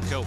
Cool.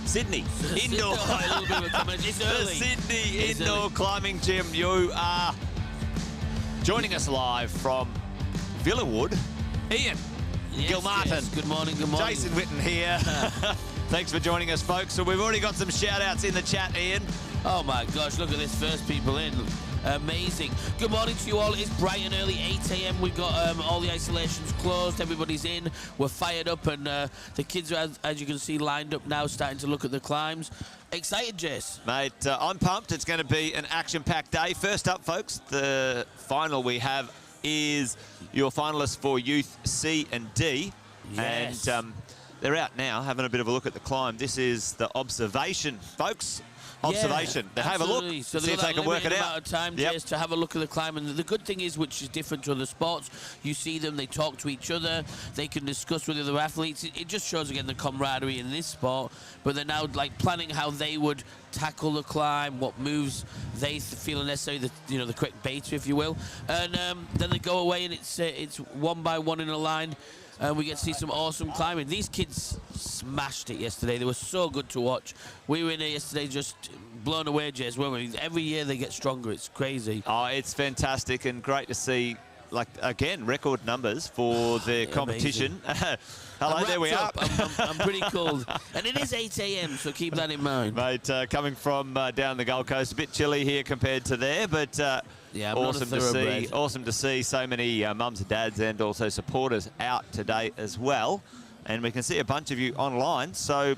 Sydney Indoor. A little bit of a comment. It's early. The Sydney Indoor Climbing Gym. You are joining us live from Villawood. Ian Gilmartin. Yes. Good morning, good morning. Jason Witten here. Thanks for joining us, folks. So we've already got some shout-outs in the chat, Ian. Oh, my gosh, look at this. First people in. Amazing. Good morning to you all. It's bright and early, 8 a.m. We've got all the isolations closed. Everybody's in. We're fired up, and the kids are, as you can see, lined up now, starting to look at the climbs. Excited, Jess? Mate, I'm pumped. It's going to be an action-packed day. First up, folks, the final we have is your finalists for Youth C and D. Yes. And they're out now, having a bit of a look at the climb. This is the observation, folks. Observation. Yeah, have a look, so see if they can work it out. Amount of time, Jess, to have a look at the climb. And the good thing is, which is different to other sports, you see them, they talk to each other, they can discuss with other athletes. It just shows, again, the camaraderie in this sport. But they're now, like, planning how they would tackle the climb, what moves they feel are necessary, the correct beta, if you will. And then they go away, and it's one by one in a line. And we get to see some awesome climbing. These kids smashed it yesterday. They were so good to watch. We were in there yesterday just blown away, Jez, weren't we? Every year they get stronger. It's crazy. Oh, it's fantastic and great to see, like, again, record numbers for the competition. Hello, there we are. I'm pretty cold. And it is 8 a.m., so keep that in mind. Mate, coming from down the Gold Coast, a bit chilly here compared to there, but yeah, awesome to see so many mums and dads and also supporters out today as well. And we can see a bunch of you online, so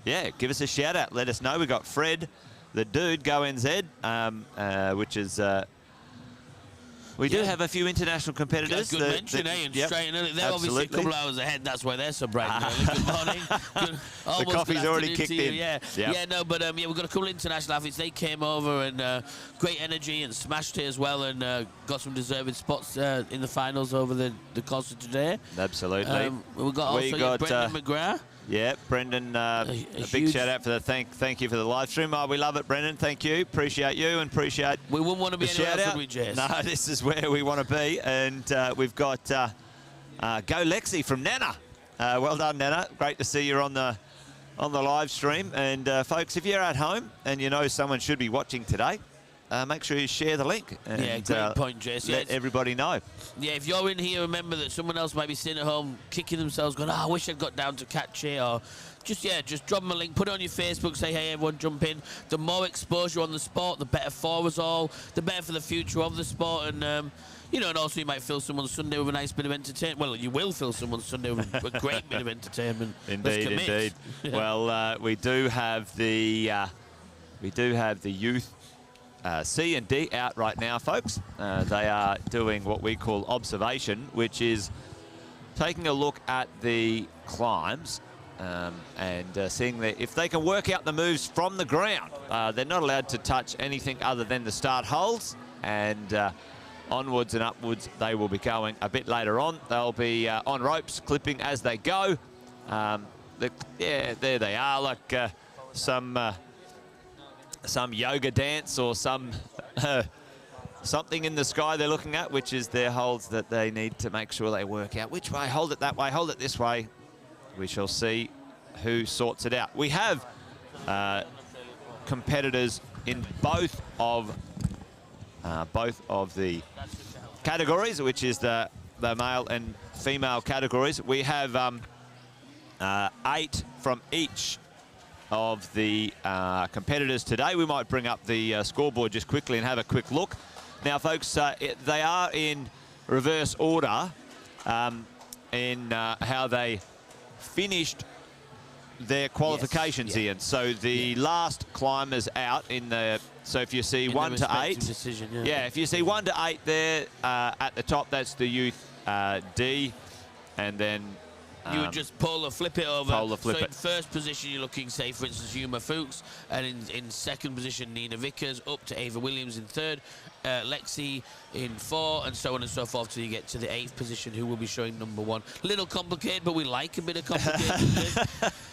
yeah, give us a shout out. Let us know. We got Fred, the dude, Go NZ, which is we do have a few international competitors. Good mention, eh? And straight in early. They're obviously a couple of hours ahead. That's why they're so bright and early. Good morning. The coffee's already kicked in. Yeah, no, but yeah, we've got a couple of international athletes. They came over and great energy and smashed it as well, and got some deserving spots in the finals over the course of today. Absolutely. We've got also Brendan McGrath. Yeah, Brendan, a big shout out for the thank you for the live stream. Oh, we love it, Brendan. Thank you. Appreciate you and appreciate. We wouldn't want to be anywhere else, would we, Jess? No, this is where we want to be. And we've got Go Lexi from Nana. Well done, Nana. Great to see you on the live stream. And folks, if you're at home and you know someone should be watching today, make sure you share the link. And, yeah, great point, Jess. Let everybody know. Yeah, if you're in here, remember that someone else might be sitting at home kicking themselves, going, I wish I'd got down to catch it, or just drop them a link, put it on your Facebook, say, hey, everyone, jump in. The more exposure on the sport, the better for us all, the better for the future of the sport, and and also you might fill someone's Sunday with a nice bit of entertainment. Well, you will fill someone's Sunday with a great bit of entertainment. Indeed. Well, we do have the youth C and D out right now, folks. They are doing what we call observation, which is taking a look at the climbs and seeing if they can work out the moves from the ground. They're not allowed to touch anything other than the start holes, and onwards and upwards they will be going a bit later on. They'll be on ropes, clipping as they go. There they are, like some yoga dance or something in the sky they're looking at, which is their holds that they need to make sure they work out. Which way? Hold it that way, hold it this way. We shall see who sorts it out. We have competitors in both of the categories, which is the male and female categories. We have 8 from each of the competitors today. We might bring up the scoreboard just quickly and have a quick look. Now, folks, they are in reverse order in how they finished their qualifications, Ian. So the last climbers out in the... So if you see 1 to 8... Decision, if you see 1 to 8 there at the top, that's the youth D. And then... you would just pull or flip it over. So in first position, you're looking, say, for instance, Yuma Fuchs, and in second position, Nina Vickers, up to Ava Williams in third, Lexi in 4, and so on and so forth till you get to the 8th position, who will be showing number 1. Little complicated, but we like a bit of complicated.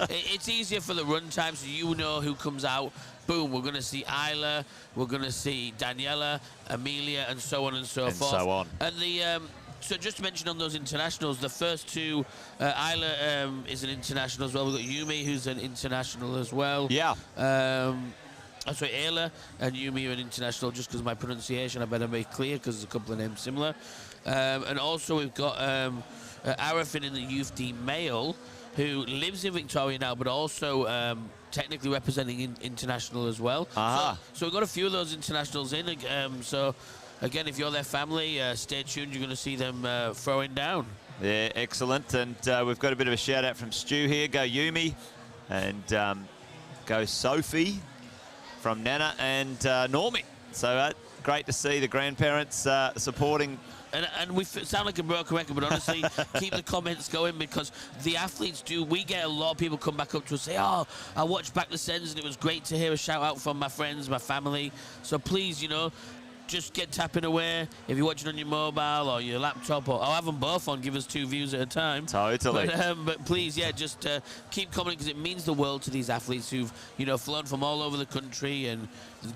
It's easier for the run time, so you know who comes out. Boom, we're going to see Isla, we're going to see Daniela, Amelia, and so on and so forth. And so on. And So just to mention on those internationals, the first two, Isla is an international as well. We've got Yumi, who's an international as well. Yeah. Sorry, Ayla and Yumi are an international, just because of my pronunciation. I better make clear, because there's a couple of names similar. And also we've got Arafin in the Youth D male, who lives in Victoria now, but also technically representing international as well. So we've got a few of those internationals in. So again, if you're their family, stay tuned. You're going to see them throwing down. Yeah, excellent. And we've got a bit of a shout out from Stu here. Go Yumi, and go Sophie from Nana and Normie. So great to see the grandparents supporting. And we sound like a broken record, but honestly, keep the comments going, because the athletes do. We get a lot of people come back up to us and say, oh, I watched back the sends and it was great to hear a shout out from my friends, my family. So please, you know, just get tapping away. If you're watching on your mobile or your laptop, or I'll have them both on, give us 2 views at a time. Totally. But please, yeah, just keep commenting, because it means the world to these athletes who've, you know, flown from all over the country and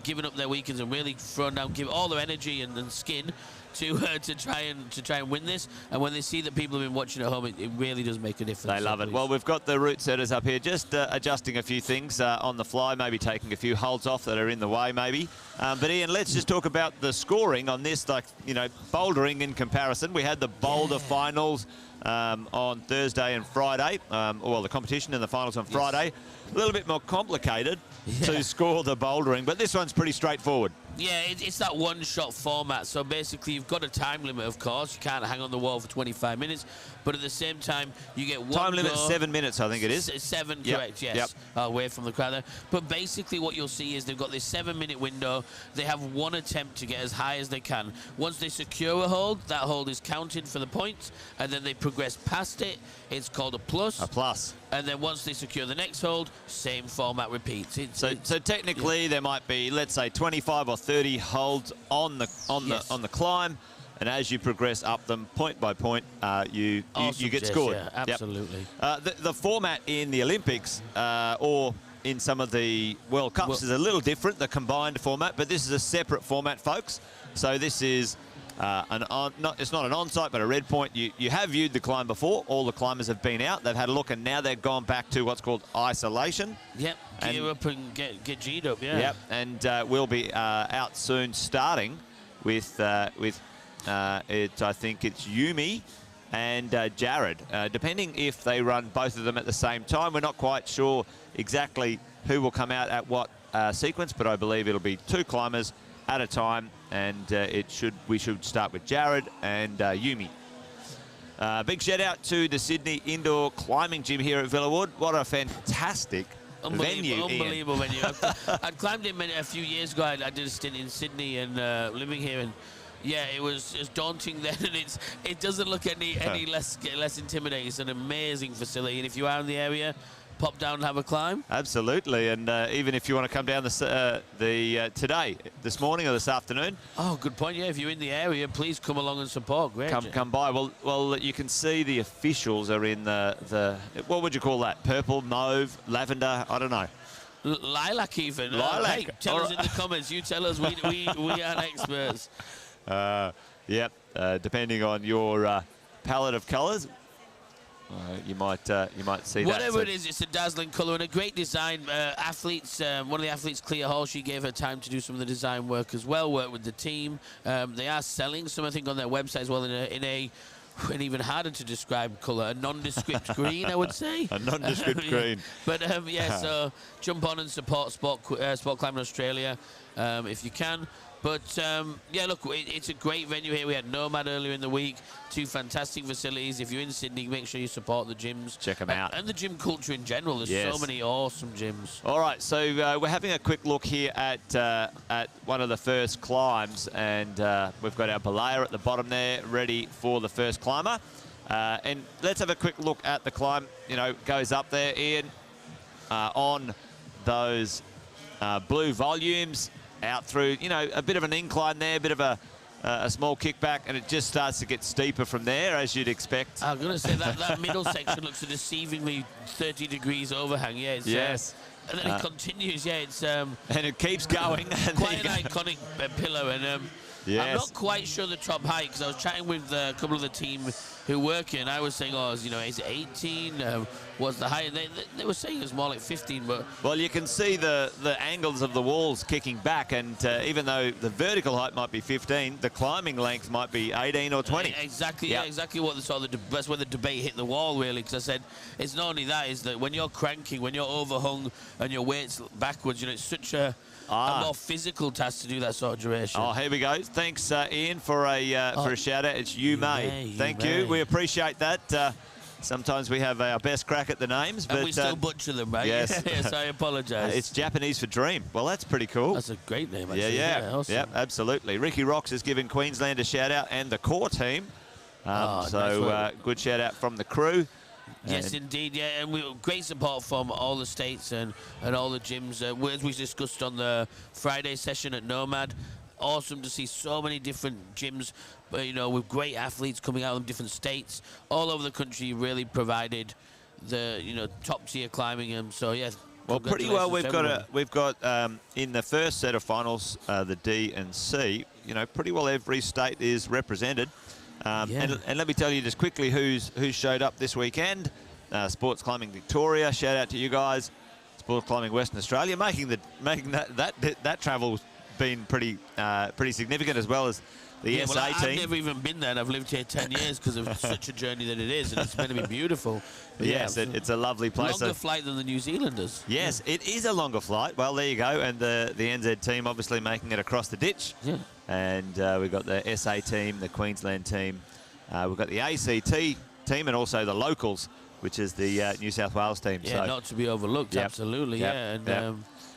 given up their weekends and really thrown down, give all their energy and skin to try and win this. And when they see that people have been watching at home, it really does make a difference. They love it. Well, we've got the route setters up here, just adjusting a few things on the fly, maybe taking a few holds off that are in the way, maybe. But Ian, let's just talk about the scoring on this. Like, you know, bouldering in comparison, we had the boulder finals on Thursday and Friday. Well, the competition and the finals on Friday. A little bit more complicated to score the bouldering, but this one's pretty straightforward. Yeah, it's that one-shot format. So basically, you've got a time limit, of course. You can't hang on the wall for 25 minutes. But at the same time, you get one time limit 7 minutes, I think it is. 7, correct, yes. Away from the crowd there. But basically, what you'll see is they've got this 7-minute window. They have one attempt to get as high as they can. Once they secure a hold, that hold is counted for the points. And then they progress past it. It's called a plus. A plus. And then once they secure the next hold, same format repeats. So technically, there might be, let's say, 25 or 30 holds on the climb, and as you progress up them point by point, you get scored. Yeah, absolutely. The format in the Olympics or in some of the World Cups is a little different, the combined format, but this is a separate format, folks. So this is it's not an on-site, but a red point. You have viewed the climb before. All the climbers have been out. They've had a look, and now they've gone back to what's called isolation. Yep, gear up and get G'd up, yeah. Yep, and we'll be out soon, starting with I think it's Yumi and Jared. Depending if they run both of them at the same time, we're not quite sure exactly who will come out at what sequence, but I believe it'll be 2 climbers at a time, and we should start with Jared and Yumi. Big shout out to the Sydney Indoor Climbing Gym here at Villawood. What a fantastic venue. Unbelievable venue. I'd climbed in a few years ago. I did a stint in Sydney and living here, and yeah, it was daunting then, and it doesn't look any less intimidating. It's an amazing facility, and if you are in the area, pop down and have a climb. Absolutely, and even if you want to come down today, this morning or this afternoon. Oh, good point. Yeah, if you're in the area, please come along and support. Great. Come by. Well, you can see the officials are in the what would you call that? Purple, mauve, lavender. I don't know. Lilac even. Lilac. Hey, tell us in the comments. You tell us. We aren't experts. Yep. Depending on your palette of colours. You might see whatever it is, it's a dazzling colour and a great design. Athletes, one of the athletes, Clea Hall, she gave her time to do some of the design work as well, work with the team. They are selling some, I think, on their website as well in an even harder to describe colour, a nondescript green, I would say. A nondescript green. But yeah, so jump on and support Sport Climbing Australia if you can. But, yeah, look, it's a great venue here. We had Nomad earlier in the week. 2 fantastic facilities. If you're in Sydney, make sure you support the gyms. Check them out. And the gym culture in general. There's so many awesome gyms. All right, so we're having a quick look here at one of the first climbs. And we've got our belayer at the bottom there, ready for the first climber. And let's have a quick look at the climb. You know, goes up there, Ian, on those blue volumes. Out through, you know, a bit of an incline there, a bit of a small kickback, and it just starts to get steeper from there, as you'd expect. I'm going to say that middle section looks a deceivingly 30 degrees overhang. Yeah, it's, And then it continues, yeah. It's and it keeps going. And quite an iconic pillar, and yes. I'm not quite sure the top height, because I was chatting with a couple of the team who work here, and I was saying, oh, you know, is it 18? What's the height? They were saying it's more like 15, but... Well, you can see the angles of the walls kicking back, and even though the vertical height might be 15, the climbing length might be 18 or 20. Exactly, yep. Yeah, exactly what that's where the debate hit the wall, really, because I said it's not only that, is that when you're cranking, when you're overhung and your weight's backwards, you know, it's such a more physical task to do that sort of duration. Oh, here we go. Thanks, Ian, for a shout out. It's you May. Thank you. We appreciate that. Sometimes we have our best crack at the names, but we still butcher them, right? Yes. Yes, I apologise. It's Japanese for dream. Well, that's pretty cool. That's a great name, actually. Yeah. Awesome. Yep, absolutely. Ricky Rocks is giving Queensland a shout out and the core team. Nice good shout out from the crew. Yes, indeed, yeah, and great support from all the states and all the gyms. As we discussed on the Friday session at Nomad, awesome to see so many different gyms, you know, with great athletes coming out of different states all over the country. Really provided the, you know, top tier climbing. So yeah. Well, pretty well. We've got in the first set of finals, the D and C. You know, pretty well every state is represented. And let me tell you just quickly who showed up this weekend. Sports Climbing Victoria, shout out to you guys. Sports Climbing Western Australia, making that travel's been pretty significant, as well as the SA team. I've never even been there, and I've lived here 10 years because of such a journey that it is, and it's meant to be beautiful. But yes, it's a lovely place. Longer flight than the New Zealanders. Yes, it is a longer flight. Well, there you go, and the NZ team obviously making it across the ditch. Yeah. And we've got the SA team, the Queensland team. We've got the ACT team, and also the locals, which is the New South Wales team. Yeah, so, not to be overlooked, absolutely, yeah.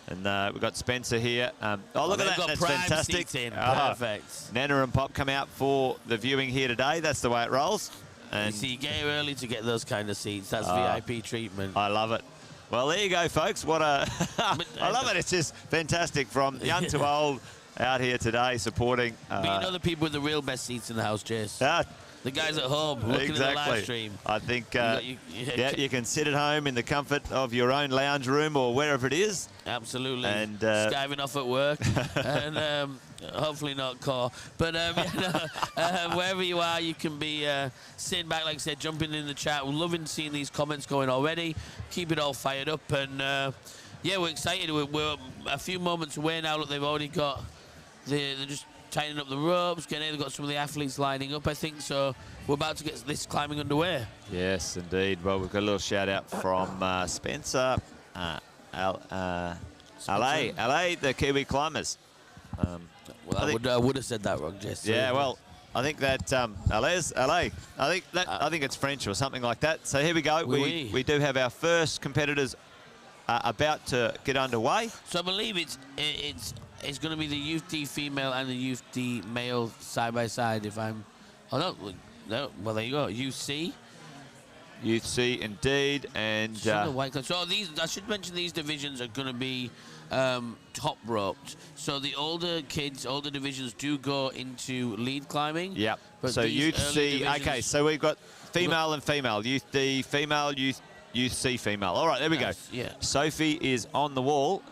And we've got Spencer here. Look at that, that's fantastic. Perfect. Nana and Pop come out for the viewing here today. That's the way it rolls. And you see, you get here early to get those kind of seats. That's VIP treatment. I love it. Well, there you go, folks. What a... I love it. It's just fantastic, from young to old, out here today supporting... but you know the people with the real best seats in the house, Jace. The guys at home looking at the live stream. I think you can sit at home in the comfort of your own lounge room or wherever it is. Absolutely. And skiving off at work. And hopefully not core. But wherever you are, you can be sitting back, like I said, jumping in the chat. We're loving seeing these comments going already. Keep it all fired up. And yeah, we're excited. We're a few moments away now. Look, they've already got... They're just tightening up the ropes. They've got some of the athletes lining up, I think. So we're about to get this climbing underway. Yes, indeed. Well, we've got a little shout out from Spencer. LA, the Kiwi climbers. Well, I would have said that wrong, Jess. Yeah, well, I think that LA. I think it's French or something like that. So here we go. We do have our first competitors about to get underway. So I believe it's going to be the Youth D female and the Youth D male side by side. If I'm, no. Well, there you go. Youth C. Youth C, indeed, and so these. I should mention these divisions are going to be top roped. So the older kids, older divisions do go into lead climbing. Yep. So Youth C. Okay. So we've got female and female. Youth D female. Youth C female. All right. There we go. Yeah. Sophie is on the wall,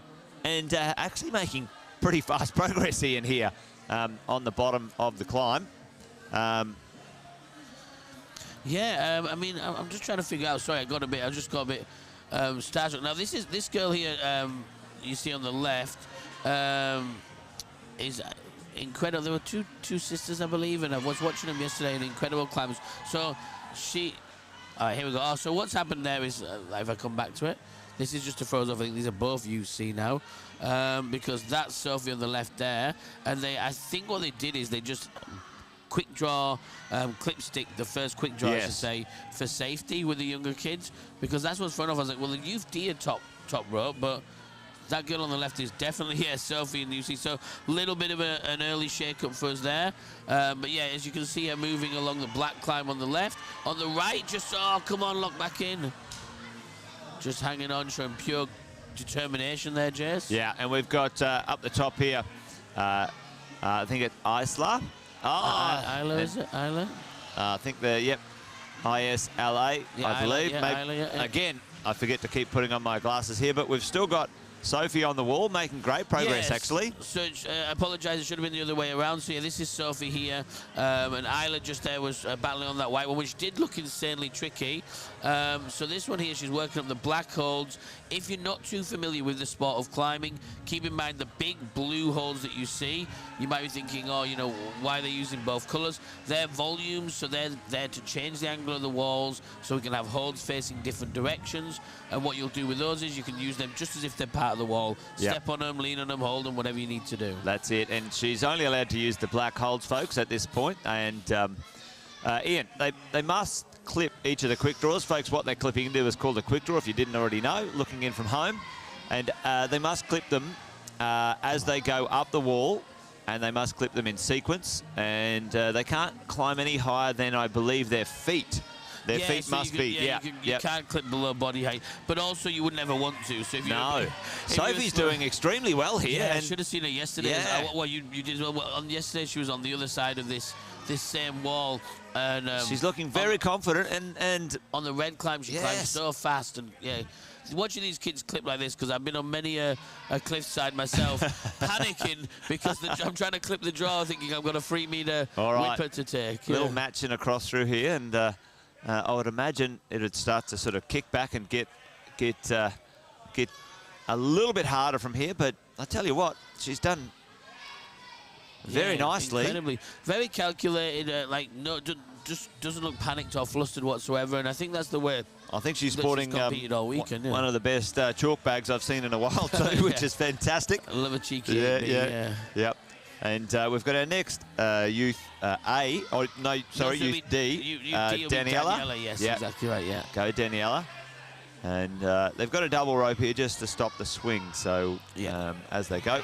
and actually making pretty fast progress in here on the bottom of the climb. Yeah, I mean, I'm just trying to figure out. Sorry, I just got a bit starstruck. Now, this girl here, you see on the left, is incredible. There were two sisters, I believe, and I was watching them yesterday in incredible climbs. So all right, here we go. Oh, so what's happened there is, if I come back to it, this is just to throw us off. I think these are both UC now, because that's Sophie on the left there, and I think what they did is they just quick draw, clipstick, the first quick draw, I should say, for safety with the younger kids, because that's what's thrown off. I was like, well, the Youth D are top rope, but that girl on the left is definitely, Sophie in the UC. So a little bit of an early shake-up for us there. But yeah, as you can see her moving along the black climb on the left. On the right, come on, lock back in. Just hanging on, showing pure determination there, Jess. Yeah, and we've got up the top here, I think it's Isla. Isla, is it? Isla? I think ISLA, I believe. Isla, Again, I forget to keep putting on my glasses here, but we've still got Sophie on the wall, making great progress, yes. actually. So I apologise, it should have been the other way around. So yeah, this is Sophie here, and Isla just there was battling on that white one, which did look insanely tricky. So this one here, she's working up the black holds. If you're not too familiar with the sport of climbing, keep in mind the big blue holds that you see. You might be thinking, oh, you know, why are they using both colours? They're volumes, so they're there to change the angle of the walls, so we can have holds facing different directions. And what you'll do with those is you can use them just as if they're part of the wall. Step on them, lean on them, hold them, whatever you need to do. That's it. And she's only allowed to use the black holds, folks, at this point. And Ian, they must clip each of the quick draws. Folks, what they're clipping into is called a quick draw, if you didn't already know, looking in from home. And they must clip them as they go up the wall, and they must clip them in sequence. And they can't climb any higher than, I believe, their feet. Their feet so must be, you can't clip below body height, but also you would never want to. So if you Sophie's doing extremely well here. Yeah, and I should have seen her yesterday. Yeah. Well, you did well. On yesterday, she was on the other side of this same wall, and she's looking very confident. And on the red climb, she climbs so fast. And watching these kids clip like this, because I've been on many a cliffside myself, panicking because I'm trying to clip the draw, thinking I've got a 3 meter whipper to take. Little matching across through here, and I would imagine it would start to sort of kick back and get a little bit harder from here. But I tell you what, she's done very nicely. Incredibly, very calculated. Just doesn't look panicked or flustered whatsoever. And I think that's the way. I think she's sporting all weekend, one of the best chalk bags I've seen in a while too, which is fantastic. I love a cheeky. Yep. And we've got our next youth A, or no, sorry, youth D, Daniela. Yes, exactly right, Go, Daniela. And they've got a double rope here just to stop the swing. So as they go,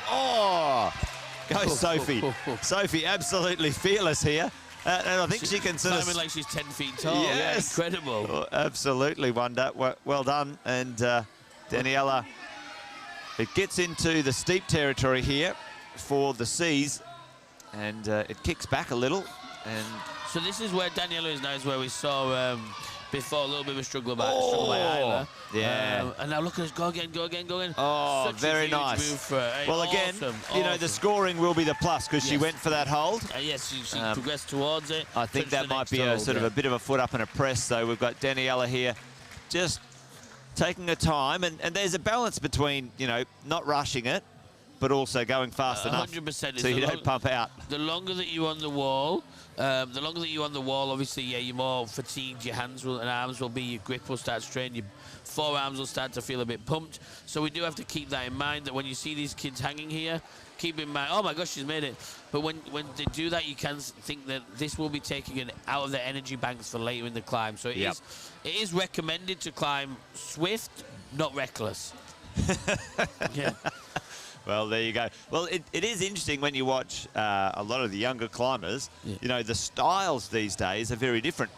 go Sophie. Sophie absolutely fearless here. And I think she can sort of... climbing like she's 10 feet tall. Yes. Yeah, incredible. Oh, absolutely, Wonder. Well done. And Daniela, it gets into the steep territory here for the C's, and it kicks back a little. And so this is where Daniela is now, is where we saw before a little bit of a struggle by Isla. And now look at us, go again. Oh, such very nice. Move for her. Well, again, you know, the scoring will be the plus because she went for that hold. Yes, she progressed towards it. I think that might be a sort of a bit of a foot up and a press. So we've got Daniela here just taking her time, and there's a balance between, you know, not rushing it, but also going fast enough 100%. so you don't pump out. The longer that you're on the wall, obviously, you're more fatigued. Your hands and arms will be, your grip will start strained, your forearms will start to feel a bit pumped. So we do have to keep that in mind, that when you see these kids hanging here, keep in mind, oh my gosh, she's made it. But when they do that, you can think that this will be taking it out of their energy banks for later in the climb. So it is recommended to climb swift, not reckless. Well, there you go. Well, it is interesting when you watch a lot of the younger climbers. You know, the styles these days are very different.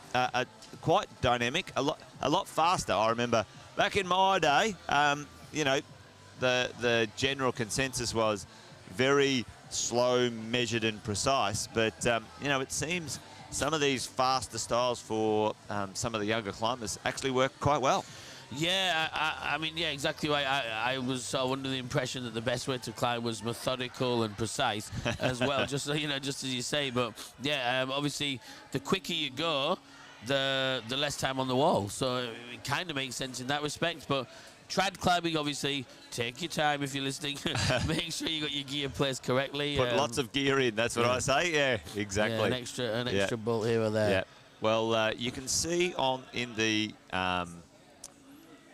Quite dynamic, a lot faster. I remember back in my day, you know, the general consensus was very slow, measured, and precise. But you know, it seems some of these faster styles for some of the younger climbers actually work quite well. Yeah, I mean, yeah, exactly right. I was sort of under the impression that the best way to climb was methodical and precise as well, just as you say. But yeah, obviously, the quicker you go, the less time on the wall. So it kind of makes sense in that respect. But trad climbing, obviously, take your time if you're listening. Make sure you got your gear placed correctly. Put lots of gear in. That's what I say. Yeah, exactly. Yeah, an extra bolt here or there. Yeah. Well, you can see in the.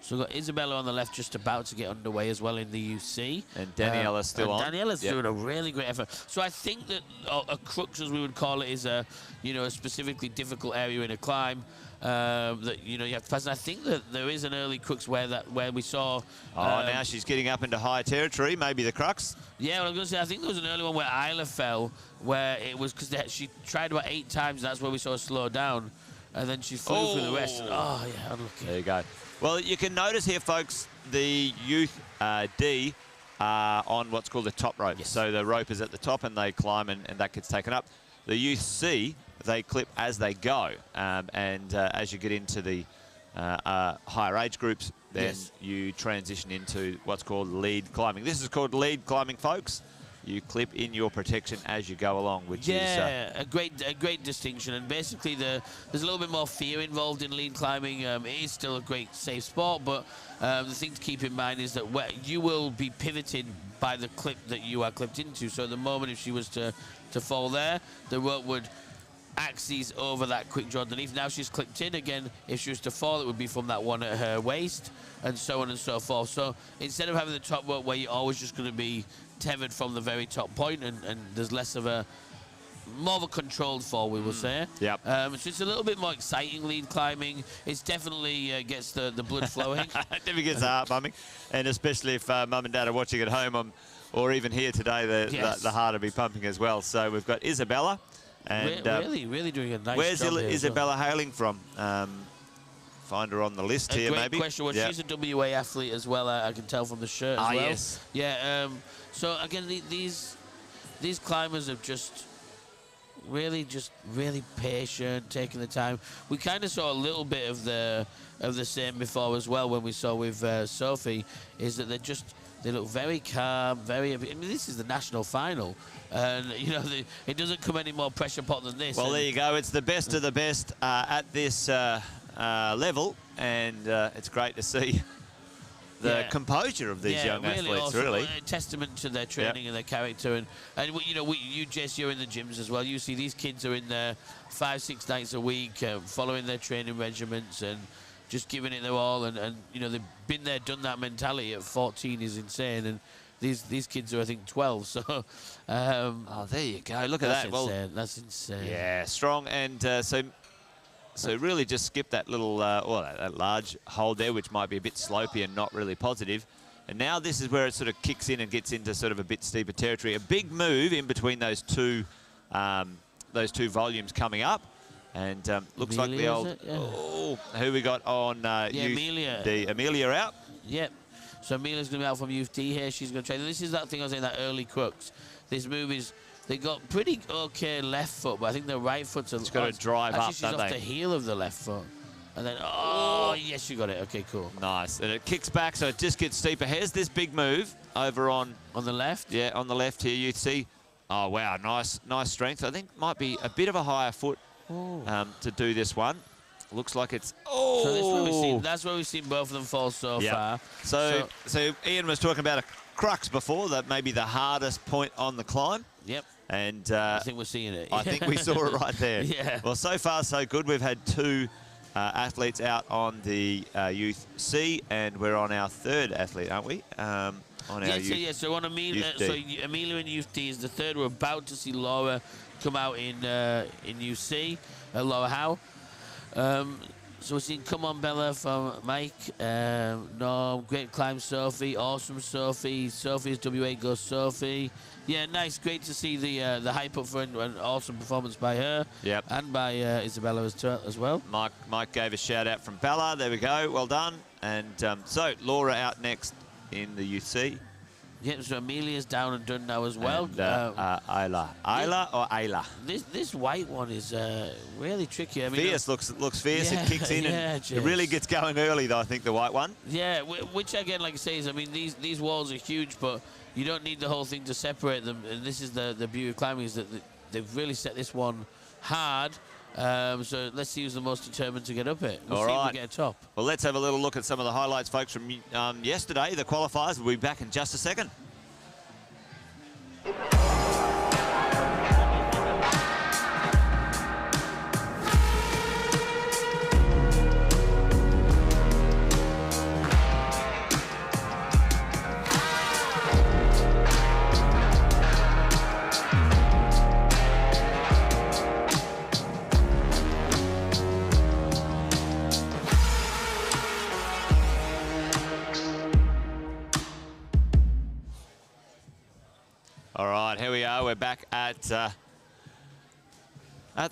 So we've got Isabella on the left just about to get underway as well in the UC. And Daniela's still on. Daniela's doing a really great effort. So I think that a crux, as we would call it, is a specifically difficult area in a climb that, you have to pass. And I think that there is an early crux where we saw... now she's getting up into higher territory, maybe the crux. Yeah, well, I was going to say, I think there was an early one where Isla fell, where it was because she tried about 8 times, and that's where we saw her slow down. And then she flew through the rest. And, unlucky. There you go. Well, you can notice here, folks, the youth D are on what's called the top rope. Yes. So the rope is at the top and they climb and that gets taken up. The youth C, they clip as they go. And as you get into the higher age groups, then you transition into what's called lead climbing. This is called lead climbing, folks. You clip in your protection as you go along, which is a great distinction. And basically, there's a little bit more fear involved in lead climbing. It is still a great safe sport, but the thing to keep in mind is that you will be pivoted by the clip that you are clipped into. So at the moment, if she was to fall there, the rope would axis over that quick draw underneath. Now she's clipped in again. If she was to fall, it would be from that one at her waist, and so on and so forth. So instead of having the top rope where you're always just going to be tethered from the very top point, and there's less of more of a controlled fall, we will say. Yep. So it's a little bit more exciting lead climbing. It's definitely gets the blood flowing. It never gets the heart pumping, and especially if mum and dad are watching at home, or even here today, the heart will be pumping as well. So we've got Isabella. And really doing a nice where's job here Isabella hailing from? Find her on the list here, great maybe. Question. Well, she's a WA athlete as well. I can tell from the shirt as well. Yes. Yeah. So again, these climbers have just really patient, taking the time. We kind of saw a little bit of the same before as well when we saw with Sophie. Is that they look very calm, I mean, this is the national final, and you know it doesn't come any more pressure pot than this. Well, there you go. It's the best of the best at this level, and it's great to see the composure of these young athletes. Awesome. Really, a testament to their training and their character, and you know, you Jess, you're in the gyms as well. You see these kids are in there 5-6 nights a week, following their training regiments and just giving it their all, and you know, they've been there, done that mentality at 14 is insane, and these kids are, I think, 12. So, oh, there you go. Look at that. Insane. Well, that's insane. Yeah, strong, and so really just skip that little, that large hold there, which might be a bit slopey and not really positive. And now this is where it sort of kicks in and gets into sort of a bit steeper territory. A big move in between those two volumes coming up. And looks Amelia, like the old... Yeah. Oh, who we got on Youth Amelia. D? Amelia out? Yep. So Amelia's going to be out from Youth D here. She's going to train. This is that thing I was saying, that early crux. This move is... They got pretty okay left foot, but I think the right foot's... It's got to drive up, she's off the heel of the left foot. And then... Oh, yes, you got it. Okay, cool. Nice. And it kicks back, so it just gets steeper. Here's this big move over on... On the left? Yeah, on the left here, you see... Oh, wow, nice strength. I think might be a bit of a higher foot to do this one. Looks like it's... Oh! So that's where we've seen both of them fall so far. So Ian was talking about a crux before, that may be the hardest point on the climb. Yep. And I think we're seeing it. I think we saw it right there. Yeah. Well, so far so good. We've had two athletes out on the Youth C, and we're on our third athlete, aren't we? On our Youth, so on Amelia, Amelia in Youth D is the third. We're about to see Laura come out in UC. Laura Howe. So we're seeing Come On Bella from Mike. Norm, great climb Sophie, awesome Sophie. Sophie's WA goes Sophie. Yeah, nice, great to see the hype up for an awesome performance by her. Yep. And by Isabella as well. Mike gave a shout out from Bella. There we go, well done. And so Laura out next in the Youth C. Yep, so Amelia's down and done now as well. And Ayla. Ayla or Ayla? This white one is really tricky. I mean, fierce, looks fierce. It kicks in and it really gets going early, though, I think, the white one. Yeah, which again, like I say, is, I mean, these walls are huge, but you don't need the whole thing to separate them. And this is the beauty of climbing, is that they've really set this one hard. So let's see who's the most determined to get up it. We'll see if we get a top. Well, let's have a little look at some of the highlights, folks, from yesterday. The qualifiers will be back in just a second. All right, here we are. We're back at the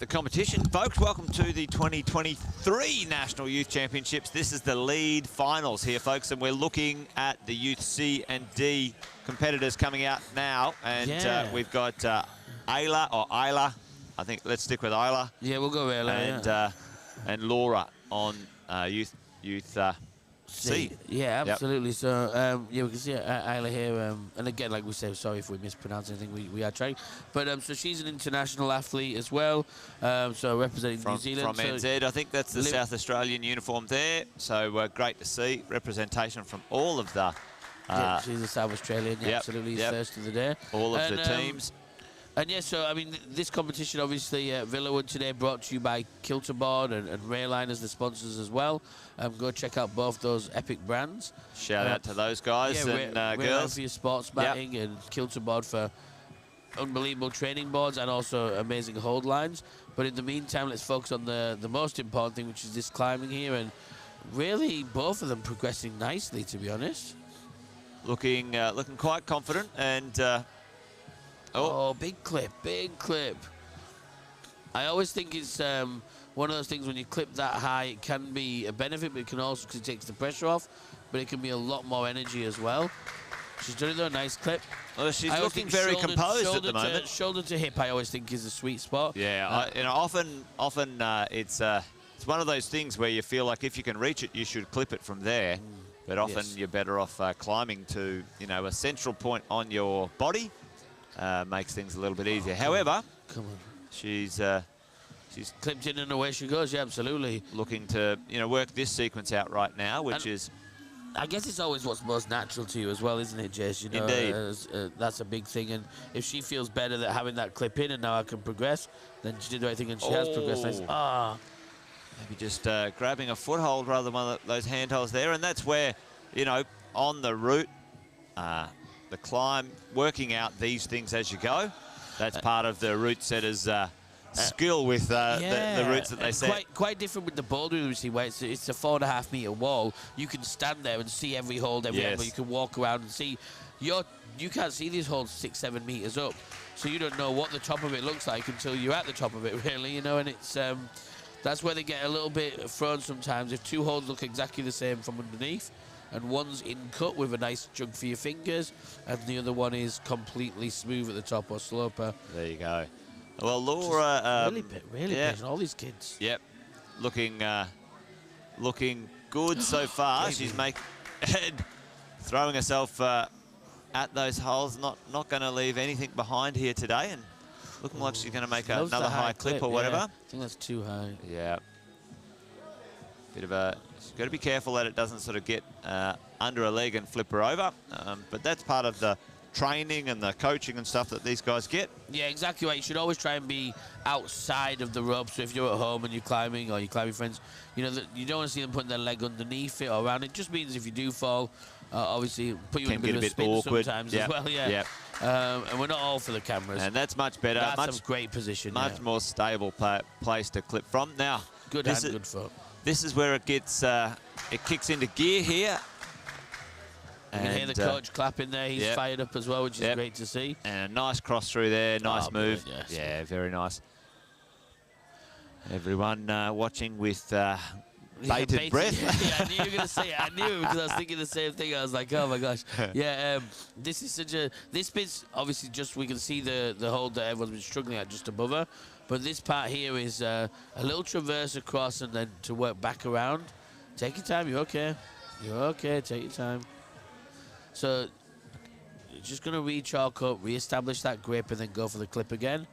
competition. Folks, welcome to the 2023 National Youth Championships. This is the lead finals here, folks, and we're looking at the Youth C and D competitors coming out now. And we've got Ayla or Ayla. I think let's stick with Ayla. Yeah, we'll go Ayla. And Laura on Youth C. Yeah, absolutely. Yep. So, yeah, we can see Isla here. And again, like we said, sorry if we mispronounce anything, we are trying. But so she's an international athlete as well. So representing New Zealand. From NZ, I think that's the South Australian uniform there. So great to see representation from all of the... yeah, she's a South Australian, absolutely, first of the day. All of the teams. And yeah, so I mean, this competition obviously Villawood today brought to you by Kilterboard and Rayline as the sponsors as well. Go check out both those epic brands. Shout out to those guys and Rayline girls. for your sports batting and Kilterboard for unbelievable training boards and also amazing hold lines. But in the meantime, let's focus on the most important thing, which is this climbing here, and really both of them progressing nicely, to be honest. Looking quite confident and. Oh, big clip, big clip. I always think it's one of those things when you clip that high, it can be a benefit, but it can also, because it takes the pressure off, but it can be a lot more energy as well. She's done it though, nice clip. Well, she's looking very composed at the moment. Shoulder to hip, I always think is a sweet spot. Yeah, often it's one of those things where you feel like if you can reach it, you should clip it from there. But often you're better off climbing to, a central point on your body. Makes things a little bit easier. However, she's clipped in and away she goes. Yeah, absolutely. Looking to work this sequence out right now, which is. I guess it's always what's most natural to you as well, isn't it, Jace? Indeed. That's a big thing. And if she feels better that having that clip in and now I can progress, then she did the right thing and she has progressed. Nice. Maybe just grabbing a foothold rather than one of those handholds there, and that's where on the route. The climb, working out these things as you go. That's part of the route setter's skill with the routes that they set. Quite different with the bouldering, we see, where it's a 4.5 meter wall. You can stand there and see every hold, every angle. You can walk around and see. You can't see these holds 6-7 meters up, so you don't know what the top of it looks like until you're at the top of it, really. And it's that's where they get a little bit thrown sometimes. If two holds look exactly the same from underneath, and one's in cut with a nice jug for your fingers, and the other one is completely smooth at the top or sloper. There you go. Well, Laura, really patient, all these kids. Yep, looking good so far. She's throwing herself at those holes. Not going to leave anything behind here today, and looking like she's going to make another high clip or whatever. I think that's too high. Yeah. Bit of a. She's got to be careful that it doesn't sort of get under her leg and flip her over. But that's part of the training and the coaching and stuff that these guys get. Yeah, exactly right. You should always try and be outside of the rope. So if you're at home and you're climbing, or you're climbing friends, you don't want to see them putting their leg underneath it or around it. It just means if you do fall, obviously put you in a bit of a spin awkward sometimes as well. Yeah. Yep. And we're not all for the cameras. And that's much better. That's a great position. Much more stable place to clip from. Now, good hand, good foot. This is where it gets, it kicks into gear here. You can hear the coach clapping there. He's fired up as well, which is great to see. And a nice cross through there, nice move. Yes. Yeah, very nice. Everyone watching with bated breath. Yeah, I knew you were going to say it. I knew it because I was thinking the same thing. I was like, oh my gosh. Yeah, this is this bit's obviously just, we can see the hold that everyone's been struggling at just above her. But this part here is a little traverse across and then to work back around. Take your time, you're okay. You're okay, take your time. So, you're just going to re-chalk up, re-establish that grip, and then go for the clip again.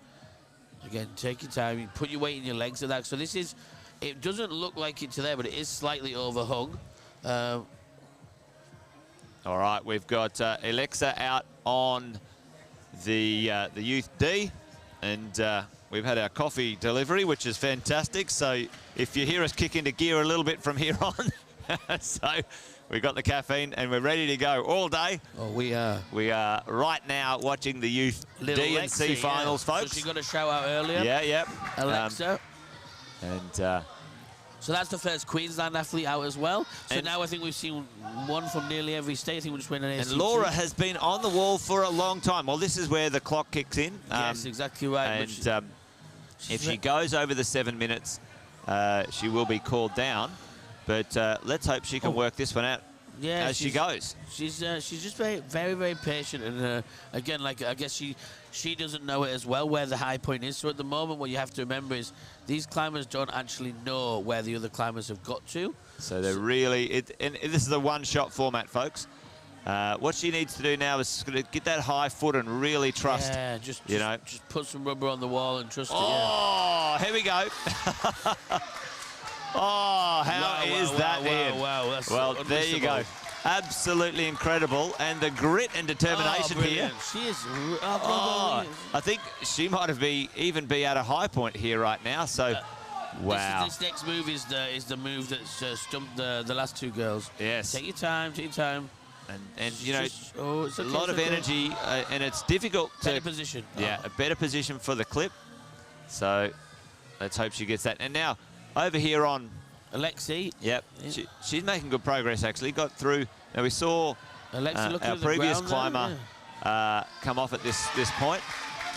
Again, take your time. You put your weight in your legs at that. So this is, it doesn't look like it's there, but it is slightly overhung. All right, we've got Alexa out on the Youth D, and we've had our coffee delivery, which is fantastic. So if you hear us kick into gear a little bit from here on, so we've got the caffeine and we're ready to go all day. Oh, we are. We are right now watching the Youth D and C finals, folks. So she got a shout out earlier. Yeah. Alexa. So that's the first Queensland athlete out as well. So now I think we've seen one from nearly every state. I think we just went on ACT. And Laura has been on the wall for a long time. Well, this is where the clock kicks in. Yes, exactly right. And if she goes over the 7 minutes, she will be called down. But let's hope she can work this one out. as she goes. She's just very patient, and again, like I guess she doesn't know it as well where the high point is. So at the moment, what you have to remember is these climbers don't actually know where the other climbers have got to. So they're really and this is a one-shot format, folks. What she needs to do now is get that high foot and really trust. Yeah, just put some rubber on the wall and trust it. Oh, here we go. Oh, how is that in? Wow, that's well, there you go. Absolutely incredible. And the grit and determination here. She is. I think she might have even be at a high point here right now. So, wow. This next move is the move that's stumped the last two girls. Yes. Take your time. And you know, it's a lot of energy, and it's difficult to... Better position. Yeah, a better position for the clip. So, let's hope she gets that. And now, over here on Alexi. Yep, yeah. She's making good progress, actually. Got through. Now, we saw our previous climber come off at this point.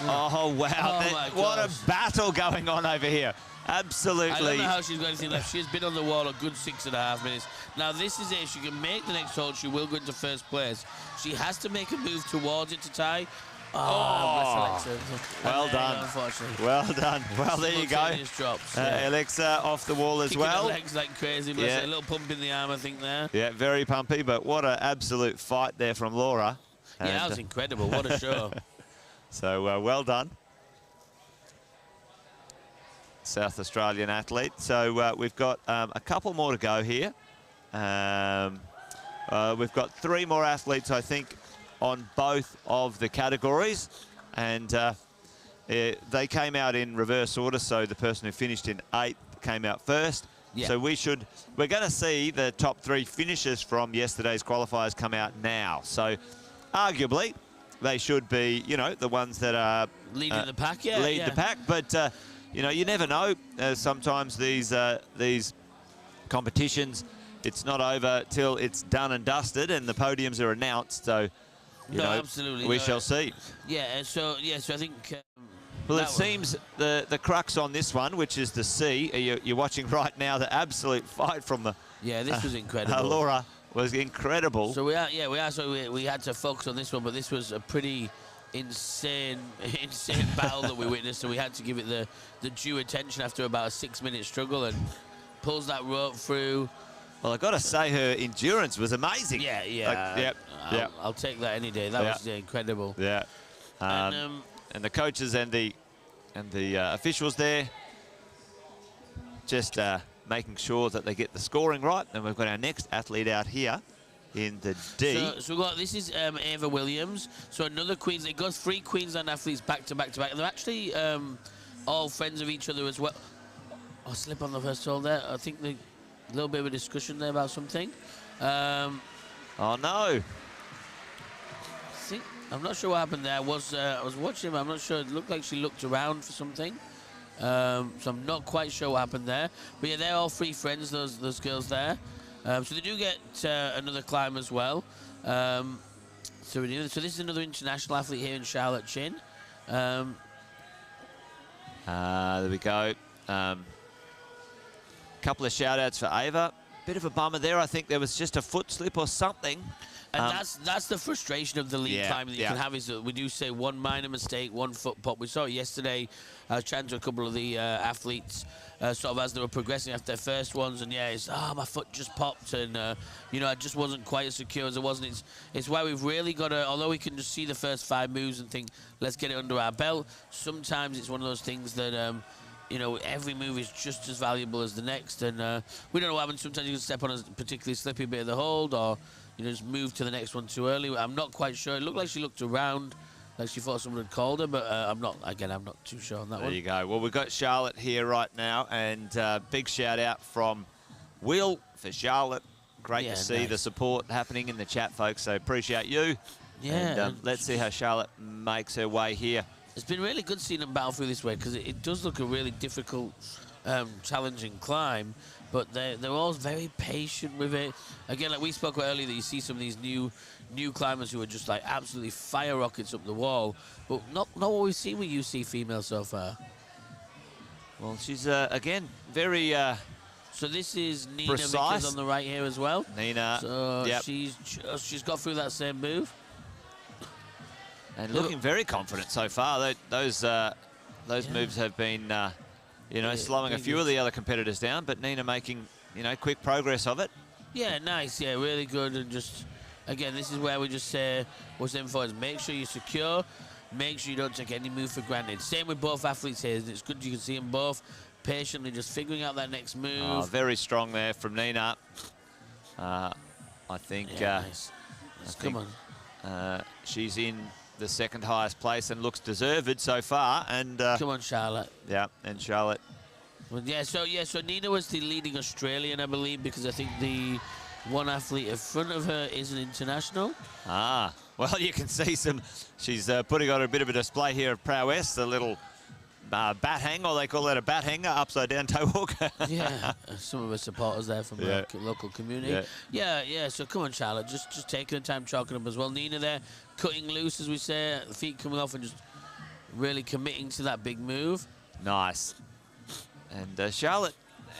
Yeah. Oh, wow. What a battle going on over here. Absolutely. I don't know how she's got anything left. She's been on the wall a good 6.5 minutes. Now, this is it. If she can make the next hold, she will go into first place. She has to make a move towards it to tie. Oh, well done. Unfortunately. Well done. Well, there you go. Drops, Alexa off the wall as well. Her legs like crazy. Yeah. A little pump in the arm, I think, there. Yeah, very pumpy, but what an absolute fight there from Laura. Yeah, that was incredible. What a show. So, well done. South Australian athlete. So, we've got a couple more to go here. We've got 3 more athletes, I think, on both of the categories, and they came out in reverse order, so the person who finished in 8th came out first. Yeah. So we're going to see the top 3 finishers from yesterday's qualifiers come out now. So arguably they should be, you know, the ones that are leading the pack. Lead the pack, but you know, you never know. Sometimes these competitions, it's not over till it's done and dusted and the podiums are announced. So you know, absolutely. We shall see. Yeah, so I think... well, it seems the crux on this one, which is the C, you're watching right now, the absolute fight from the... Yeah, this was incredible. Laura was incredible. So we had to focus on this one, but this was a pretty insane battle that we witnessed, so we had to give it the due attention after about a 6-minute struggle, and pulls that rope through. Well, I've got to say her endurance was amazing. Yeah. Yep. I'll take that any day. That was incredible. Yeah. And the coaches and the officials there just making sure that they get the scoring right. And we've got our next athlete out here in the D. So we've got, this is Ava Williams. So another Queensland. It goes 3 Queensland athletes back to back to back. They're actually all friends of each other as well. Oh, slip on the first hold there. I think a little bit of a discussion there about something. Oh no! I'm not sure what happened there. I was watching him. I'm not sure. It looked like she looked around for something. So I'm not quite sure what happened there. But yeah, they're all 3 friends. Those girls there. So they do get another climb as well. So this is another international athlete here in Charlotte Chin. There we go. Couple of shout outs for Ava. Bit of a bummer there. I think there was just a foot slip or something. And that's the frustration of the lead climb that you can have, is that we do say 1 minor mistake, 1 foot pop. We saw it yesterday. I was chatting to a couple of the athletes sort of as they were progressing after their first ones, and it's, my foot just popped, and you know, I just wasn't quite as secure as it was. And it's why we've really got to, although we can just see the first 5 moves and think, let's get it under our belt, sometimes it's one of those things that you know, every move is just as valuable as the next, and we don't know what happens. Sometimes you can step on a particularly slippy bit of the hold, or you know, just move to the next one too early. I'm not quite sure. It looked like she looked around, like she thought someone had called her, but I'm not too sure on that one. There you go. Well, we've got Charlotte here right now, and big shout out from Will for Charlotte. Great to see the support happening in the chat, folks, so appreciate you. Yeah. And let's see how Charlotte makes her way here. It's been really good seeing them battle through this way, because it does look a really difficult, challenging climb, but they're all very patient with it. Again, like we spoke about earlier, that you see some of these new climbers who are just like absolutely fire rockets up the wall, but not what we've seen with UC female so far. Well, she's again very So this is Nina Precise. Vickers on the right here as well. Nina, So yep. she's got through that same move. And looking very confident so far. Those moves have been, slowing a few of the other competitors down, but Nina making, quick progress of it. Yeah, nice. Yeah, really good. And just, again, this is where we just say what's important is make sure you're secure, make sure you don't take any move for granted. Same with both athletes here. It's good you can see them both patiently just figuring out that next move. Oh, very strong there from Nina. I think, nice. Come on. She's in the second highest place and looks deserved so far. And come on, Charlotte. Yeah, and Charlotte. Well, so Nina was the leading Australian, I believe, because I think the one athlete in front of her is an international. Ah, well, you can see she's putting on a bit of a display here of prowess, the little bat hang, or they call that a bat hanger, upside down toe hook. Yeah, some of her supporters there from the local community. Yeah, so come on, Charlotte, just taking the time chalking up as well. Nina there, cutting loose, as we say, the feet coming off and just really committing to that big move. Nice. And Charlotte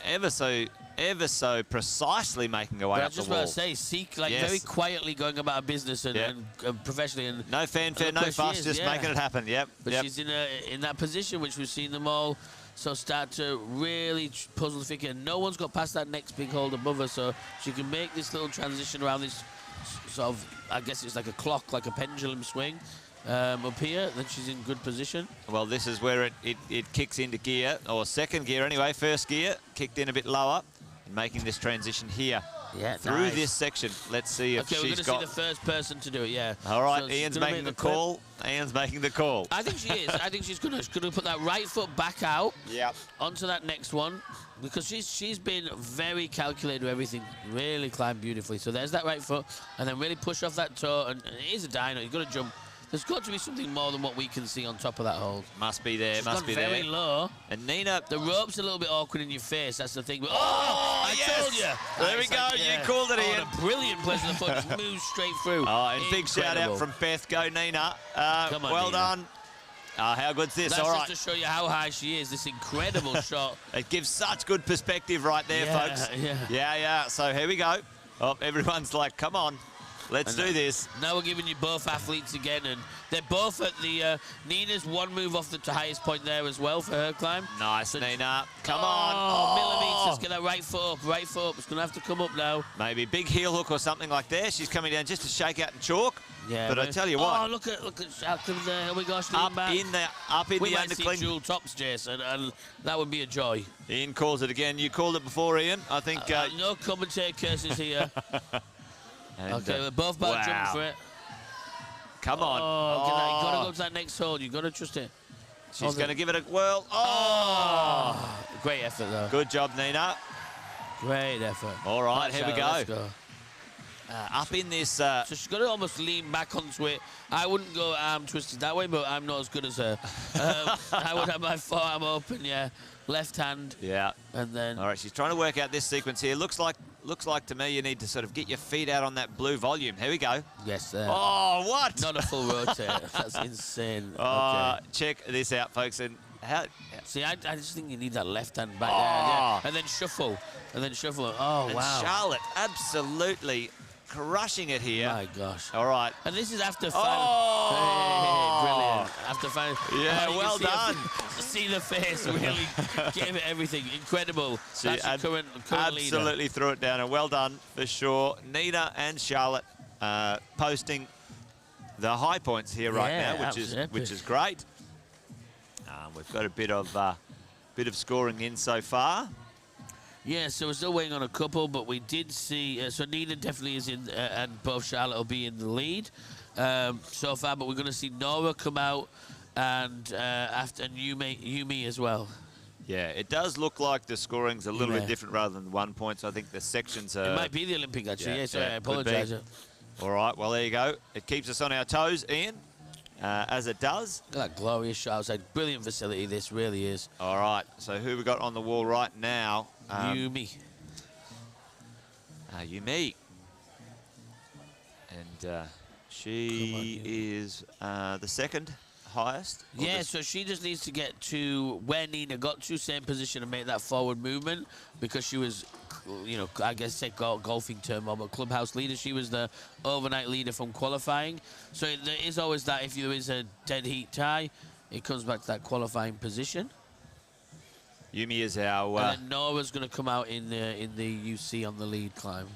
ever so precisely making her way up the wall. I just want to say, very quietly going about her business and professionally. And no fanfare, no fuss, just making it happen. Yep. But she's in that position, which we've seen them all start to really puzzle the figure. No one's got past that next big hold above her, so she can make this little transition around this sort of, I guess it's like a clock, like a pendulum swing. Up here, then she's in good position. Well, this is where it kicks into gear, or second gear anyway. First gear kicked in a bit lower, and making this transition here through this section. Let's see if she's got. Okay, we're going to see the first person to do it. Yeah. All right, so Ian's making the call. Ian's making the call. I think she is. I think she's going to put that right foot back out. Yep. Onto that next one, because she's been very calculated with everything. Really climbed beautifully. So there's that right foot, and then really push off that toe. And it is a dino. You've got to jump. There's got to be something more than what we can see on top of that hold. Must be there, She's gone very low. And Nina... The rope's a little bit awkward in your face, that's the thing. But, I told you! There we go, you called it, Ian. A brilliant place of the foot, just moves straight through. Oh, and big shout out from Beth. Go, Nina. Come on, well Nina. done. How good's this? That's all right. just to show you how high she is, this incredible shot. It gives such good perspective right there, folks. Yeah. So here we go. Oh, everyone's like, come on. Let's do this. Now we're giving you both athletes again, and they're both at the... Nina's one move off the highest point there as well for her climb. Nice, so Nina. Come on. Millimetres. Get that right foot up, right foot up. It's going to have to come up now. Maybe big heel hook or something like there. She's coming down just to shake out and chalk. Yeah, but I tell you what. Oh, look at Alcom there. Here we go. Up in the underclean. We might see dual tops, Jason, and that would be a joy. Ian calls it again. You called it before, Ian. I think... no commentator curses here. Okay, we're both about to jump for it. Come on. You've got to go to that next hold. You've got to trust it. She's going to give it a whirl. Great effort, though. Good job, Nina. Great effort. All right, here we go. Let's go. Up in this... So she's got to almost lean back onto it. I wouldn't go arm twisted that way, but I'm not as good as her. I would have my forearm open, left hand. Yeah. And then... All right, she's trying to work out this sequence here. Looks like to me you need to sort of get your feet out on that blue volume. Here we go. Yes, Oh, what? Not a full rotate. That's insane. Okay. Check this out, folks. And how... See, I just think you need that left hand back there. Yeah. And then shuffle. Oh, wow. Charlotte absolutely crushing it here. My gosh. All right. And this is after final. Hey, brilliant. After final. Yeah, well done. See the face, really gave it everything. Incredible. That's your current absolutely leader. Threw it down, and well done for sure. Nina and Charlotte posting the high points here right now, which is great. We've got a bit of scoring in so far. Yeah, so we're still waiting on a couple, but we did see... so Nina definitely is in, and both Charlotte will be in the lead so far, but we're going to see Nora come out and Yumi as well. Yeah, it does look like the scoring's a little bit different rather than 1 point, so I think the sections are... It might be the Olympic, actually. Sorry, I apologise. All right, well, there you go. It keeps us on our toes, Ian, as it does. Look at that glorious shot outside. Brilliant facility, this really is. All right, so who we got on the wall right now? Yumi. Yumi. And she is the second highest? Or Yeah, just- so she just needs to get to where Nina got to, same position, and make that forward movement, because she was, you know, I guess say golfing term, or clubhouse leader. She was the overnight leader from qualifying. So there is always that, if there is a dead heat tie, it comes back to that qualifying position. Yumi is our... and then Nora's going to come out in the UC on the lead climb.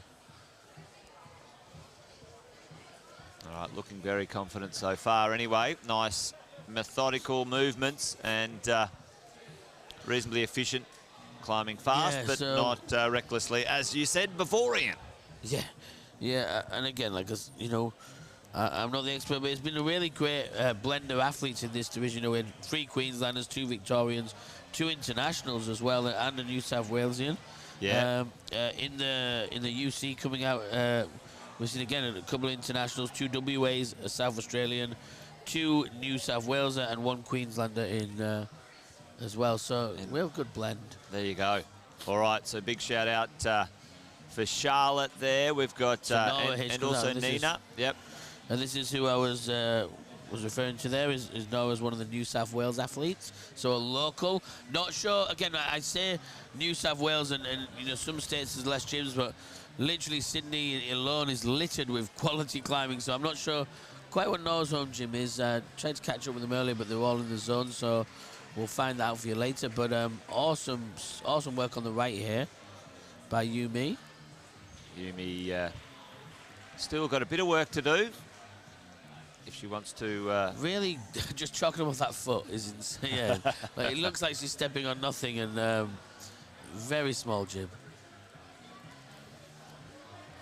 all right, looking very confident so far anyway. Nice methodical movements and reasonably efficient, climbing fast, Yeah, but so not recklessly, as you said before, Ian. Yeah, yeah, and again, like, you know, I'm not the expert, but it's been a really great blend of athletes in this division. You know, we had 3 Queenslanders, 2 Victorians, 2 internationals as well, and a New South Walesian. Yeah. In the UC coming out, we've seen again a couple of internationals, 2 WAs, a South Australian, 2 New South Waleser, and 1 Queenslander in as well. So we have a good blend. There you go. All right, so big shout out for Charlotte there. We've got and also Nina. Yep. And this is who I was referring to there, is Noah one of the New South Wales athletes. So a local. Not sure, again, I say New South Wales and you know, some states there's less gyms, but literally Sydney alone is littered with quality climbing. So I'm not sure quite what Noah's home gym is. Tried to catch up with them earlier, but they're all in the zone, so we'll find that out for you later. But awesome work on the right here by Yumi. Yumi still got a bit of work to do if she wants to... Really, just chalking off that foot is insane. Yeah. Like, it looks like she's stepping on nothing, and very small jib.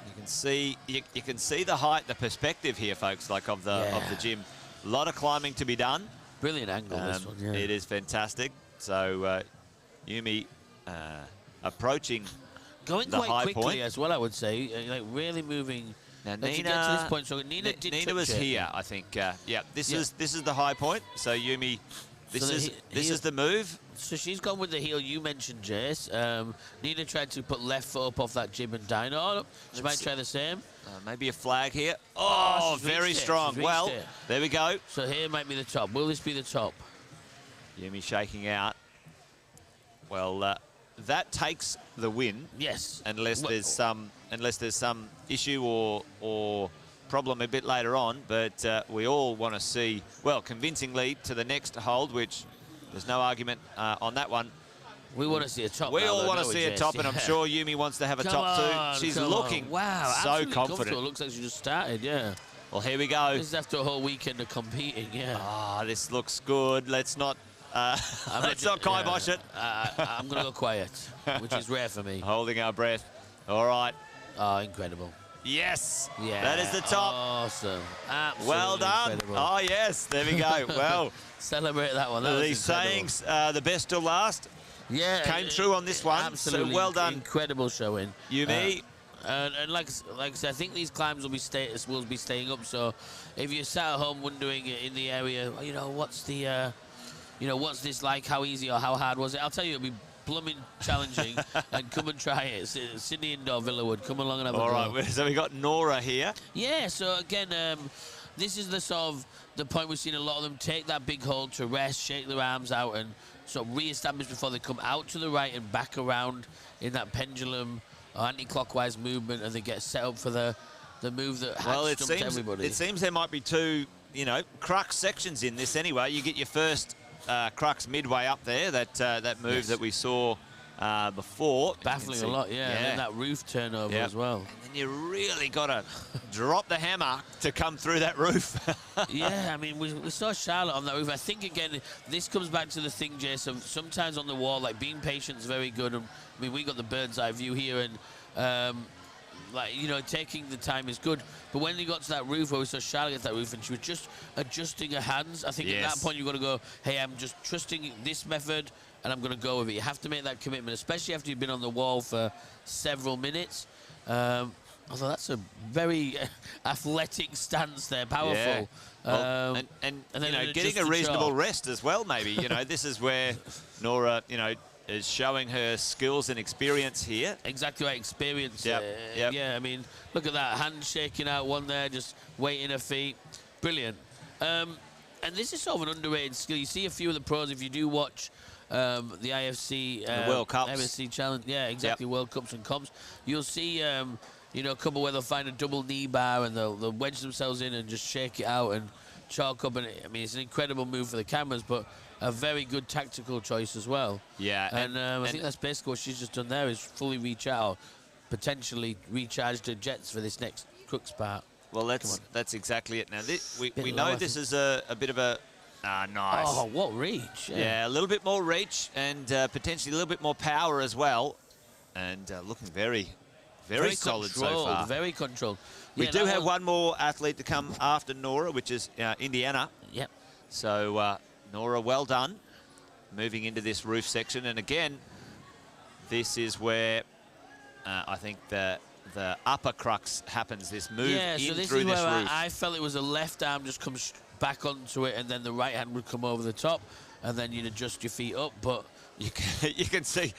You can see the height, the perspective here, folks, like of the gym. A lot of climbing to be done. Brilliant angle, this one. Yeah. It is fantastic. So Yumi approaching going the quite high quickly point as well, I would say. Like really moving. Now Like, to get to this point, so Nina was here, I think. Yeah, this is the high point. So Yumi, this is the move. So she's gone with the heel you mentioned, Jace. Nina tried to put left foot up off that jib and dyno. She might try the same. Maybe a flag here. Oh, very strong. Well, there we go. So here might be the top. Will this be the top? Yumi shaking out. Well, that takes the win. Yes. Unless there's some issue or problem a bit later on. But we all want to see, well, convincingly to the next hold, which there's no argument on that one. We want to see a top. We all want to see a top, and I'm sure Yumi wants to have a top too. She's looking so confident. It looks like she just started, yeah. Well, here we go. This is after a whole weekend of competing, yeah. Ah, this looks good. Let's not kibosh it. I'm going to go quiet, which is rare for me. Holding our breath. All right. Oh, incredible. Yes. Yeah. That is the top. Awesome. Absolutely well done. incredible. Oh, yes. There we go. Well. Celebrate that one. That these sayings, the best till last. Yeah. Came true on this one. Absolutely. So well done. Incredible showing. Yumi. And like I said, I think these climbs will be staying up. So if you're sat at home wondering in the area, you know, what's this like? How easy or how hard was it? I'll tell you, it'll be blooming challenging. And come and try it. Sydney Indoor, Villawood. Come along and have a go. All right. So we got Nora here. Yeah. So again, this is the sort of the point we've seen a lot of them take that big hold to rest, shake their arms out, and sort of re-establish before they come out to the right and back around in that pendulum or anti-clockwise movement, and they get set up for the move that has stumped everybody. It seems there might be 2, you know, crux sections in this anyway. You get your first crux midway up there, that move that we saw before. Baffling a lot, yeah. And then that roof turnover as well. And then you really got to drop the hammer to come through that roof. Yeah, I mean, we saw Charlotte on that roof. I think, again, this comes back to the thing, Jason, sometimes on the wall, like, being patient is very good. And, I mean, we got the bird's eye view here, and, like, you know, taking the time is good. But when you got to that roof where we saw Charlotte get that roof and she was just adjusting her hands, I think at that point you've got to go, hey, I'm just trusting this method and I'm going to go with it. You have to make that commitment, especially after you've been on the wall for several minutes. Although that's a very athletic stance there, powerful. Yeah. Well, and you know, getting a reasonable rest as well, maybe. You know, this is where Nora, you know, is showing her skills and experience here. Exactly right, experience. Yep. Yeah, I mean, look at that, hand shaking out one there, just weighting her feet. Brilliant. And this is sort of an underrated skill. You see a few of the pros, if you do watch the IFC the World Cups. MSC Challenge, yeah, exactly, Yep. World Cups and comps, you'll see you know, a couple where they'll find a double knee bar and they'll wedge themselves in and just shake it out and chalk up. And I mean, it's an incredible move for the cameras, but a very good tactical choice as well. Yeah. And I think that's basically what she's just done there, is fully recharge, potentially recharged her jets for this next crux part. Well, that's exactly it. Now, we Bit know low, I this think. is a bit of a nice. Oh, what reach! Yeah, a little bit more reach and potentially a little bit more power as well. And looking very solid so far. Very controlled. We Yeah, do that have one more athlete to come after Nora, which is Indiana. Yep. So, Nora, well done. Moving into this roof section. And again, this is where I think the upper crux happens, this move so this through is this where roof. I felt it was a left arm just comes back onto it, and then the right hand would come over the top, and then you'd adjust your feet up. But you can see,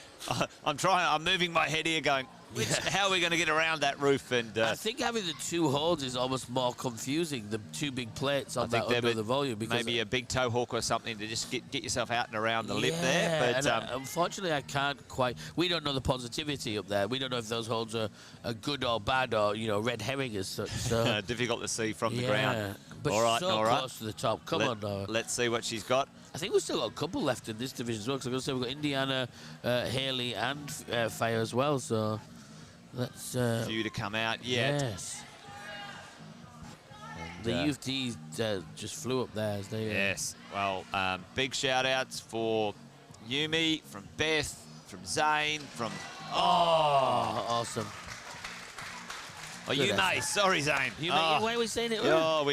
I'm moving my head here going, how are we going to get around that roof? And I think having the two holds is almost more confusing, the two big plates on that under the volume. Because maybe a big toe hook or something to just get yourself out and around the lip yeah, there. But and, unfortunately, I can't quite. We don't know the positivity up there. We don't know if those holds are good or bad, or, you know, red herring as such. So. difficult to see from the ground. But all right, so Nora. close to the top. Come on, Nora. Let's see what she's got. I think we've still got a couple left in this division as well, because I'm going to say we've got Indiana, Haley, and Fire as well. So let's. For you to come out yet. Yes. And, the youth D's just flew up there as they. Yes. Well, big shout outs for Yumi, from Beth, from Zane, from. Oh, awesome. Oh, Yume. Sorry, Zane. Yume, why are we saying it? Oh,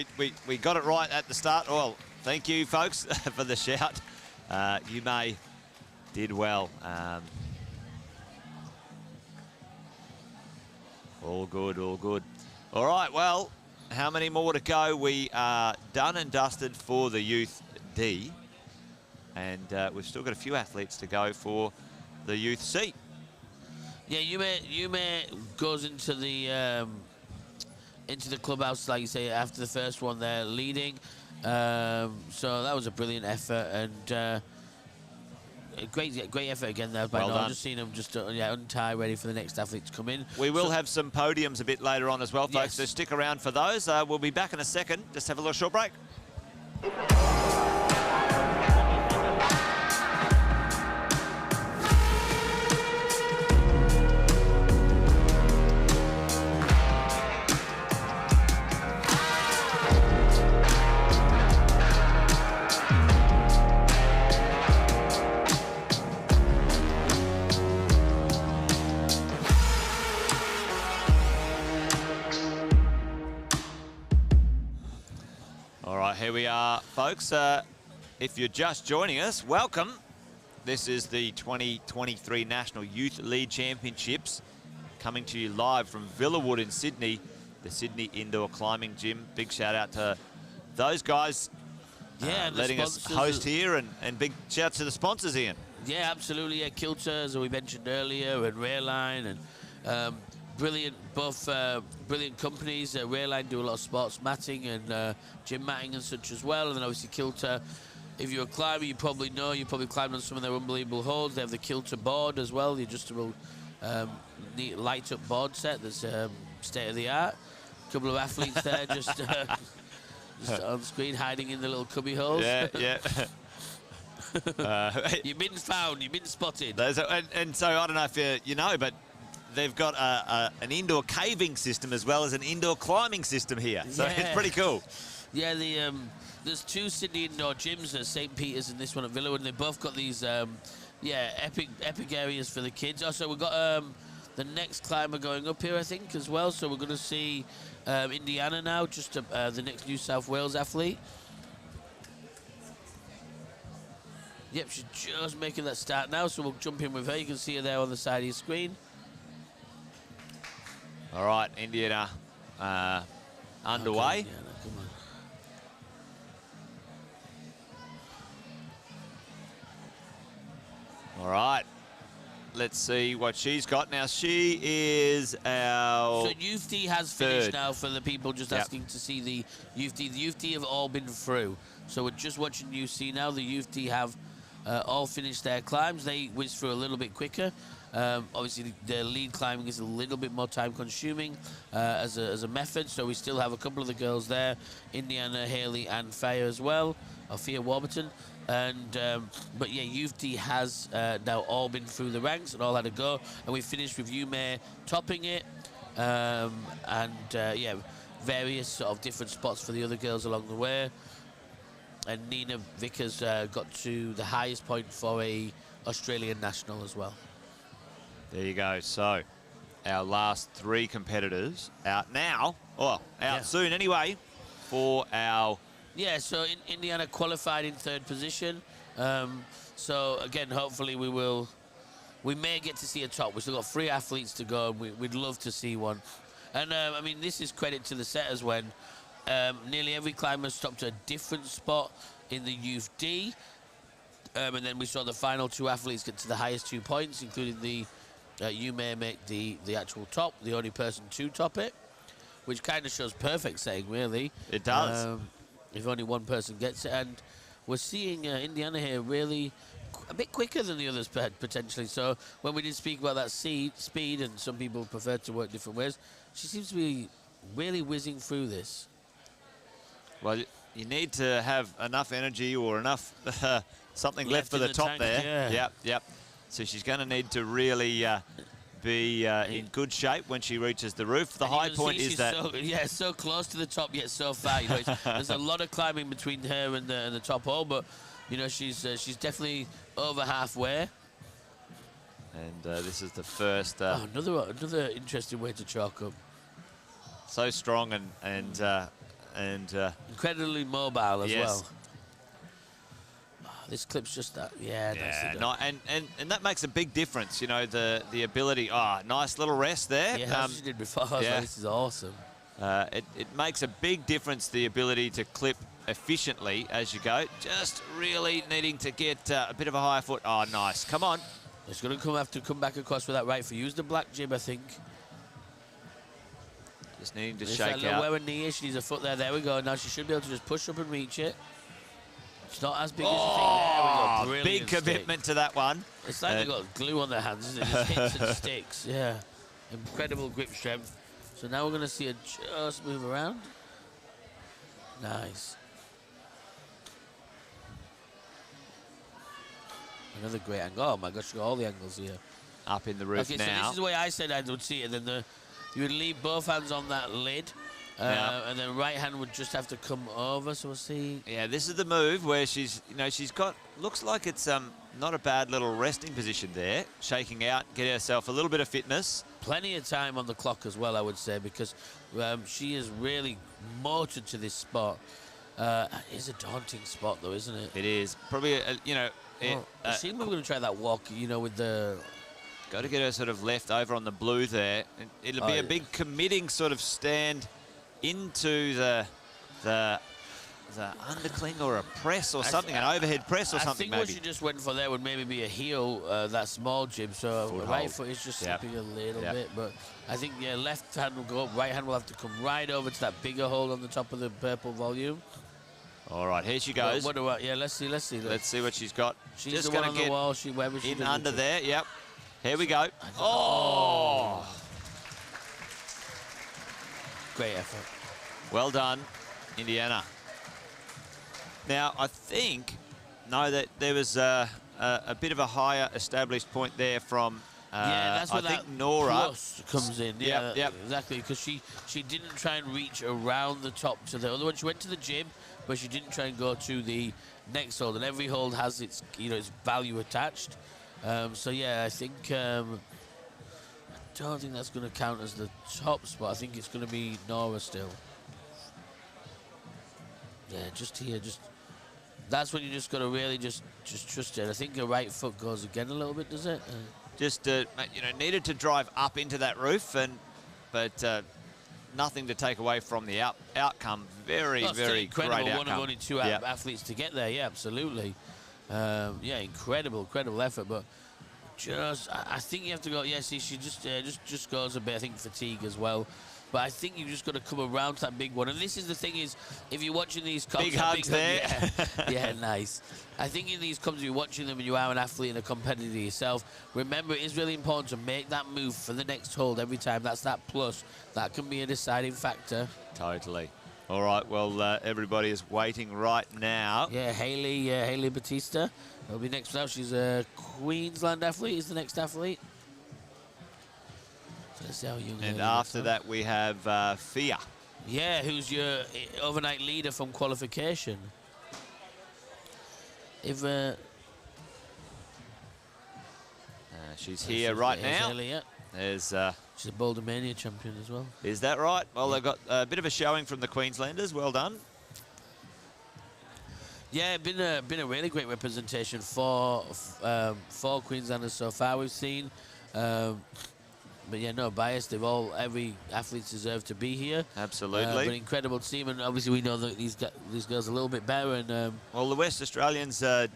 we got it right at the start. Well, thank you, folks, for the shout. Yume did well. All good, all good. All right, well, how many more to go? We are done and dusted for the Youth D. And we've still got a few athletes to go for the Youth C. Yeah, Yume goes into the clubhouse, like you say, after the first one there, leading. So that was a brilliant effort, and great effort again there by Noel. Just seen him just untie, ready for the next athlete to come in. We will have some podiums a bit later on as well, folks, yes. So stick around for those. We'll be back in a second. Just have a little short break. Here we are, folks. If you're just joining us, welcome. This is the 2023 National Youth League Championships, coming to you live from Villawood in Sydney, the Sydney Indoor Climbing Gym. Big shout out to those guys letting us host here, and big shout out to the sponsors, Ian. Yeah, absolutely. Yeah, Kilter, as we mentioned earlier, and Railline, and brilliant companies. Railline do a lot of sports matting and gym matting and such as well. And then obviously Kilter, if you're a climber, you probably know, you probably climbed on some of their unbelievable holds. They have the Kilter board as well, the adjustable neat light up board set that's state of the art. A couple of athletes there just on screen, hiding in the little cubby holes. Yeah. You've been found, you've been spotted. And so I don't know if you know, but they've got an indoor caving system as well as an indoor climbing system here. So it's pretty cool. Yeah, there's two Sydney indoor gyms at St. Peter's and this one at Villawood, and they've both got these, epic areas for the kids. Also, we've got the next climber going up here, I think, as well. So we're going to see Indiana now, just the next New South Wales athlete. Yep, she's just making that start now, so we'll jump in with her. You can see her there on the side of your screen. All right, Indiana underway. Okay, Indiana, come on. All right. let's see what she's got. Now, she is our So Youth D has finished now for the people just asking to see the Youth D. The Youth D have all been through. So we're just watching UC now. The Youth D have all finished their climbs. They whizzed through a little bit quicker. Obviously, the lead climbing is a little bit more time-consuming as a method, so we still have a couple of the girls there, Indiana, Haley, and Faya as well, or Fia Warburton. And but yeah, Youth D has now all been through the ranks and all had a go, and we finished with Yume topping it, and yeah, various sort of different spots for the other girls along the way. And Nina Vickers got to the highest point for a Australian national as well. There you go. So our last 3 competitors out now, or out soon anyway, for our... Yeah, so Indiana qualified in 3rd position. So again, hopefully we may get to see a top. We've still got 3 athletes to go, and we'd love to see one. And I mean, this is credit to the setters when nearly every climber stopped at a different spot in the Youth D. And then we saw the final 2 athletes get to the highest 2 points, including the Yume make the actual top, the only person to top it, which kind of shows perfect setting, really. It does. If only one person gets it. And we're seeing Indiana here really a bit quicker than the others potentially. So when we did speak about that speed, and some people prefer to work different ways, she seems to be really whizzing through this. Well, you need to have enough energy or enough something left for the top tank, there. Yeah. Yep. So she's going to need to really be in good shape when she reaches the roof. The high point is that... So close to the top, yet so far. You know, there's a lot of climbing between her and the top hole, but, you know, she's definitely over halfway. And this is the first... another interesting way to chalk up. So strong and incredibly mobile as well. This clip's just that, and that makes a big difference. You know, the ability. Nice little rest there. Yeah, as she did before. I was like, this is awesome. It makes a big difference, the ability to clip efficiently as you go. Just really needing to get a bit of a higher foot. Oh, nice. Come on. It's going to have to come back across with that right foot. Use the black jib, I think. Just needing to shake out. Where her knee is, she needs a foot there. There we go. Now she should be able to just push up and reach it. It's not as big as you think. There we go. Brilliant big commitment to that one. It's like they've got glue on their hands, isn't it? It just hits and sticks. Yeah. Incredible grip strength. So now we're going to see her just move around. Nice. Another great angle. Oh my gosh, got all the angles here. Up in the roof now. So this is the way I said I would see it. And then you would leave both hands on that lid. And then right hand would just have to come over, so we'll see. Yeah, this is the move where she's got, looks like it's not a bad little resting position there, shaking out, get herself a little bit of fitness. Plenty of time on the clock as well, I would say, because she is really motored to this spot. It is a daunting spot, though, isn't it? It is. Probably, I think we're going to try that walk, with the... Got to get her sort of left over on the blue there. It'll be a big committing sort of stand into the undercling or a press or something, an overhead press or something maybe. I think what she just went for there would maybe be a heel, that small jib, so right foot is just slipping a little bit, but I think, left hand will go up, right hand will have to come right over to that bigger hole on the top of the purple volume. All right, here she goes. Let's see. Let's see what she's got. She's just going to get the wall. Wherever she in under there, yep. Here we go. Oh! Great effort. Well done, Indiana. Now, I think, that there was a bit of a higher established point there from, that's where I think, Nora. Plus comes in. Yeah, exactly, because she didn't try and reach around the top to the other one. She went to the jib, but she didn't try and go to the next hold. And every hold has its, its value attached. So, I think... I don't think that's going to count as the top spot. I think it's going to be Nora still. Yeah, just here, that's when you just got to really just trust it. I think your right foot goes again a little bit, does it? Just needed to drive up into that roof, but nothing to take away from the outcome. Very great outcome. One of only 2 athletes to get there. Yeah, absolutely. Incredible effort, but I think you have to go. Yeah, see, she just goes a bit. I think fatigue as well. But I think you've just got to come around to that big one. And this is the thing is, if you're watching these comps... Big hugs there. Yeah, nice. I think in these comps, you're watching them and you are an athlete and a competitor yourself, remember it is really important to make that move for the next hold every time. That's that plus. That can be a deciding factor. Totally. All right, well, everybody is waiting right now. Yeah, Hayley Batista will be next up. She's a Queensland athlete, is the next athlete. So let's see how young And Hayley after is. that, we have Fia. Yeah, who's your overnight leader from qualification. If she's here right now. Hayley, yeah. There's... She's a Boulder Mania champion as well. Is that right? Well, they've got a bit of a showing from the Queenslanders. Well done. Yeah, been a really great representation for Queenslanders so far. We've seen, but yeah, no bias. Every athlete deserved to be here. Absolutely. But incredible team, and obviously we know that these girls are a little bit better. And well, the West Australians were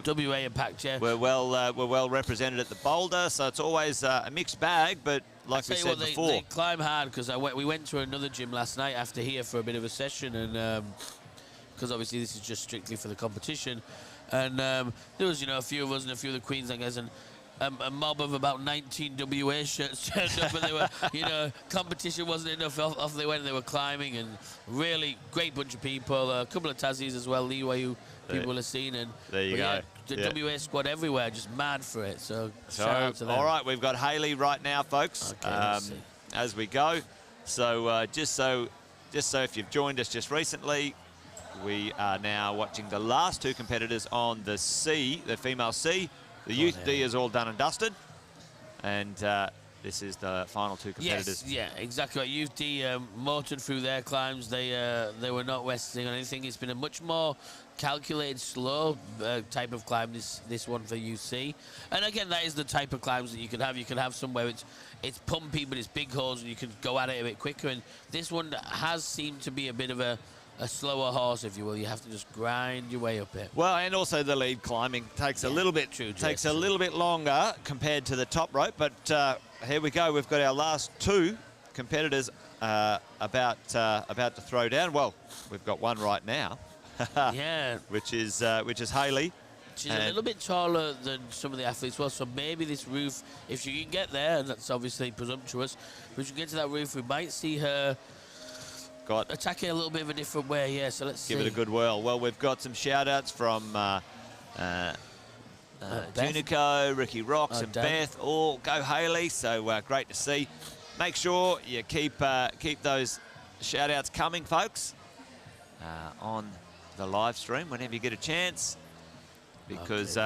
WA and Pac, yeah. were well represented at the Boulder, so it's always a mixed bag. But like we said before, they climb hard because we went to another gym last night after here for a bit of a session, and because obviously this is just strictly for the competition, and there was a few of us and a few of the Queensland guys, and a mob of about 19 WA shirts turned up, and they were, competition wasn't enough. Off they went, and they were climbing, and really great bunch of people. A couple of Tassies as well, Leeway, who people will have seen. And there you go. Yeah, the WA squad everywhere, just mad for it. So shout out to them. All right, we've got Hayley right now, folks, Okay, as we go. So just so if you've joined us just recently, we are now watching the last two competitors on the C, the female C. The youth D is all done and dusted, and this is the final two competitors. Yes, yeah, exactly. Right. Youth D motored through their climbs. They were not resting on anything. It's been a much more calculated, slow type of climb. This one for UC, and again, that is the type of climbs that you can have. You can have somewhere it's pumpy, but it's big holes, and you can go at it a bit quicker. And this one has seemed to be a bit of a slower horse, if you will. You have to just grind your way up it. Well, and also the lead climbing takes a little bit a little bit longer compared to the top rope. But here we go. We've got our last two competitors about to throw down. Well, we've got one right now. Yeah. Which is Hayley. She's a little bit taller than some of the athletes well, so maybe this roof, if she can get there, and that's obviously presumptuous, but if she can get to that roof, we might see her attacking a little bit of a different way, yeah, so let's give it a good whirl. Well, we've got some shout-outs from Junico, Ricky Rocks, and Beth. All go Hayley, so great to see. Make sure you keep those shout-outs coming, folks, on the live stream whenever you get a chance, because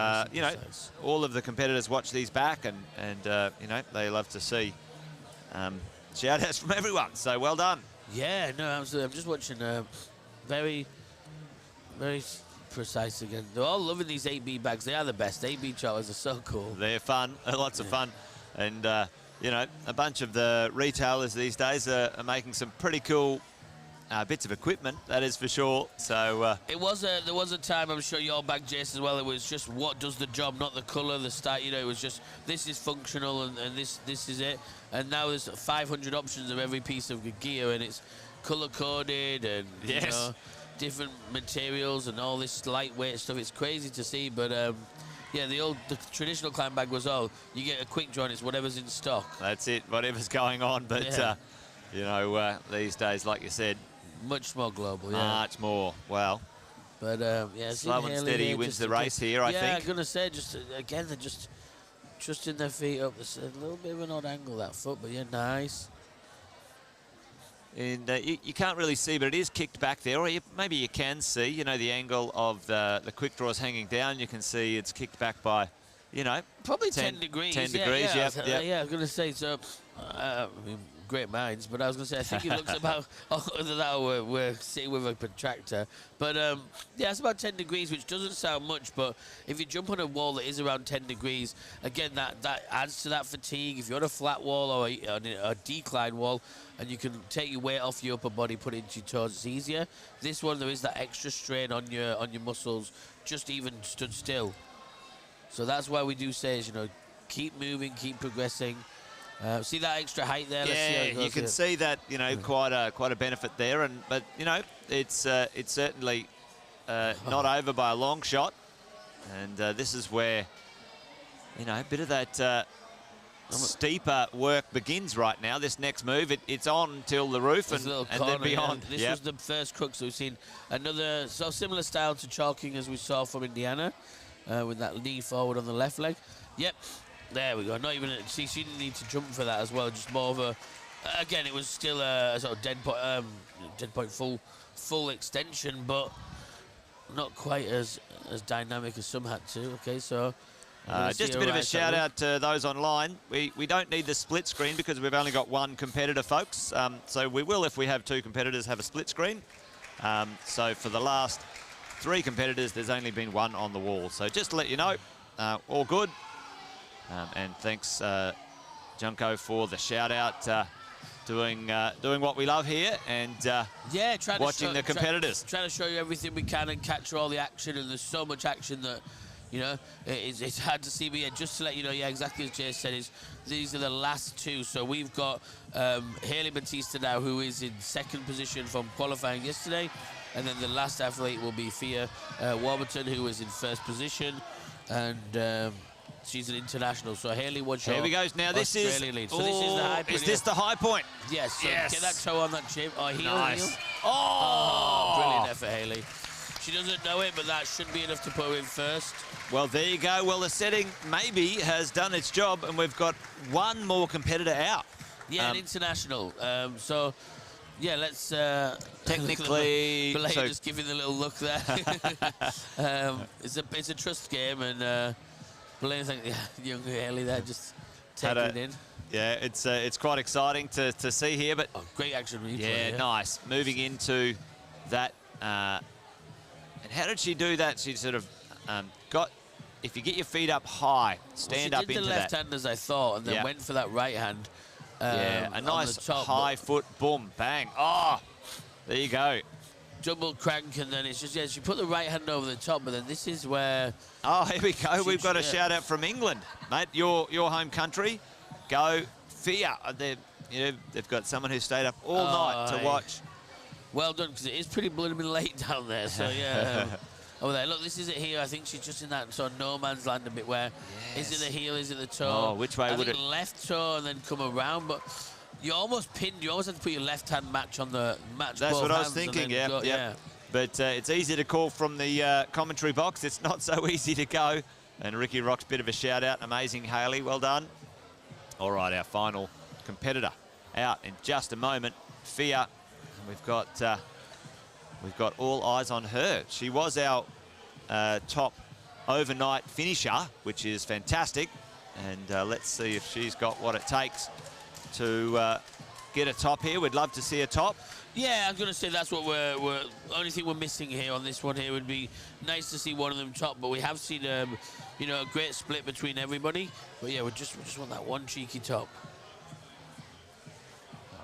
all of the competitors watch these back, and they love to see shout-outs from everyone. So well done. Yeah, no, absolutely. I'm just watching very, very precise again. They're all loving these 8B bags. They are the best. 8B charters are so cool. They're fun. Lots of fun. And, a bunch of the retailers these days are making some pretty cool bits of equipment, that is for sure. So there was a time, I'm sure your bag, Jason, as well, it was just what does the job, not the colour, the style. It was just this is functional and this is it. And now there's 500 options of every piece of gear, and it's colour coded and different materials and all this lightweight stuff. It's crazy to see, but yeah, the traditional climb bag was you get a quick draw, it's whatever's in stock. That's it, whatever's going on. But these days, like you said, much more global, much more. Well, but slow and steady wins the race here, I think. Yeah, I'm gonna say, just again, they're just trusting their feet up. There's a little bit of an odd angle, that foot, but yeah, nice. And you can't really see, but it is kicked back there, or maybe you can see, the angle of the quick draws hanging down. You can see it's kicked back by, probably 10 degrees. 10 degrees, yeah. Yeah, I was going to say, so, I mean, great minds, but I was going to say, I think it looks about, other than that, we're sitting with a protractor. But, yeah, it's about 10 degrees, which doesn't sound much, but if you jump on a wall that is around 10 degrees, again, that adds to that fatigue. If you're on a flat wall or a decline wall, and you can take your weight off your upper body, put it into your toes, it's easier. This one, there is that extra strain on your muscles, just even stood still. So that's why we do say is, keep moving, keep progressing. See that extra height there? Let's see how it goes you can here. see that, you know, quite a benefit there. But you know, it's certainly not over by a long shot. And this is where, you know, a bit of that steeper work begins right now. This next move, it's on till the roof and then beyond. Yeah. This was the first crux. We've seen another so similar style to chalking as we saw from Indiana, with that knee forward on the left leg. Yep, there we go. Not even see, she didn't need to jump for that as well. Just more of a. Again, it was still a sort of dead point full extension, but not quite as dynamic as some had to. Okay, so. Just a bit of a shout out to those online. We don't need the split screen because we've only got one competitor, folks. So we will, if we have two competitors, have a split screen. So for the last 3 competitors, there's only been one on the wall. So just to let you know, all good. And thanks, Junko, for the shout out. Doing what we love here and watching the competitors. Trying to show you everything we can and capture all the action. And there's so much action that. You know, it's hard to see, but yeah, just to let you know, yeah, exactly as Jay said, these are the last 2. So we've got Hayley Batista now, who is in 2nd position from qualifying yesterday, and then the last athlete will be Fia Warburton, who is in 1st position, and she's an international. So Hayley, what's your Here we go. Now this is lead. So this is the high point. Is this the high point? Yes. So yes. Get that toe on that chip. Oh, heel. Nice. Heel. Oh, brilliant effort, Hayley. She doesn't know it, but that should be enough to put her in 1st. Well, there you go. Well, the setting maybe has done its job, and we've got one more competitor out. Yeah, an international. So, yeah, let's... technically... Belair just giving the little look there. It's a trust game, and Belair, young Hayley there just taking it in. Yeah, it's quite exciting to see here, but... Oh, great action replay. Yeah, nice. Moving into that... and how did she do that? She sort of got... If you get your feet up high, stand up into that. She did the left hand as I thought, and then went for that right hand. Yeah, a nice high foot, boom, bang. Oh, there you go. Double crank, and then it's just, yeah, she put the right hand over the top, but then this is where... Oh, here we go. We've got a shout out from England, mate. Your home country. Go, Fia. They've got someone who stayed up all night to watch. Well done, because it is pretty bloody late down there, so yeah. Over there, look, this is it here. I think she's just in that sort of no man's land a bit where, is it the heel, is it the toe? Oh, which way would it? Left toe and then come around, but you're almost pinned. You always have to put your left hand match on the match. That's what I was thinking, yeah. But it's easy to call from the commentary box. It's not so easy to go. And Ricky Rock's bit of a shout out. Amazing, Hayley, well done. All right, our final competitor out in just a moment, Fia. We've got all eyes on her. She was our top overnight finisher, which is fantastic. And let's see if she's got what it takes to get a top here. We'd love to see a top. Yeah, I'm going to say that's what we're only thing we're missing here on this one here would be nice to see one of them top. But we have seen, you know, a great split between everybody. But yeah, we just want that one cheeky top.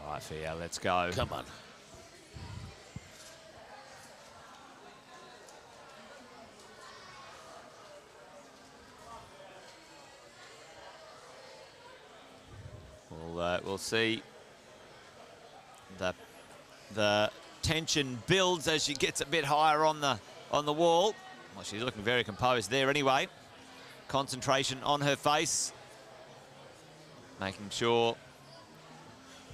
All right, Fia, let's go. Come on. We'll see the tension builds as she gets a bit higher on the wall. Well, she's looking very composed there anyway. Concentration on her face, making sure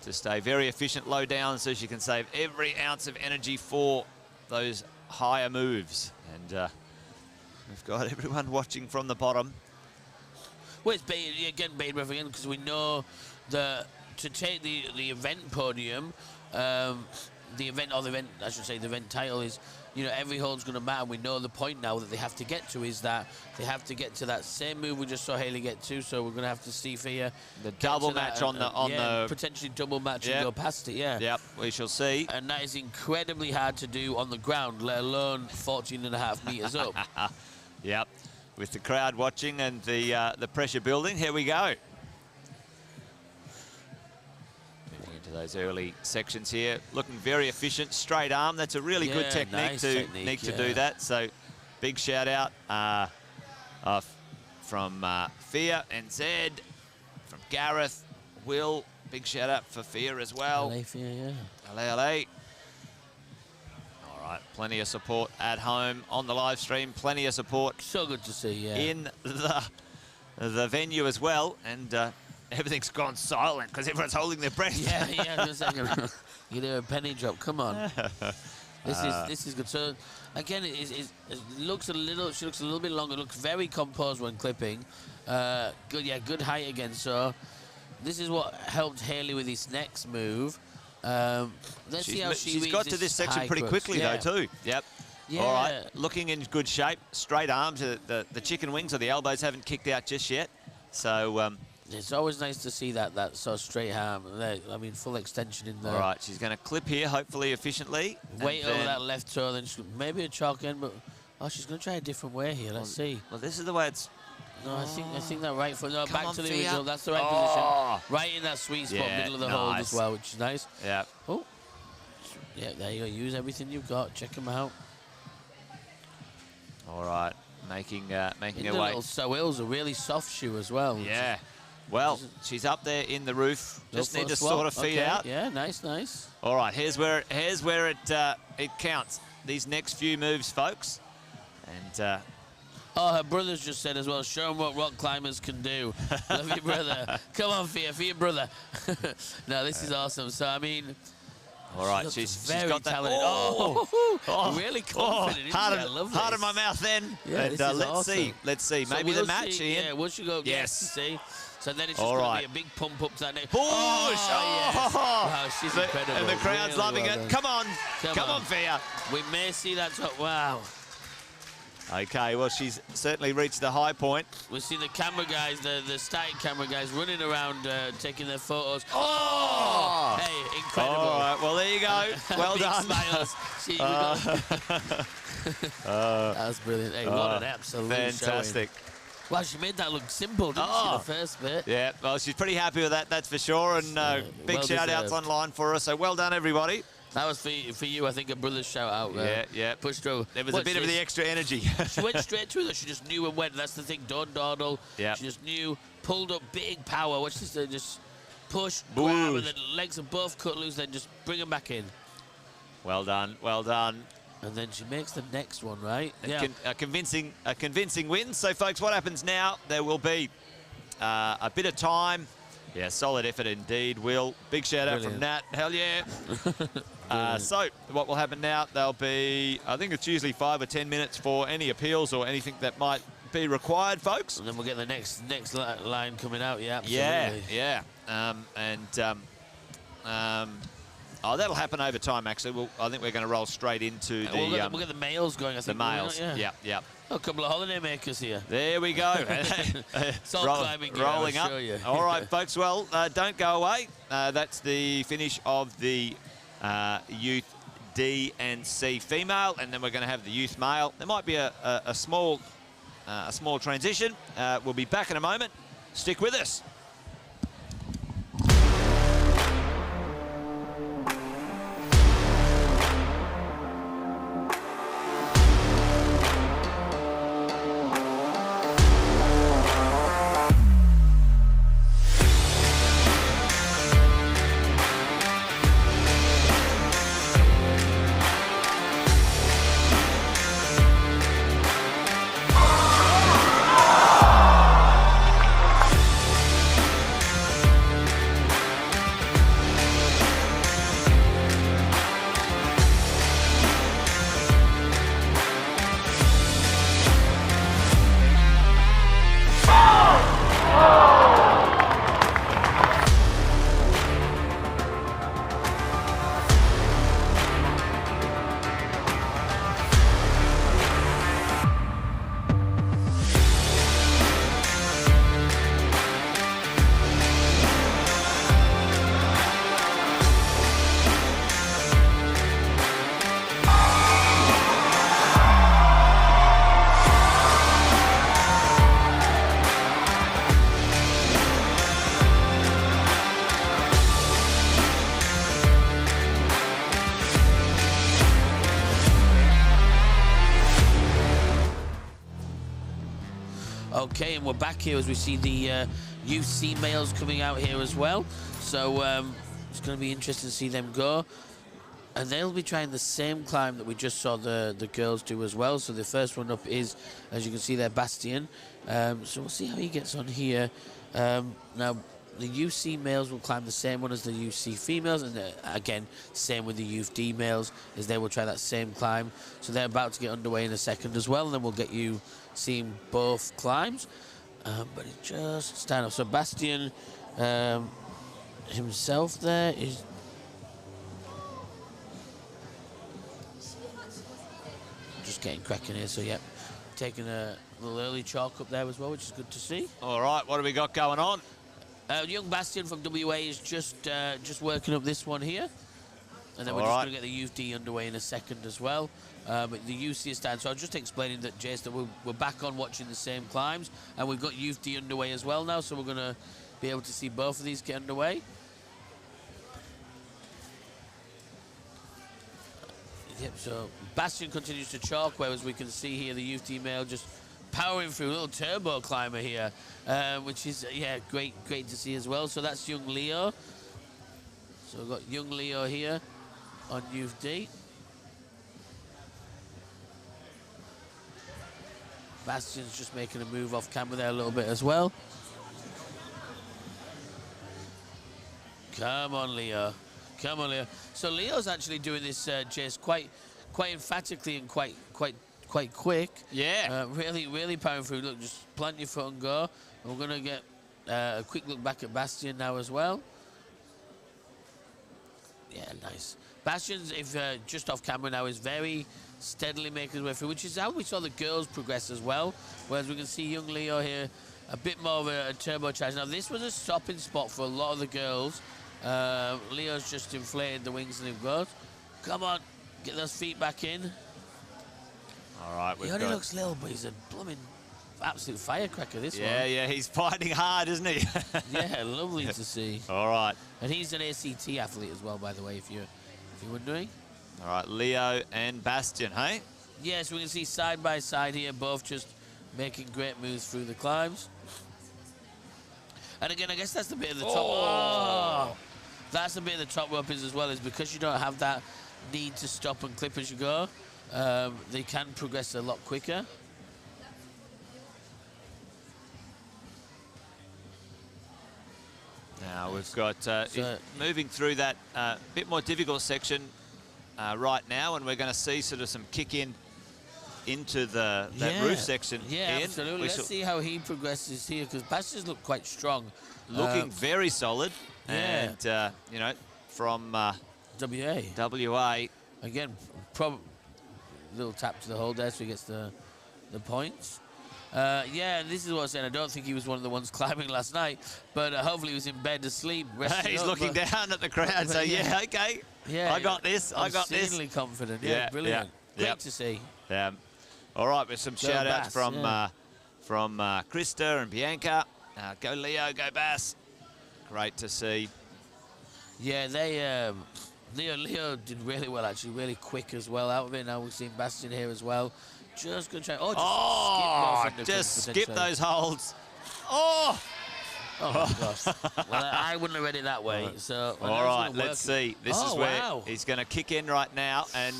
to stay very efficient low down so she can save every ounce of energy for those higher moves. And we've got everyone watching from the bottom. Well, it's bait ref again because we know to take the event podium, the event title is, you know, every hole's going to matter. We know the point now that they have to get to is that they have to get to that same move we just saw Hayley get to. So we're going to have to see Fia the double match on the potentially double match and go past it. Yeah. Yep. We shall see. And that is incredibly hard to do on the ground, let alone 14.5 meters up. Yep. With the crowd watching and the pressure building, here we go. Moving into those early sections here, looking very efficient, straight arm. That's a really good technique nice to do that. So, big shout out from Fia and Zed, from Gareth, Will. Big shout out for Fia as well. LA Fia, yeah. LA. All right, plenty of support at home on the live stream. Plenty of support. So good to see, yeah. In the venue as well, and everything's gone silent because everyone's holding their breath. Yeah, just a second. You do a penny drop. Come on. This is good. So again, it looks a little. She looks a little bit longer. Looks very composed when clipping. Good height again. So this is what helped Haley with his next move. Let's see how she's got to this section pretty quickly though too. Yep. Yeah. All right, looking in good shape. Straight arms. The chicken wings or the elbows haven't kicked out just yet. So it's always nice to see that sort of straight arm. I mean, full extension in there. All right, she's going to clip here, hopefully efficiently. Weight over that left toe, then maybe a chalk end, but she's going to try a different way here. Let's see. Well, this is the way it's. No, I think that right foot. No, back to the Fia. original. That's the right position. Right in that sweet spot, middle of the hold as well, which is nice. Yeah. Oh. Yeah, there you go. Use everything you've got. Check them out. All right, making her way. The little Sowell's a really soft shoe as well. Yeah. Well, she's up there in the roof. Just need to sort of feed out. Yeah, nice. All right, here's where it counts. These next few moves, folks. And her brother's just said as well, show them what rock climbers can do. Love your brother. Come on, Fia, for your brother. No, this is awesome. So, I mean, all right, she's very got that. talented. Really confident. I love this. Hard in my mouth then. Yeah, and, this is let's awesome. see. Let's see. So Maybe we'll the match, see, Ian. Yeah, once you go, yes. See. So then it's just all going right. to be a big pump up to that neck. Push! Yes. Wow, she's incredible. And the crowd's really loving well it. done. Come on, Fia. We may see that top. Wow. Okay, well, she's certainly reached the high point. We see the camera guys, the static camera guys, running around taking their photos. Oh! Hey, incredible. All right, well, there you go. Well Big done. Smiles. See, that was brilliant. Hey, what an absolute fantastic. showing. Wow, she made that look simple, didn't she, the first bit? Yeah, well, she's pretty happy with that, that's for sure. And big shout-outs online for her, so well done, everybody. That was for you, I think, a brother's shout-out. Yeah. Pushed through. There was a bit of the extra energy. She went straight through that. She just knew and went. That's the thing, don't dawdle. Yeah. She just knew, pulled up big power. Watch this, just push, grab, and then legs are both cut loose, then just bring them back in. Well done, well done. And then she makes the next one, right? A convincing win. So, folks, what happens now? There will be a bit of time. Yeah, solid effort indeed, Will. Big shout-out from Nat. Hell yeah. So, what will happen now? There'll be, I think it's usually 5 or 10 minutes for any appeals or anything that might be required, folks. And then we'll get the next line coming out, yeah, absolutely. Yeah. Oh, that'll happen over time, actually. I think we're going to roll straight into the... We'll get the males going, I think. The males, yeah. Oh, a couple of holiday makers here. There we go. It's all climbing gear, rolling I'll up. show you. All right, folks. Well, don't go away. That's the finish of the youth D and C female, and then we're going to have the youth male. There might be a small transition. We'll be back in a moment. Stick with us. Okay, and we're back here as we see the UC males coming out here as well. So it's going to be interesting to see them go. And they'll be trying the same climb that we just saw the girls do as well. So the first one up is, as you can see there, Bastien. So we'll see how he gets on here. Now, the UC males will climb the same one as the UC females, and again, same with the UD males, as they will try that same climb. So they're about to get underway in a second as well, and then we'll get you seeing both climbs. But it just stand up. So Bastien himself there is just getting cracking here. So yeah, taking a little early chalk up there as well, which is good to see. All right, what do we got going on? Young Bastien from WA is just working up this one here. And then we're just going to get the UD underway in a second as well. But the UC is down. So I was just explaining that, Jace, that we're back on watching the same climbs. And we've got UD underway as well now. So we're going to be able to see both of these get underway. Yep, so Bastien continues to chalk, whereas we can see here the UD male just powering through, a little turbo climber here, which is, yeah, great to see as well. So that's young Leo. So we've got young Leo here on UD. Bastien's just making a move off camera there a little bit as well. Come on, Leo. Come on, Leo. So Leo's actually doing this, Jace, quite emphatically and quite quick. Yeah. Really powering through. Look, just plant your foot and go. And we're going to get a quick look back at Bastien now as well. Yeah, nice. Bastien's, if just off camera now, is very steadily making his way through, which is how we saw the girls progress as well. Whereas we can see young Leo here, a bit more of a turbocharge. Now, this was a stopping spot for a lot of the girls. Leo's just inflated the wings and he goes. Come on, get those feet back in. All right, he only looks little, but he's a blooming absolute firecracker, this one. Yeah, he's fighting hard, isn't he? Yeah, lovely to see. All right. And he's an ACT athlete as well, by the way, if you're wondering. All right, Leo and Bastien, hey? Yes, we can see side by side here, both just making great moves through the climbs. And again, I guess that's the bit of the top. Oh! That's the bit of the top rope is as well, is because you don't have that need to stop and clip as you go. They can progress a lot quicker. Now we've got moving through that bit more difficult section right now, and we're going to see sort of some kick into that roof section. Yeah, absolutely. Let's see how he progresses here, because Bastien's look quite strong. Looking very solid. Yeah. And, you know, from WA. Again, little tap to the hole there, so he gets the points. Yeah, and this is what I'm saying. I don't think he was one of the ones climbing last night, but hopefully he was in bed asleep. He's looking down at the crowd, so yeah, okay. Yeah, I got this. I got this. Exceedingly confident. Yeah, brilliant. Great to see. All right, with some shout-outs from Krista and Bianca. Go Leo, go Bass. Great to see. Yeah, they Leo did really well, actually, really quick as well out of it. Now we've seen Bastien here as well. Just going to try. Just skip those holds. Oh my gosh. Well, I wouldn't have read it that way. So all right, let's see. This is where he's going to kick in right now, and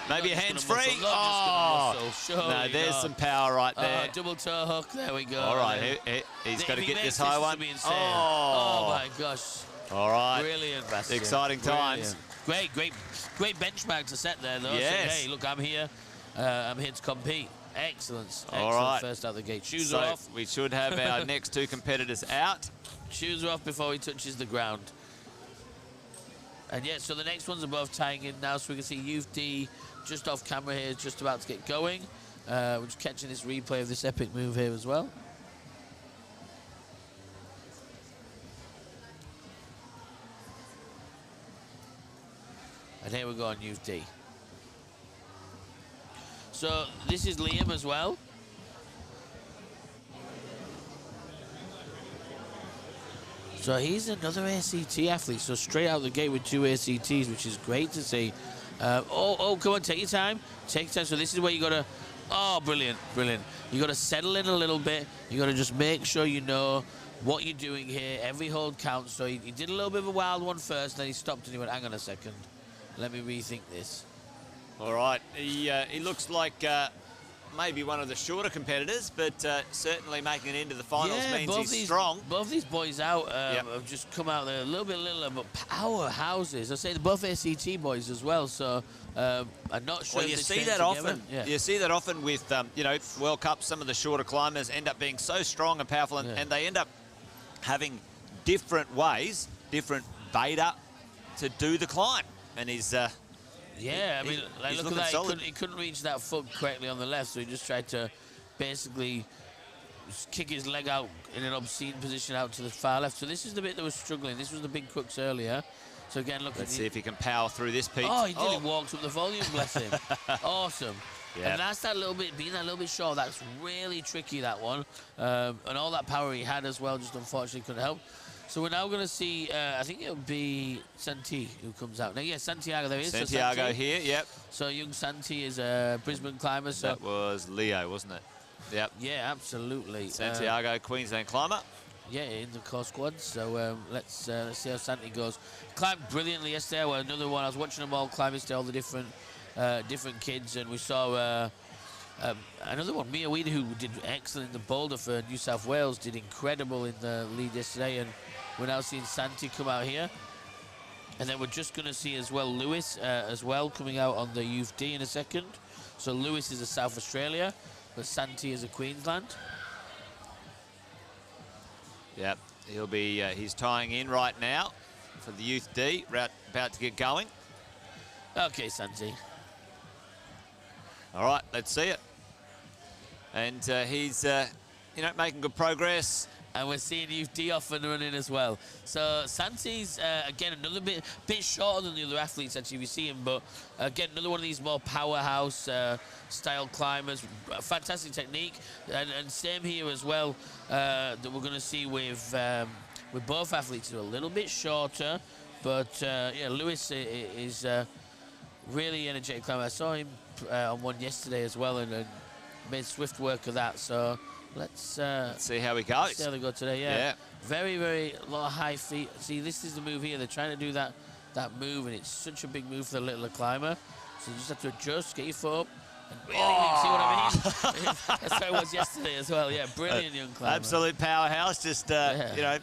maybe a hands free. No, there's some power right there. Double toe hook. There we go. All right, he's got to get this high one. Oh my gosh. All right. Brilliant, Bastien. Exciting times. Great benchmark to set there, though. Yes. So, hey, look, I'm here. I'm here to compete. Excellent. All right. First out the gate. Shoes are off. We should have our next two competitors out. Shoes are off before he touches the ground. And yeah, so the next one's above tying in now, so we can see UD just off camera here, just about to get going. We're just catching this replay of this epic move here as well. And here we go on UD. So this is Liam as well. So he's another ACT athlete. So straight out the gate with 2 ACTs, which is great to see. Come on, take your time. Take your time. So this is where you got to... Oh, brilliant, brilliant. You got to settle in a little bit. You got to just make sure you know what you're doing here. Every hold counts. So he did a little bit of a wild one first, then he stopped and he went, hang on a second. Let me rethink this. All right. He looks like maybe one of the shorter competitors, but certainly making it into the finals means he's strong. Both these boys out have just come out there a little bit littler, but powerhouses. I say they're both ACT boys as well, so I'm not sure. Well, you see that often. Yeah. You see that often with, you know, World Cup. Some of the shorter climbers end up being so strong and powerful, and they end up having different ways, different beta to do the climb. And he's... yeah, I mean, like, look at that. He couldn't reach that foot correctly on the left, so he just tried to basically kick his leg out in an obscene position out to the far left. So this is the bit that was struggling. This was the big crux earlier. So again, look. Let's see if he can power through this piece. Oh, he did. He walked up the volume, bless him. Awesome. Yeah. And that's that little bit, being that little bit short. That's really tricky, that one. And all that power he had as well, just unfortunately couldn't help. So we're now going to see, I think it'll be Santi who comes out. Now, yeah, Santiago, there he is. Santiago so here, yep. So young Santi is a Brisbane climber. So that was Leo, wasn't it? Yep. Yeah, absolutely. Santiago, Queensland climber. Yeah, in the core squad. So let's see how Santi goes. Climbed brilliantly yesterday. Well, another one. I was watching them all climb yesterday, all the different kids, and we saw another one, Mia Weeder, who did excellent in the boulder for New South Wales, did incredible in the lead yesterday, and we're now seeing Santi come out here. And then we're just going to see as well Lewis as well coming out on the Youth D in a second. So Lewis is a South Australia, but Santi is a Queensland. Yep, he'll be, he's tying in right now for the Youth D, about to get going. Okay, Santi. All right, let's see it. And he's, you know, making good progress. And we're seeing Youth D off and running as well. So Santi's, again, another bit shorter than the other athletes, actually, if you see him. But, again, another one of these more powerhouse style climbers. Fantastic technique. And same here as well that we're going to see with both athletes who are a little bit shorter. But, yeah, Lewis is really energetic climber. I saw him on one yesterday as well and made swift work of that. So... Let's see how he goes. See how they go today, yeah. Very, very lot of high feet. See, this is the move here. They're trying to do that move, and it's such a big move for the littler climber. So you just have to adjust, get your foot up, and really see what I mean? That's how it was yesterday as well. Yeah, brilliant young climber. Absolute powerhouse, just, you know,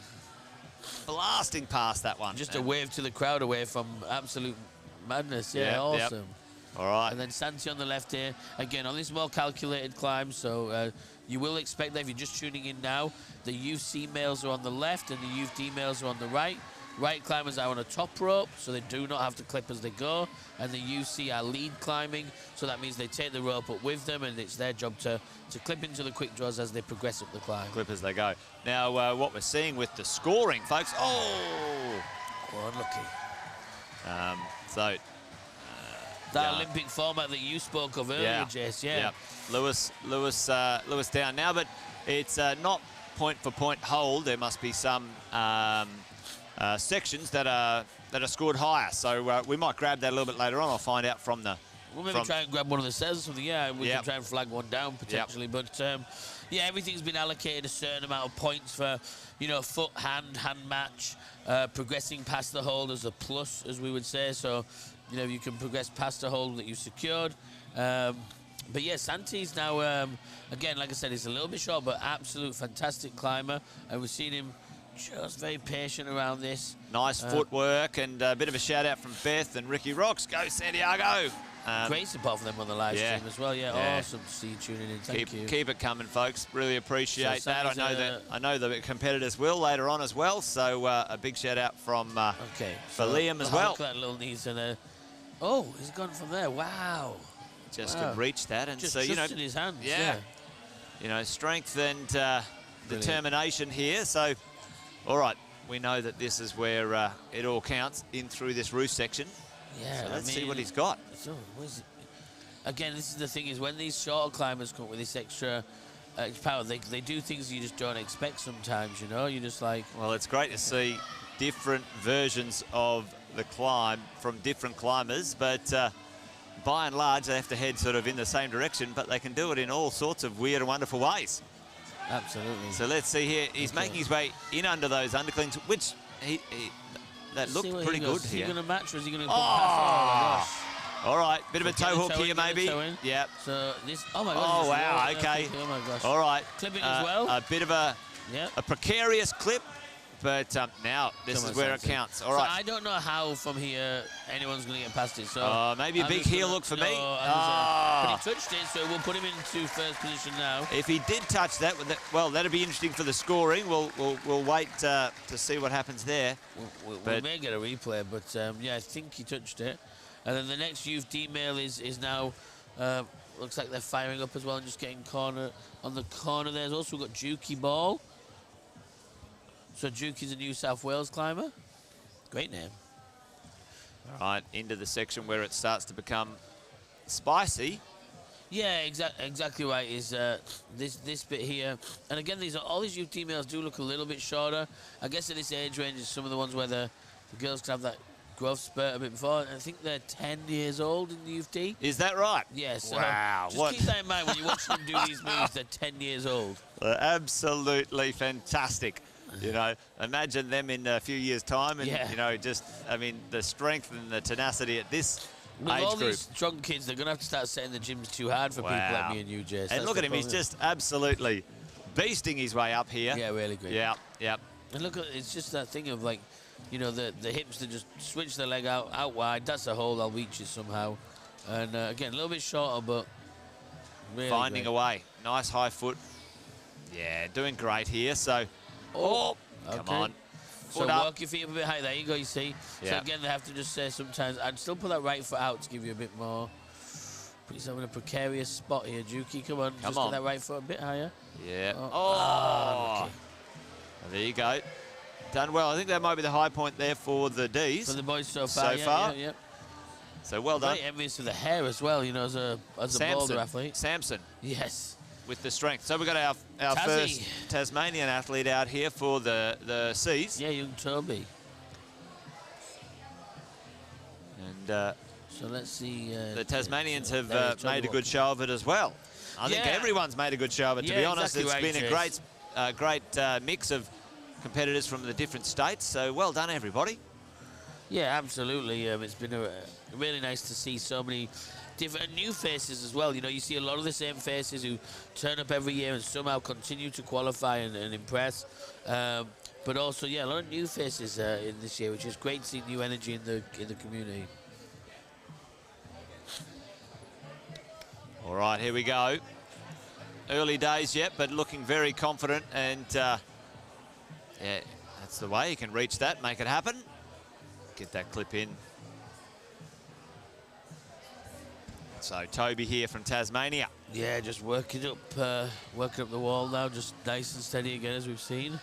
blasting past that one. Just a wave to the crowd away from absolute madness. Yeah, awesome. Yep. All right. And then Santi on the left here. Again, on this more calculated climb, so you will expect that if you're just tuning in now, the UC males are on the left and the Youth D males are on the right. Right climbers are on a top rope, so they do not have to clip as they go. And the UC are lead climbing, so that means they take the rope up with them, and it's their job to clip into the quick draws as they progress up the climb. Clip as they go. Now, what we're seeing with the scoring, folks, unlucky. So... that Olympic format that you spoke of earlier, Jess, Lewis down now, but it's not point for point hold. There must be some sections that are scored higher. So we might grab that a little bit later on. I'll find out from the... We'll maybe try and grab one of the says or something. Yeah, we can try and flag one down potentially. But yeah, everything's been allocated a certain amount of points for, you know, foot, hand match, progressing past the hold as a plus, as we would say. So, you know, you can progress past the hold that you secured. But yeah, Santi's now, again, like I said, he's a little bit short, but absolute fantastic climber. And we've seen him just very patient around this. Nice footwork, and a bit of a shout out from Beth and Ricky Rocks. Go, Santiago. Great support for them on the live stream as well. Yeah, awesome to see you tuning in. Thank you. Keep it coming, folks. Really appreciate that. I know the competitors will later on as well. So a big shout out from for Liam as well. Look at that little knees and oh, he's gone from there. Wow. Just could reach that, and just so you know, in his hands. Yeah. You know, strength and determination here. So, all right, we know that this is where it all counts in through this roof section. Yeah, so let's see what he's got. So, again, this is the thing, is when these shorter climbers come up with this extra power, they do things you just don't expect sometimes, you know? You're just like... Well, it's great to see different versions of the climb from different climbers, but by and large, they have to head sort of in the same direction, but they can do it in all sorts of weird and wonderful ways. Absolutely. So let's see here. He's making his way in under those underclings, which that looked pretty good here. Is he going to match or is he going to come past? Oh, my gosh. All right, bit of a toe hook here, maybe. Yeah. So this. Oh my gosh. Oh wow. Okay. Oh my gosh. All right. Clipping as well. A bit of a precarious clip, but now this is where it counts. All right. So I don't know how from here anyone's going to get past it. So maybe a big heel look for me. But he touched it, so we'll put him into first position now. If he did touch that, well, that'll be interesting for the scoring. We'll wait to see what happens there. We may get a replay, but yeah, I think he touched it. And then the next youth D male is now, looks like they're firing up as well and just getting corner on the corner. There's also got Jukey Ball. So Jukey's a New South Wales climber. Great name. All right, into the section where it starts to become spicy. Yeah, exactly right. Is this bit here, and again, all these youth females do look a little bit shorter. I guess at this age range is some of the ones where the girls can have that growth spurt a bit before. I think they're 10 years old in the youth D. Is that right? Yes. Wow. Just keep that in mind when you watch them do these moves. They're 10 years old. Absolutely fantastic. You know, imagine them in a few years' time, and you know, I mean, the strength and the tenacity at this with age all group. These strong kids, they're gonna have to start setting the gyms too hard for people like me and you, Jess. And look at him; he's just absolutely beasting his way up here. Yeah, really good. Yeah, yeah. And look, it's just that thing of like, you know, the hips to just switch the leg out wide. That's a hole I'll reach it somehow. And again, a little bit shorter, but really finding great. a way. Nice high foot. Yeah, doing great here. So, come on. So work your feet up a bit high. There you go, you see. Yeah. So again, they have to just say sometimes, I'd still put that right foot out to give you a bit more. Put yourself in a precarious spot here, Jukey. Come on, just get that right foot a bit higher. Yeah. Okay. There you go. Done well. I think that might be the high point there for the Ds. For the boys so far. Yeah. So well done. Very envious of the hair as well, you know, as a boulder athlete. Samson. Yes. With the strength. So we've got our first Tasmanian athlete out here for the Cs. Yeah, young Toby. And so let's see. the Tasmanians have made a good show of it as well. I think everyone's made a good show of it. To be honest, it's been a great mix of competitors from the different states. So well done, everybody. Yeah, absolutely. It's been really nice to see so many different new faces as well. You know, you see a lot of the same faces who turn up every year and somehow continue to qualify and impress. But also, a lot of new faces in this year, which is great to see new energy in the community. All right, here we go. Early days yet, but looking very confident. And yeah, that's the way. You can reach that, make it happen. Get that clip in. So Toby here from Tasmania. Yeah, just working up the wall now, just nice and steady again, as we've seen.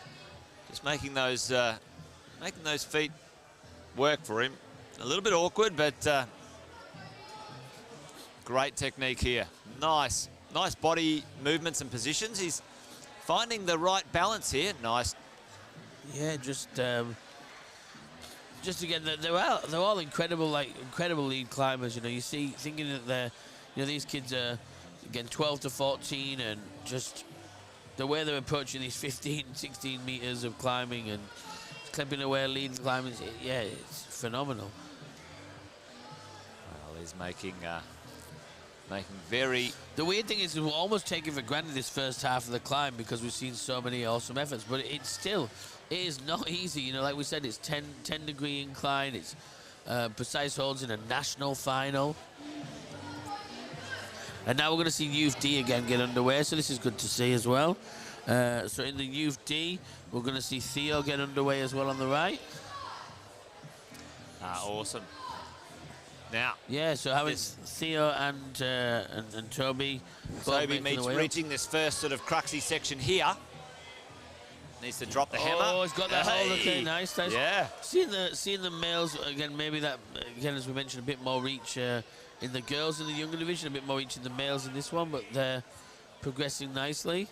Just making those feet work for him. A little bit awkward, but great technique here. Nice body movements and positions. He's finding the right balance here. Nice. Yeah, just again, they're all incredible lead climbers. You know, you see, thinking that these kids are again 12 to 14, and just the way they're approaching these 15, 16 meters of climbing and clipping away leading climbers. It's phenomenal. Well, he's making very. The weird thing is, we're almost taking for granted this first half of the climb because we've seen so many awesome efforts, but it is not easy. You know, like we said, it's 10-degree incline. It's precise holds in a national final. And now we're going to see Youth D again get underway, so this is good to see as well. So in the Youth D, we're going to see Theo get underway as well on the right. Awesome. Now. Yeah, so having Theo and Toby. Toby reaching this first sort of cruxy section here. Needs to drop the hammer. Oh, he's got that hold. Okay, nice. Yeah. Seeing the males again, maybe that again, as we mentioned, a bit more reach in the girls in the younger division, a bit more reach in the males in this one, but they're progressing nicely.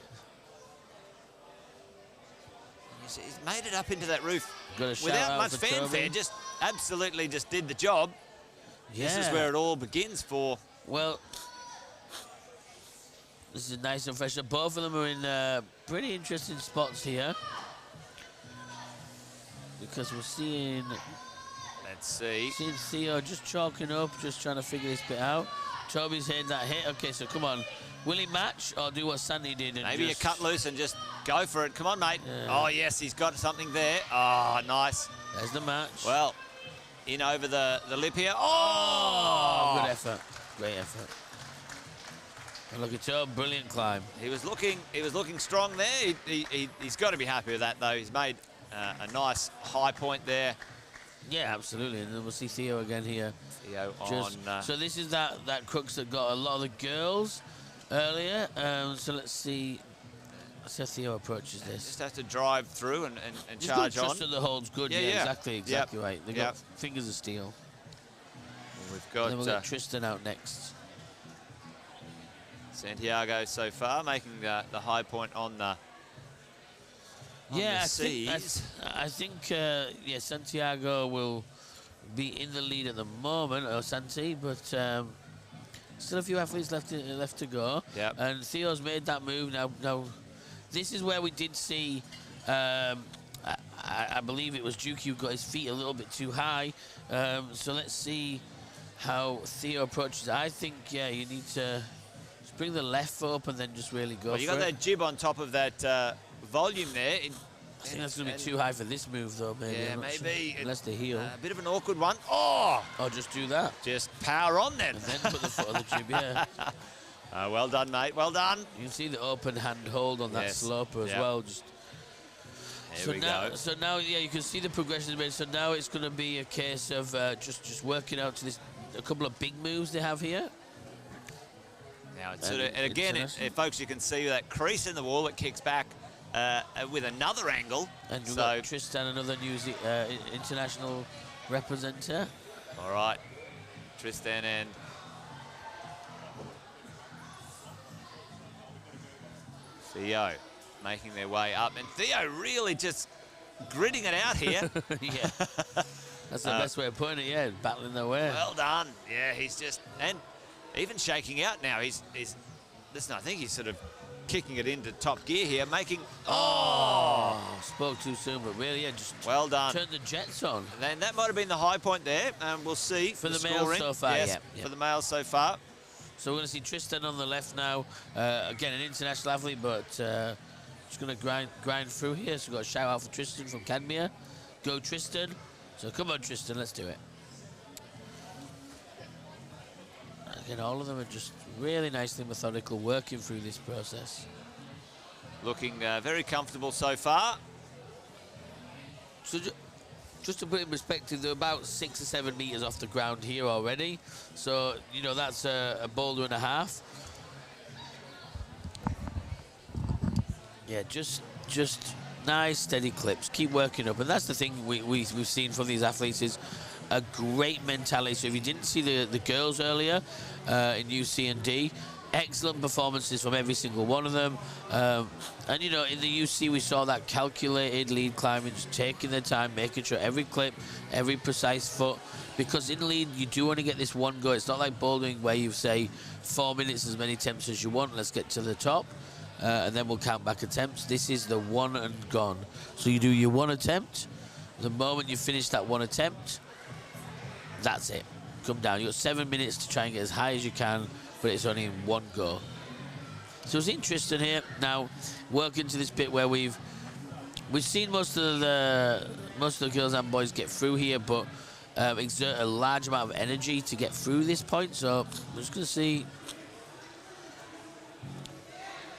He's made it up into that roof Got a without much fanfare. Just absolutely just did the job. This is where it all begins for... Well, this is nice and fresh. Both of them are in pretty interesting spots here. Because we're seeing... Let's see. Seeing Theo just chalking up, just trying to figure this bit out. Toby's hitting that hit. Okay, so come on. Will he match or do what Sandy did? And Maybe you cut loose and just go for it. Come on, mate. Yeah. Oh, yes, he's got something there. Oh, nice. There's the match. Well, in over the lip here. Oh, good effort. Great effort. And look at Toby, brilliant climb. He was looking strong there. He's got to be happy with that, though. He's made a nice high point there. Yeah, absolutely. And then we'll see Theo again here. Theo on... So this is that crux that got a lot of the girls earlier. So let's see how Theo approaches this. Just have to drive through and Just charge on. Just so the hold's good. Yeah, exactly right. They've got fingers of steel. Well, we've got... And then we've got Tristan out next. Santiago so far making the high point on the... I think Santiago will be in the lead at the moment, or Santi, but still a few athletes left to go. Yep. And Theo's made that move now. This is where we did see, I believe it was Juki who got his feet a little bit too high. So let's see how Theo approaches. I think, you need to just bring the left foot up and then just really go for it. You got that jib on top of that volume there. I think that's going to be too high for this move, though, maybe. Yeah, maybe. Sure. Unless they heel. A bit of an awkward one. Oh! Oh, just do that. Just power on then. And then put the foot on the jib, yeah. Well done, mate. Well done. You can see the open hand hold on that sloper as well. There we go. So now, you can see the progression made. So now it's going to be a case of just working out to a couple of big moves they have here. Now, and again, folks, you can see that crease in the wall. It kicks back with another angle. And you've got Tristan, another international representative. All right, Tristan and Theo making their way up. And Theo really just gritting it out here. Yeah, that's the best way of putting it, battling their way. Well done. Yeah, he's just, and even shaking out now. Listen, I think he's sort of kicking it into top gear here, making... Oh! Spoke too soon, but really, just well done. Turn the jets on. And then that might have been the high point there, and we'll see. For the males so far, yes, for the males so far. So we're going to see Tristan on the left now. Again, an international athlete, but just going to grind through here. So we've got a shout out for Tristan from Cadmia. Go, Tristan. So come on, Tristan, let's do it. Again, all of them are just really nicely methodical, working through this process. Looking very comfortable so far. So just to put it in perspective, they're about 6 or 7 meters off the ground here already. So, that's a boulder and a half. Yeah, just nice, steady clips. Keep working up. And that's the thing we've seen from these athletes is a great mentality. So if you didn't see the girls earlier in UC and D, excellent performances from every single one of them. And in the UC we saw that calculated lead climbing, just taking their time, making sure every clip, every precise foot, because in lead you do want to get this one go. It's not like bouldering where you say 4 minutes, as many attempts as you want, let's get to the top, and then we'll count back attempts. This is the one and gone. So you do your one attempt. The moment you finish that one attempt, that's it. Come down. You've got 7 minutes to try and get as high as you can, but it's only in one go. So it's interesting here. Now, working to this bit where we've seen most of the girls and boys get through here, but exert a large amount of energy to get through this point. So we're just going to see.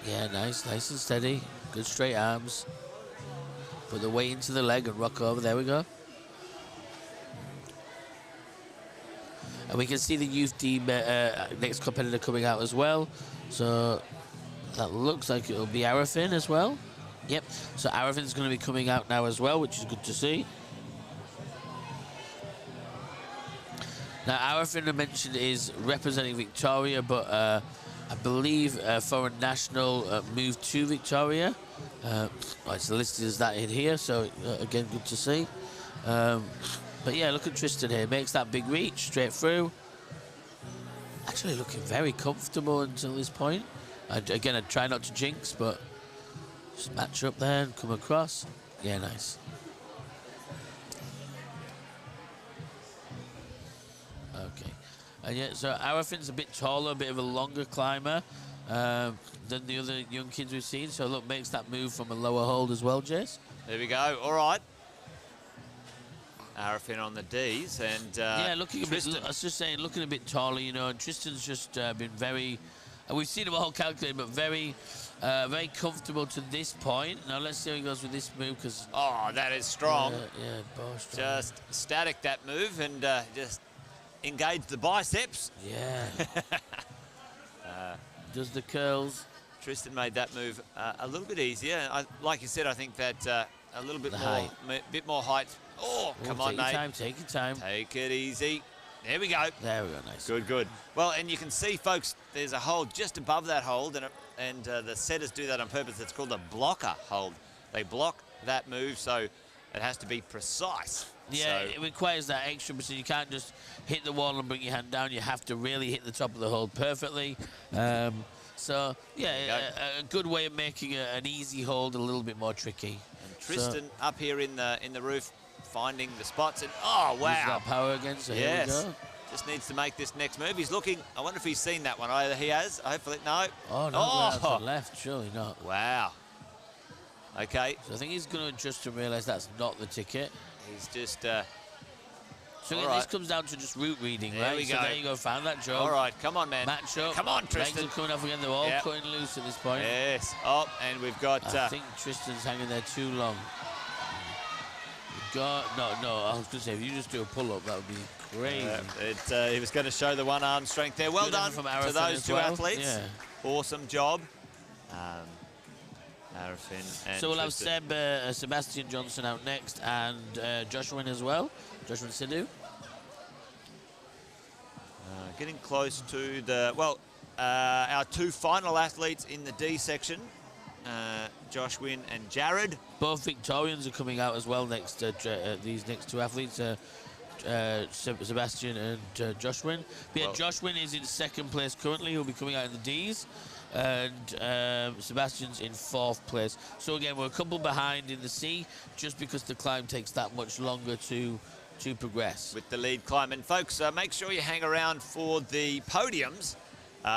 Yeah, nice and steady. Good straight arms. Put the weight into the leg and rock over. There we go. And we can see the youth team next competitor coming out as well. So that looks like it'll be Arafin as well. Yep. So Arafin's going to be coming out now as well, which is good to see. Now Arafin, I mentioned, is representing Victoria, but I believe foreign national moved to Victoria. It's listed as that in here, so again, good to see. But yeah, look at Tristan here. Makes that big reach straight through. Actually looking very comfortable until this point. Again, I try not to jinx, but just match up there and come across. Yeah, nice. Okay. And yeah, so Arafin's a bit taller, a bit of a longer climber than the other young kids we've seen. So look, makes that move from a lower hold as well, Jace. There we go. All right. Arafin on the Ds, and yeah, looking a bit. Tristan. I was just saying, looking a bit taller, you know. And Tristan's just been very. We've seen him all calculated, but very comfortable to this point. Now let's see how he goes with this move, because. Oh, that is strong. Yeah, bar strong. Just static that move and just engage the biceps. Yeah. Does the curls. Tristan made that move a little bit easier. Like you said, I think that a little bit more height. Oh, come on, mate. Take your time. Take it easy. There we go. There we go, nice. Good, good. Well, and you can see, folks, there's a hold just above that hold, and the setters do that on purpose. It's called a blocker hold. They block that move, so it has to be precise. Yeah, so it requires that extra precision. You can't just hit the wall and bring your hand down. You have to really hit the top of the hold perfectly. So, yeah, a good way of making an easy hold a little bit more tricky. And Tristan up here in the roof, finding the spots, and oh wow, he's got power again, so yes. Here we go. Just needs to make this next move. He's looking. I wonder if he's seen that one. Either he has. Hopefully, no. Oh no, to the left. Surely not. Wow. Okay. So I think he's going to adjust to realise that's not the ticket. He's just. So again, this comes down to just route reading, there right? We go. So there you go. Found that job. All right, come on, man. Match up. Come on, Tristan. Legs are coming off again. They're all cutting loose at this point. Yes. Oh, and we've got. I think Tristan's hanging there too long. No, I was going to say, if you just do a pull-up, that would be crazy. He was going to show the one-arm strength there. Well done from to those two athletes. Yeah. Awesome job. Arafin and so we'll have Tristan. Sebastian Johnson out next, and Joshua as well. Joshua Sidhu. Getting close to our two final athletes in the D section. Josh Wynn and Jared. Both Victorians are coming out as well next. These next two athletes, Sebastian and Josh Wynn. But yeah, Josh Wynn is in second place currently. He'll be coming out in the Ds, and Sebastian's in fourth place. So again, we're a couple behind in the C, just because the climb takes that much longer to progress. With the lead climb. And folks, make sure you hang around for the podiums.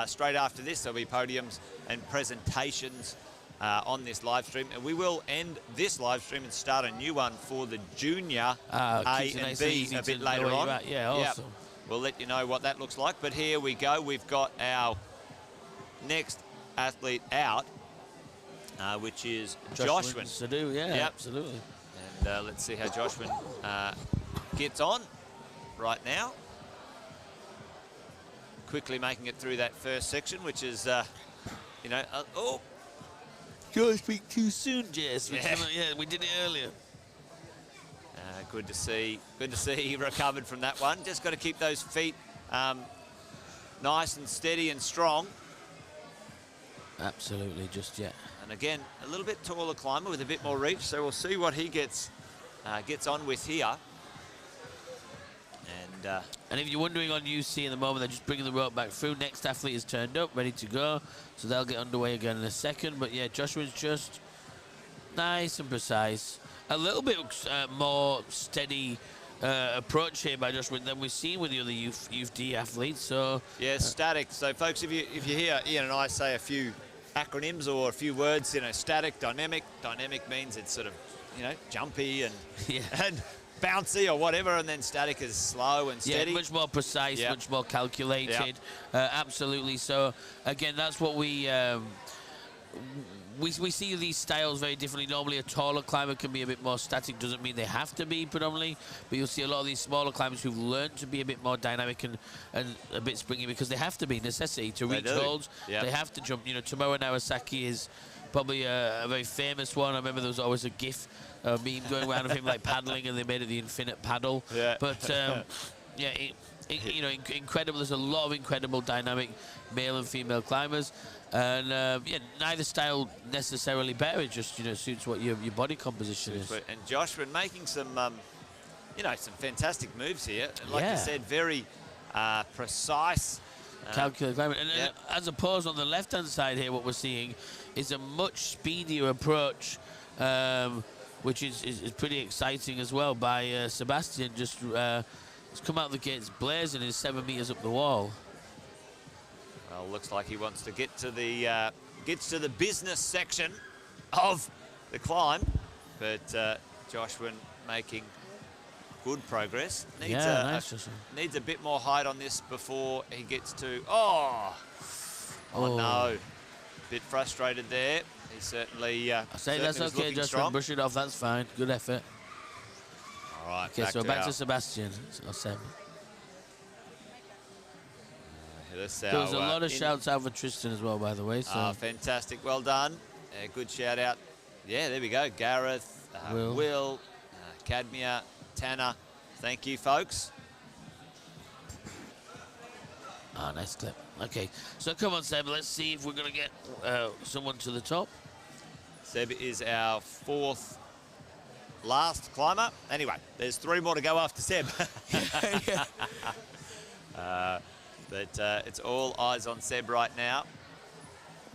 Straight after this, there'll be podiums and presentations on this live stream, and we will end this live stream and start a new one for the junior A and B a bit later on. Yeah, awesome. Yep. We'll let you know what that looks like. But here we go. We've got our next athlete out, which is Joshua. Sidhu, yeah, absolutely. And let's see how Joshua gets on right now. Quickly making it through that first section, which is, oh. Don't speak too soon, Jess. Yeah, we did it earlier. Good to see he recovered from that one. Just got to keep those feet nice and steady and strong. Absolutely, And again, a little bit taller climber with a bit more reach, so we'll see what he gets on with here. And if you're wondering on UC in the moment, they're just bringing the rope back through. Next athlete is turned up, ready to go. So they'll get underway again in a second. But yeah, Joshua's just nice and precise. A little bit more steady approach here by Joshua than we've seen with the other youth D athletes. So yeah, static. So folks, if you hear Ian and I say a few acronyms or a few words, static, dynamic. Dynamic means it's sort of, jumpy and and bouncy or whatever, and then static is slow and steady. Yeah, much more precise, much more calculated. Absolutely. So again, that's what we see these styles very differently. Normally a taller climber can be a bit more static. Doesn't mean they have to be predominantly, but you'll see a lot of these smaller climbers who've learned to be a bit more dynamic and a bit springy, because they have to be, necessity to reach holds. They have to jump. Tomoe Nagasaki is probably a very famous one. I remember there was always a GIF meme going around of him like paddling, and they made it the infinite paddle. Yeah. But incredible. There's a lot of incredible dynamic male and female climbers, and neither style necessarily better. It just suits what your body composition is. And Joshua making some some fantastic moves here. And like you said, very precise Calculated climbing. And then as opposed on the left-hand side here, what we're seeing is a much speedier approach, which is pretty exciting as well, by Sebastian. Just he's come out the gates blazing, is 7 meters up the wall. Well, looks like he wants to get to the business section of the climb, but Joshua making good progress. Needs a bit more height on this before he gets to. Oh no, bit frustrated there. He certainly. I say that's okay, Joshua. Brush it off. That's fine. Good effort. All right. Okay, so back to Sebastian. So there was a lot of shouts out for Tristan as well, by the way. So. Fantastic. Well done. Good shout out. Yeah, there we go. Gareth, Will, Cadmia, Tanner. Thank you, folks. Nice clip. Okay, so come on, Seb. Let's see if we're going to get someone to the top. Seb is our 4th last climber. Anyway, there's 3 more to go after Seb. But it's all eyes on Seb right now.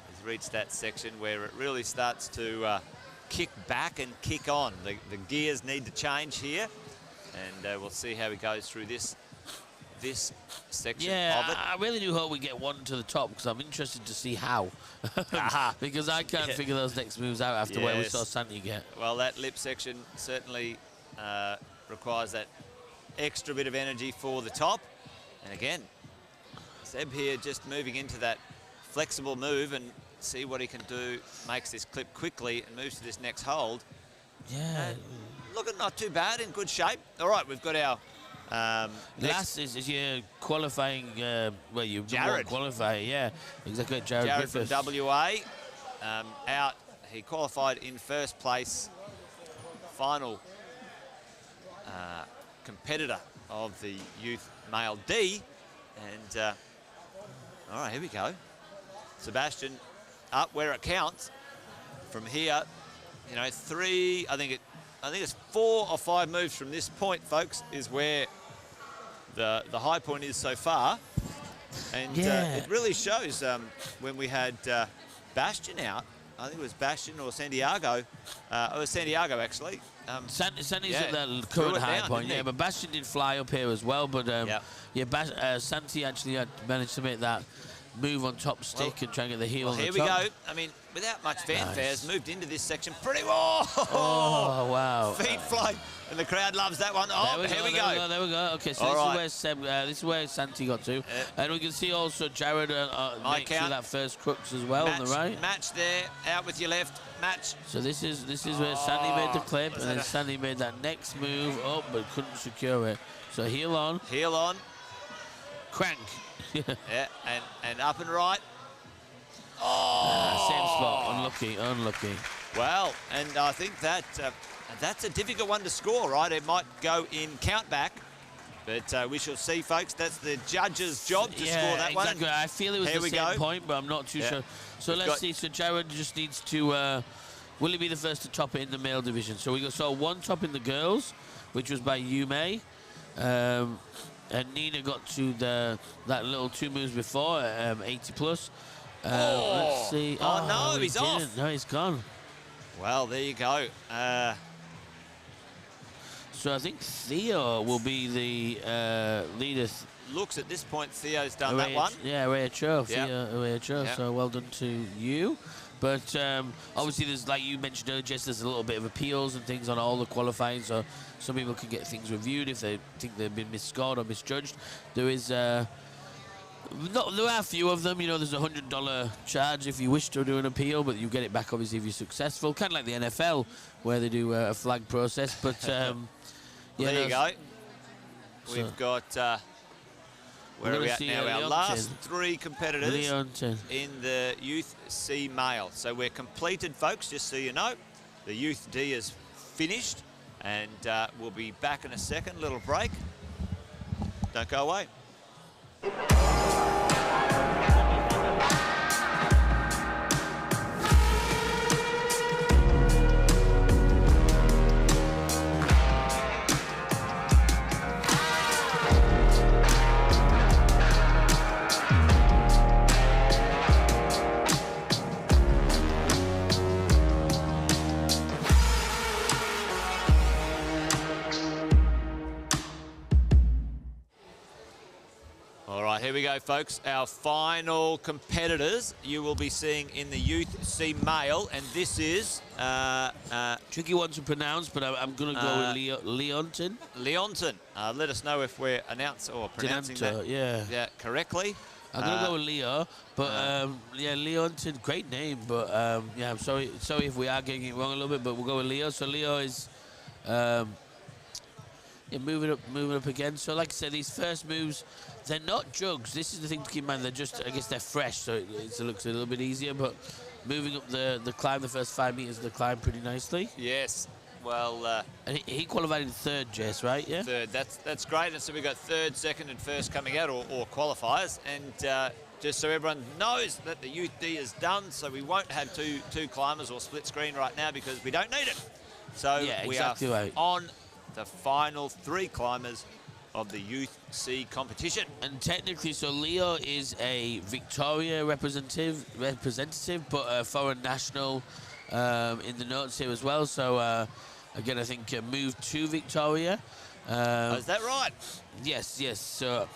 He's reached that section where it really starts to kick back and kick on. The gears need to change here, and we'll see how he goes through this section of it. I really do hope we get one to the top, because I'm interested to see how. Because I can't figure those next moves out after where we saw Santi get. Well, that lip section certainly requires that extra bit of energy for the top. And again, Seb here just moving into that flexible move and see what he can do. Makes this clip quickly and moves to this next hold. Yeah. Looking not too bad, in good shape. All right, we've got our last is your qualifying. Well, you Jared qualify, yeah, exactly. Jared from WA out. He qualified in first place. Final competitor of the youth male D, and all right, here we go. Sebastian up where it counts. From here, you know, I think it's 4 or 5 moves from this point, folks, is where the high point is so far. And it really shows when we had Bastian out. I think it was Bastian or Santiago. It was Santiago, actually. Santi's at the current high point, but Bastian did fly up here as well. But Santi actually had managed to make that move on top stick and try and get the heel on the top. Here we go. I mean, without much fanfare, has moved into this section pretty well. Oh, wow. Feet fly, and the crowd loves that one. Oh, here we go. There we go. Okay, so this is where Santi got to. And we can see also Jared make through that first crux as well on the right. Match there, out with your left, match. So this is where Santi made the clip, and then Santi made that next move up, but couldn't secure it. So heel on. Heel on. Crank. Yeah, and up and right. Same spot. Unlucky. Well, and I think that that's a difficult one to score, right? It might go in count back, but we shall see, folks. That's the judge's job to score that one. Exactly. I feel it was the same point, but I'm not too sure. So let's see. So Jared just needs to. Will he be the first to top it in the male division? So we saw one top in the girls, which was by Yume. And Nina got to that little 2 moves before, 80 plus. Let's see. Oh no, he's off. No, he's gone. Well, there you go. So I think Theo will be the leader. Looks at this point, Theo's done that one. Yeah, Ray Cho. So well done to you. But obviously, there's, like you mentioned earlier, Jess, there's a little bit of appeals and things on all the qualifying, so some people can get things reviewed if they think they've been misscored or misjudged. There is, there are a few of them. You know, there's a $100 charge if you wish to do an appeal, but you get it back obviously if you're successful. Kind of like the NFL, where they do a flag process. But there you go. We've got. Where are we at now? Our last 3 competitors in the Youth C male. So we're completed, folks, just so you know. The Youth D is finished, and we'll be back in a second. Little break. Don't go away. here we go, folks. Our final competitors you will be seeing in the Youth C Male, and this is... tricky one to pronounce, but I'm going to go with Leonton. Leonton. Let us know if we're announcing or pronouncing that yeah, correctly. I'm going to go with Leo, but yeah, Leonton, great name, but yeah, I'm sorry if we are getting it wrong a little bit, but we'll go with Leo. So Leo is yeah, moving up again. So like I said, these first moves, they're not jugs. This is the thing to keep in mind. They're just, I guess they're fresh, so it looks a little bit easier, but moving up the climb, the first 5 meters of the climb pretty nicely. Yes. Well, and he qualified in third, Jess, right? Yeah. Third. That's great. And so we've got third, second, and first coming out, or qualifiers. And just so everyone knows that the Youth D is done, so we won't have two climbers or split screen right now because we don't need it. So yeah, we exactly are right. on the final 3 climbers of the Youth C competition. And technically, so Leo is a Victoria representative, but a foreign national in the notes here as well. So again, I think moved to Victoria. Is that right? Yes. So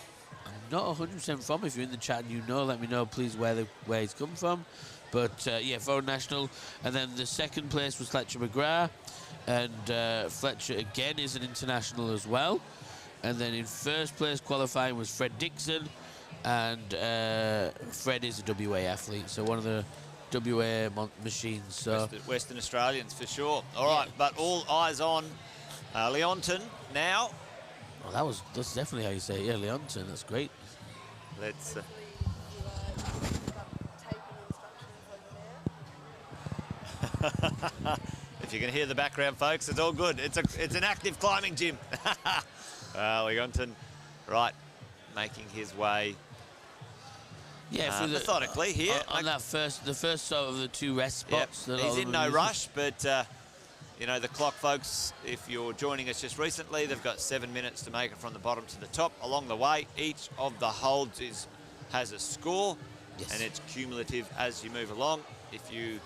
I'm not 100% from. If you're in the chat and you know, let me know, please, where he's come from. But yeah, foreign national. And then the second place was Fletcher McGrath, and Fletcher again is an international as well. And then in first place qualifying was Fred Dixon, and Fred is a WA athlete, so one of the WA machines. So Western Australians for sure. All right, but all eyes on Leonton now. Oh, that's definitely how you say it. Yeah, Leonton. That's great. Let's. If you can hear the background, folks, it's all good. It's an active climbing gym. Leonton, right, making his way. Yeah, methodically here. On the first sort of the 2 rest spots. Yep. He's in no rush, but you know, the clock, folks, if you're joining us just recently, they've got 7 minutes to make it from the bottom to the top. Along the way, each of the holds has a score, and it's cumulative as you move along. If you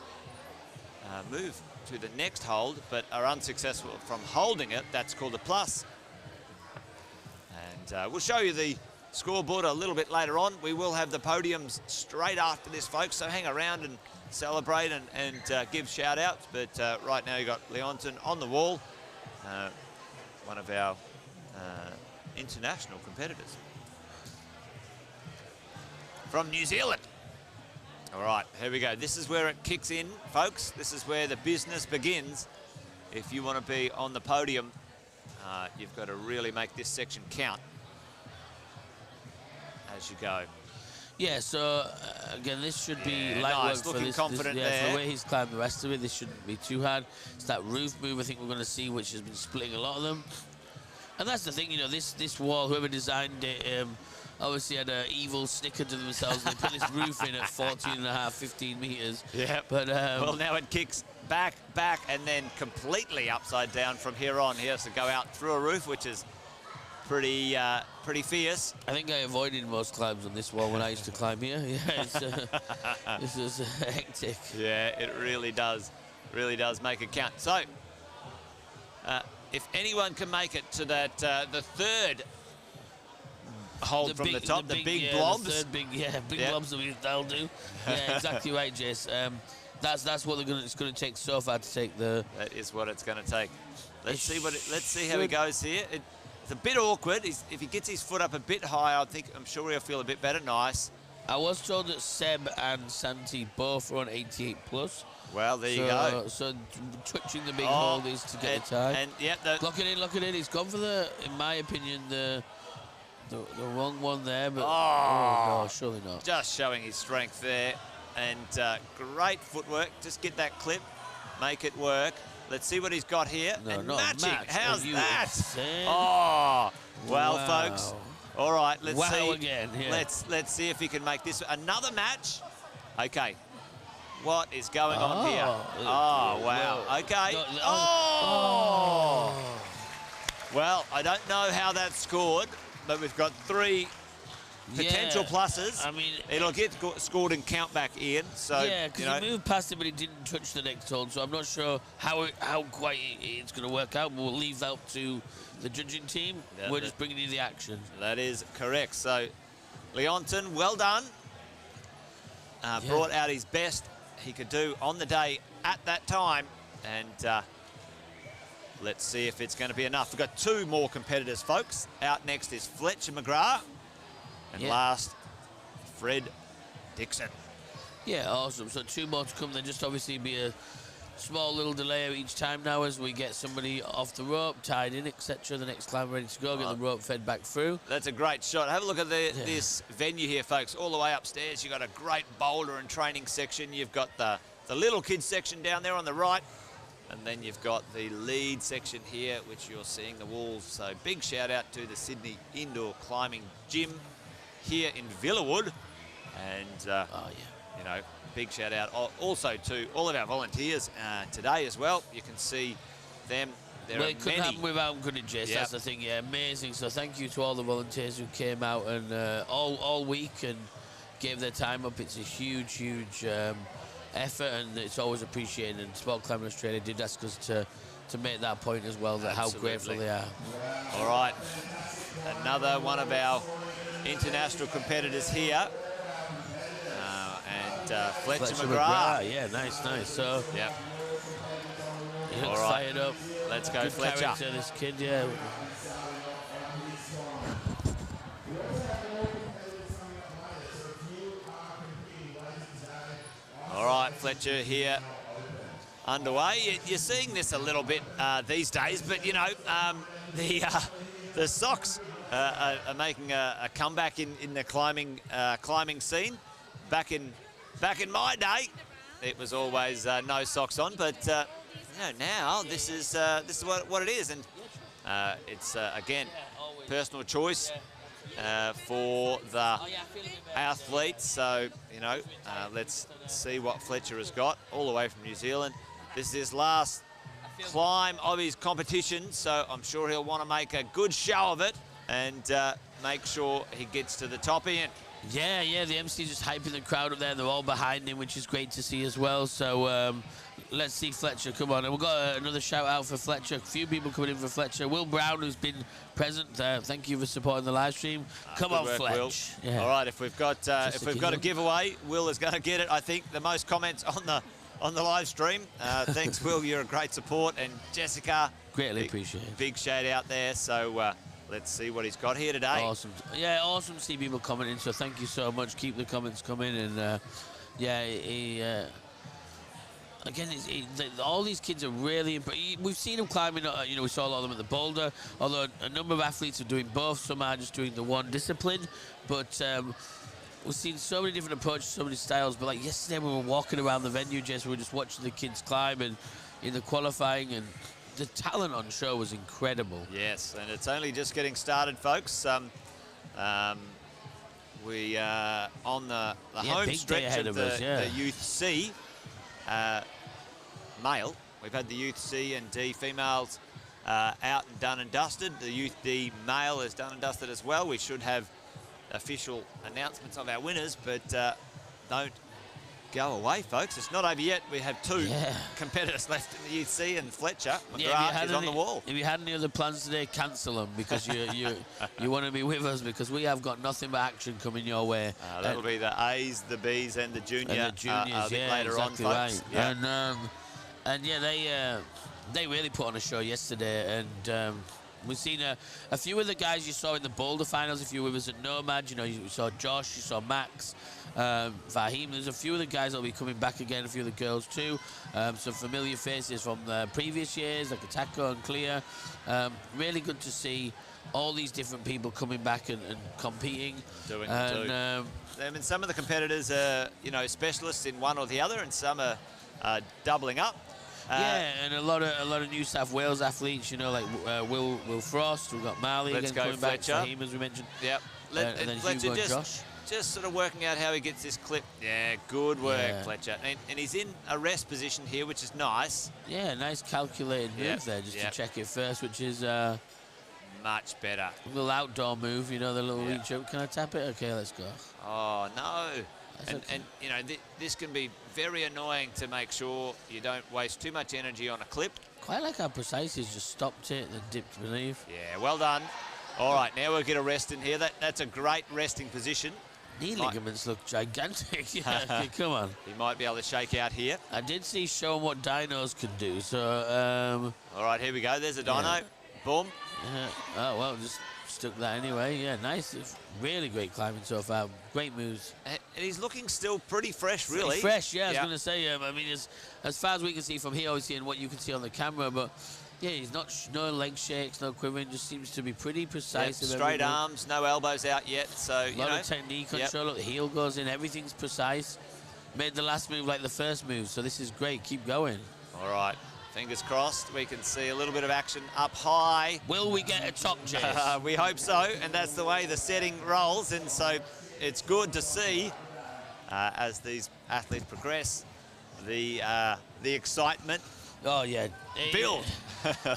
move to the next hold but are unsuccessful from holding it, that's called a plus. And we'll show you the scoreboard a little bit later on. We will have the podiums straight after this, folks, so hang around and celebrate and give shout outs. But right now you've got Leonton on the wall, one of our international competitors from New Zealand. All right, here we go. This is where it kicks in, folks. This is where the business begins. If you want to be on the podium, you've got to really make this section count as you go. Yeah, so again, this should be light nice. work for Looking this. confident Yeah, there. for the way he's climbed the rest of it, this shouldn't be too hard. It's that roof move I think we're going to see, which has been splitting a lot of them. And that's the thing, you know, this wall, whoever designed it, obviously had an evil snicker to themselves. They put this roof in at 14.5, 15 meters. Yeah. But well, now it kicks back, and then completely upside down from here on. He has to go out through a roof, which is pretty fierce. I think I avoided most climbs on this wall when I used to climb here. Yeah, this is hectic. Yeah, it really does make it count. So, if anyone can make it to that, the third hold from the top, the big blobs. The third big blobs that they'll do. Yeah, exactly right, Jess. That's what it's going to take so far to take the. That is what it's going to take. Let's see how he goes here. It's a bit awkward. If he gets his foot up a bit higher, I'm sure he'll feel a bit better. Nice. I was told that Seb and Santi both are on 88 plus. Well, there you go. So touching the big hold is to get the time. And yeah, lock it in. He's gone for in my opinion, the wrong one there. But oh no, surely not. Just showing his strength there, and great footwork. Just get that clip, make it work. Let's see what he's got here. No, and not matching. match. How's that? Insane? Oh, well, wow. folks. All right, let's see. Again. Yeah. Let's see if he can make this another match. Okay. What is going on here? Oh, wow. Okay. Well, I don't know how that scored, but we've got 3 potential pluses. I mean, it'll get scored and count back in. So yeah, because he moved past it, but he didn't touch the next hold. So I'm not sure how quite it's going to work out. We'll leave that to the judging team. We're just bringing you the action. That is correct. So Leonton, well done. Brought out his best he could do on the day at that time. And let's see if it's going to be enough. We've got 2 more competitors, folks. Out next is Fletcher McGrath. And last, Fred Dixon. Yeah, awesome. So 2 more to come. There just obviously be a small little delay each time now as we get somebody off the rope, tied in, etc. The next climb ready to go, get the rope fed back through. That's a great shot. Have a look at this venue here, folks. All the way upstairs, you've got a great boulder and training section. You've got the little kids section down there on the right. And then you've got the lead section here, which you're seeing the walls. So big shout out to the Sydney Indoor Climbing Gym here in Villawood. And, you know, big shout out also to all of our volunteers today as well. You can see them. Well, it couldn't happen without them, couldn't it, Jess? That's the thing, yeah, amazing. So thank you to all the volunteers who came out and all week and gave their time up. It's a huge, huge effort, and it's always appreciated. And Sport Climbing Australia did ask us to make that point as well, that how grateful they are. All right, another one of our international competitors here. Fletcher McGrath. Yeah, nice. So, he looks right. fired up. Let's go, Good Fletcher. character, this kid, yeah. All right, Fletcher here underway. You're seeing this a little bit these days, but you know the socks are making a comeback in the climbing scene. Back in my day, it was always no socks on, but you know, now this is what it is, and it's again personal choice for the athletes. So you know, let's see what Fletcher has got all the way from New Zealand. This is his last climb of his competition, so I'm sure he'll want to make a good show of it and make sure he gets to the top end. Yeah, the MC just hyping the crowd up there. They're all behind him, which is great to see as well. So let's see Fletcher, come on. And we've got another shout out for Fletcher. A few people coming in for Fletcher. Will Brown, who's been present. Thank you for supporting the live stream. Come on, Fletch. Yeah. All right, if we've got a giveaway, Will is going to get it. I think the most comments on the live stream. Thanks, Will. You're a great support, and Jessica. Greatly appreciated. Big shout out there. So. Let's see what he's got here today. Awesome. Yeah, awesome to see people commenting, so thank you so much. Keep the comments coming. And, again, all these kids are really... We've seen them climbing, you know, we saw a lot of them at the boulder, although a number of athletes are doing both. Some are just doing the one discipline. But we've seen so many different approaches, so many styles. But, like, yesterday we were walking around the venue, Jess, we were just watching the kids climb and in the qualifying, and the talent on show was incredible. Yes, and it's only just getting started, folks. We are on the home stretch of the Youth C male. We've had the Youth C and D females out and done and dusted. The Youth D male is done and dusted as well. We should have official announcements of our winners, but don't go away, folks. It's not over yet. We have 2 competitors left in the UC, and Fletcher McGrath is on the wall. If you had any other plans today, cancel them, because you want to be with us, because we have got nothing but action coming your way. That'll be the A's, the B's, and the juniors a bit later exactly on, folks. Right. Yeah. And they really put on a show yesterday, and we've seen a few of the guys you saw in the boulder finals. If you were with us at Nomad, you know, you saw Josh, you saw Max, Fahim. There's a few of the guys that'll be coming back again, a few of the girls too. Some familiar faces from the previous years, like Atako and Clea. Really good to see all these different people coming back and competing. And some of the competitors are, you know, specialists in one or the other, and some are doubling up. And a lot of New South Wales athletes, you know, like Will Frost. We've got Marley again coming Fletcher. back, Fahim, as we mentioned. Yep. And then Fletcher Hugo and Josh. Just sort of working out how he gets this clip. Yeah, good work, Fletcher. And he's in a rest position here, which is nice. Yeah, nice calculated move there, just to check it first, which is much better. A little outdoor move, you know, the little reach up. Can I tap it? Okay, let's go. Oh, no. And you know, this can be very annoying to make sure you don't waste too much energy on a clip. Quite like how precise he's just stopped it and then dipped beneath. Yeah, well done. All right, now we'll get a rest in here. That's a great resting position. Knee ligaments look gigantic. Yeah, come on. He might be able to shake out here. I did see showing what dynos could do. So, all right, here we go. There's a dyno. Yeah. Boom. Oh, well, just stuck that anyway. Yeah, nice. It's really great climbing so far. Great moves. And he's looking still pretty fresh, really. Pretty fresh, yeah. I was going to say, I mean, as far as we can see from here, obviously, and what you can see on the camera, but yeah, he's not no leg shakes, no quivering. Just seems to be pretty precise. Yep, straight arms, no elbows out yet. So a lot of technique control. Look, the heel goes in. Everything's precise. Made the last move like the first move. So this is great. Keep going. All right. Fingers crossed. We can see a little bit of action up high. Will we get a top, Jace? We hope so, and that's the way the setting rolls. And so it's good to see as these athletes progress, the excitement. Oh yeah, build.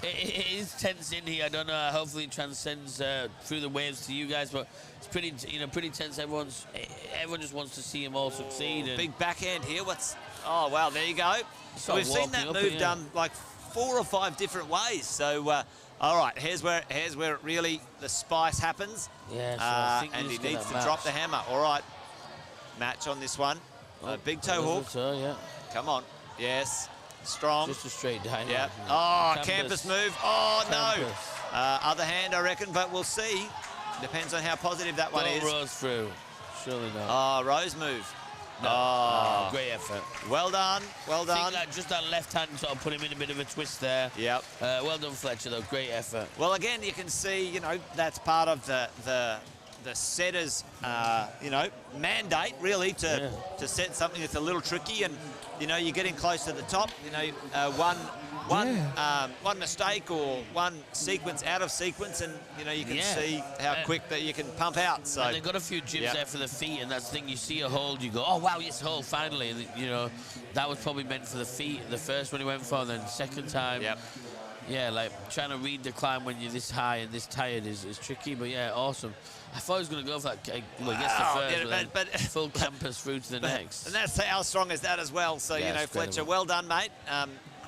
It is tense in here. I don't know. Hopefully, it transcends through the waves to you guys, but it's pretty, pretty tense. Everyone just wants to see them all succeed. And big backhand here. Oh wow, there you go. So we've seen that move done like 4 or 5 different ways. So all right, here's where it really the spice happens. Yeah. So I think and he needs to drop the hammer. All right, match on this one. Big toe hook. So, yeah. Come on. Yes. Strong. Just a straight down. Yeah. Oh, campus move. Oh, no. Other hand, I reckon, but we'll see. Depends on how positive that one is. Rose through. Surely not. Oh, Rose move. No. Oh, great effort. Well done. Well done. I think that just that left hand sort of put him in a bit of a twist there. Yep. Well done, Fletcher, though. Great effort. Well, again, you can see, that's part of the setter's, mandate, really, to set something that's a little tricky. And, you're getting close to the top. One mistake or one sequence out of sequence, and, you can see how quick that you can pump out. So and they've got a few jibs there for the feet, and that's the thing. You see a hold, you go, oh, wow, yes, hold, finally. And, that was probably meant for the feet, the first one he went for, and then second time. Yep. Yeah, like trying to read the climb when you're this high and this tired is tricky, but yeah, awesome. I thought he was going to go for that. Well, he gets the first, but full campus through to the next. And that's how strong is that as well. So, Fletcher, well done, mate.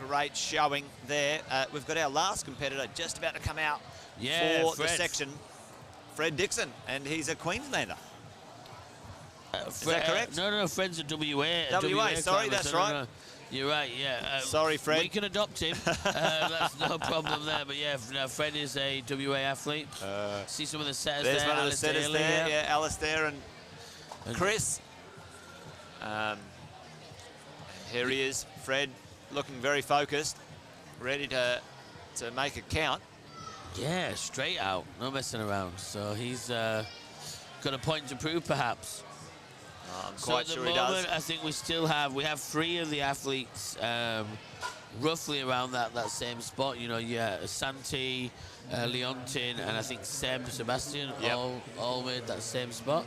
Great showing there. We've got our last competitor just about to come out for the section, Fred Dixon, and he's a Queenslander. Is that correct? No, Fred's a WA. WA, sorry, that's right. No. You're right, yeah. Sorry, Fred. We can adopt him. That's no problem there. But yeah, Fred is a WA athlete. See some of the setters there. There's one of the setters there. Yeah, Alistair and Chris. And here he is, Fred, looking very focused, ready to make it count. Yeah, straight out, no messing around. So he's got a point to prove, perhaps. I'm quite sure he does. So at the moment, I think we have 3 of the athletes roughly around that same spot. Santi, Leontin, and I think Sebastian all made that same spot.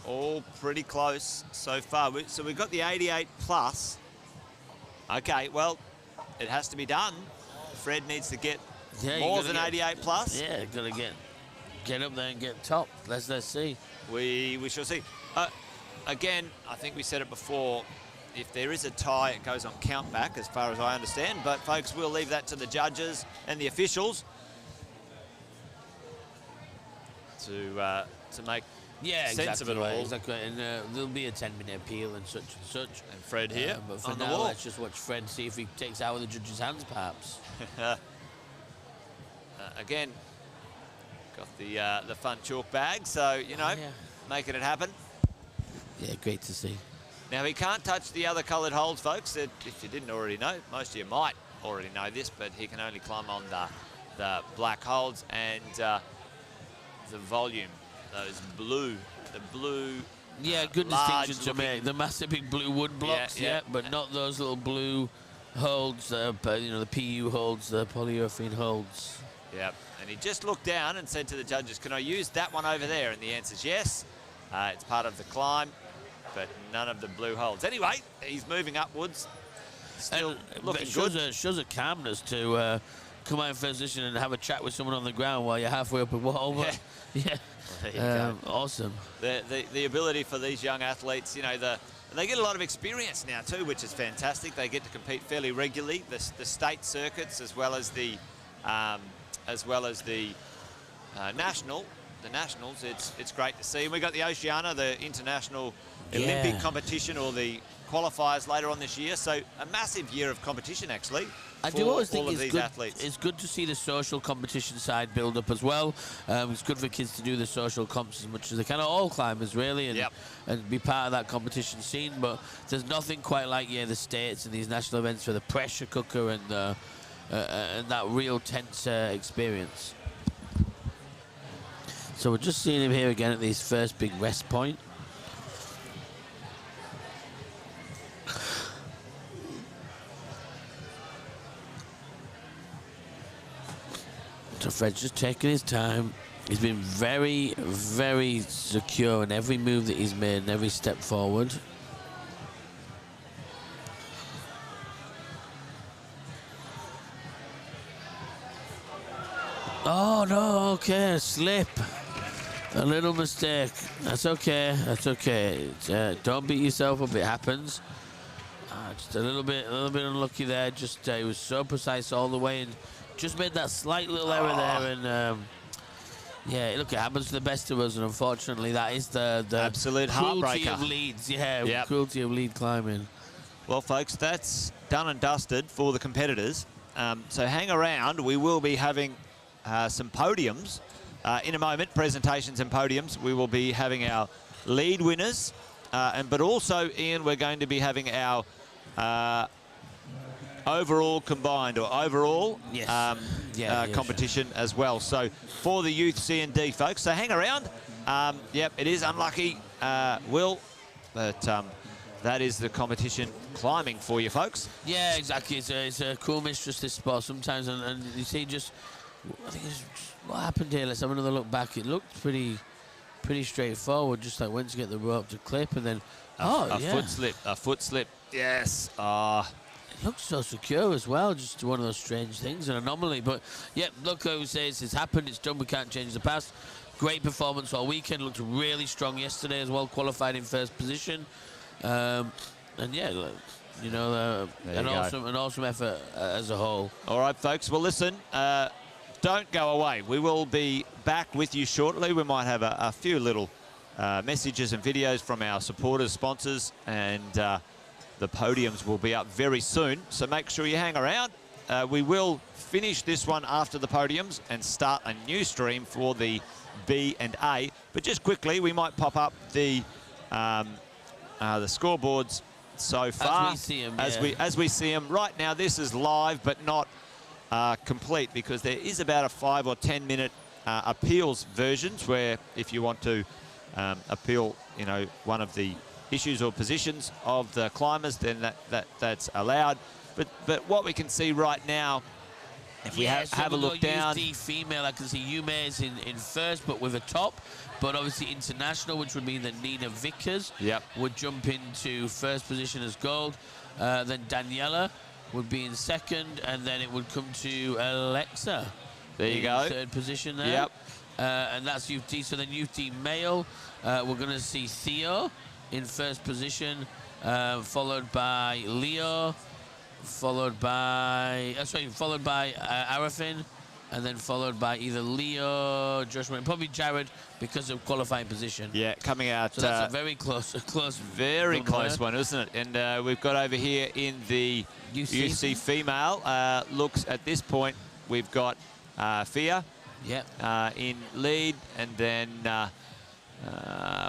All pretty close so far. So we've got the 88 plus. Okay, well, it has to be done. Fred needs to get more than 88 plus. Yeah, got to get up there and get top. Let's see. We shall see. Again, I think we said it before, if there is a tie, it goes on count back, as far as I understand. But, folks, we'll leave that to the judges and the officials to make sense of it all. Exactly. And there'll be a 10-minute appeal and such and such. And Fred here but for on now, the wall. Let's just watch Fred see if he takes out of the judges' hands, perhaps. Again, got the fun chalk bag, so, making it happen. Yeah, great to see. Now, he can't touch the other coloured holds, folks. If you didn't already know, most of you might already know this, but he can only climb on the black holds and the volume, those blue. Yeah, good distinction to make. The massive big blue wood blocks, but not those little blue holds, the PU holds, the polyurethane holds. Yep, and he just looked down and said to the judges, can I use that one over there? And the answer is yes. It's part of the climb, but none of the blue holds. Anyway, he's moving upwards, still looking good. Shows a calmness to come out in first position and have a chat with someone on the ground while you're halfway up a wall. But, well, awesome. The ability for these young athletes, they get a lot of experience now too, which is fantastic. They get to compete fairly regularly, the state circuits as well as the as well as the nationals. It's great to see. And we got the Oceania, the international Olympic competition, or the qualifiers later on this year. So a massive year of competition, actually. I do always think athletes. It's good to see the social competition side build up as well. It's good for kids to do the social comps as much as they can. All climbers, really, and be part of that competition scene. But there's nothing quite like the States and these national events for the pressure cooker and that real tense experience. So we're just seeing him here again at his first big rest point. So Fred's just taking his time. He's been very, very secure in every move that he's made and every step forward. Oh, no, okay, a slip. A little mistake. That's okay, that's okay. Don't beat yourself up, it happens. Just a little bit unlucky there. Just he was so precise all the way and just made that slight little error there, and yeah, look, it happens to the best of us, and unfortunately, that is the absolute cruelty heartbreaker of leads. Yeah, cruelty of lead climbing. Well, folks, that's done and dusted for the competitors. So hang around. We will be having some podiums in a moment. Presentations and podiums. We will be having our lead winners, but also, Ian, we're going to be having our overall combined or overall competition as well. So for the youth C&D folks, so hang around. Yep, it is unlucky, Will, but that is the competition climbing for you folks. Yeah, exactly. It's a cool mistress, this sport sometimes, and you see just, I think it's what happened here. Let's have another look back. It looked pretty straightforward, just like when to get the rope to clip, and then a foot slip. Yes. It looks so secure as well, just one of those strange things, an anomaly. But, yeah, look, who says it's happened, it's done, we can't change the past. Great performance all weekend, looked really strong yesterday as well, qualified in first position. And, yeah, you know, an awesome effort as a whole. All right, folks, well, listen, don't go away. We will be back with you shortly. We might have a few little messages and videos from our supporters, sponsors, and the podiums will be up very soon, so make sure you hang around. We will finish this one after the podiums and start a new stream for the B and A. But just quickly, we might pop up the scoreboards so far. As we see them right now. This is live, but not complete, because there is about a 5 or 10 minute appeals versions where if you want to appeal, you know, one of the issues or positions of the climbers, then that's allowed. But what we can see right now, if we have a look down, USD female, I can see Yume is in first, but with a top. But obviously international, which would mean that Nina Vickers would jump into first position as gold. Then Daniela would be in second, and then it would come to Alexa. There you go. Third position there. Yep. And that's Youth D. So then Youth D male, we're going to see Theo in first position, followed by Leo, followed by Arafin, and then followed by either Leo, Joshua, and probably Jared because of qualifying position. Yeah, coming out. So that's a very close one, isn't it? And we've got over here in the UC female, looks at this point, we've got Fia in lead, and then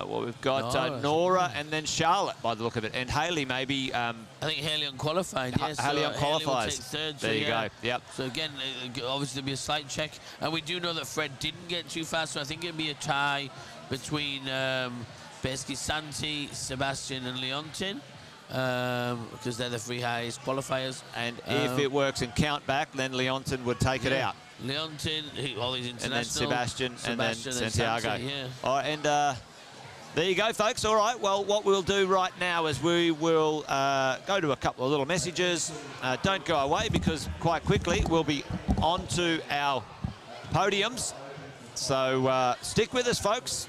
we've got Nora and then Charlotte by the look of it, and Haley maybe. I think Haley unqualified. Yes, Haley unqualifies. Haley will take third, there you go. Yep. So again, obviously there'll be a slight check, and we do know that Fred didn't get too fast, so I think it'll be a tie between basically Santi, Sebastian, and Leontin. Because they're the three highest qualifiers. And if it works in count back, then Leontin would take it out. Leontin, all these international. And then Sebastian and then Santiago. Santi, all right, and there you go, folks. All right, well, what we'll do right now is we will go to a couple of little messages. Don't go away, because quite quickly we'll be on to our podiums. So stick with us, folks.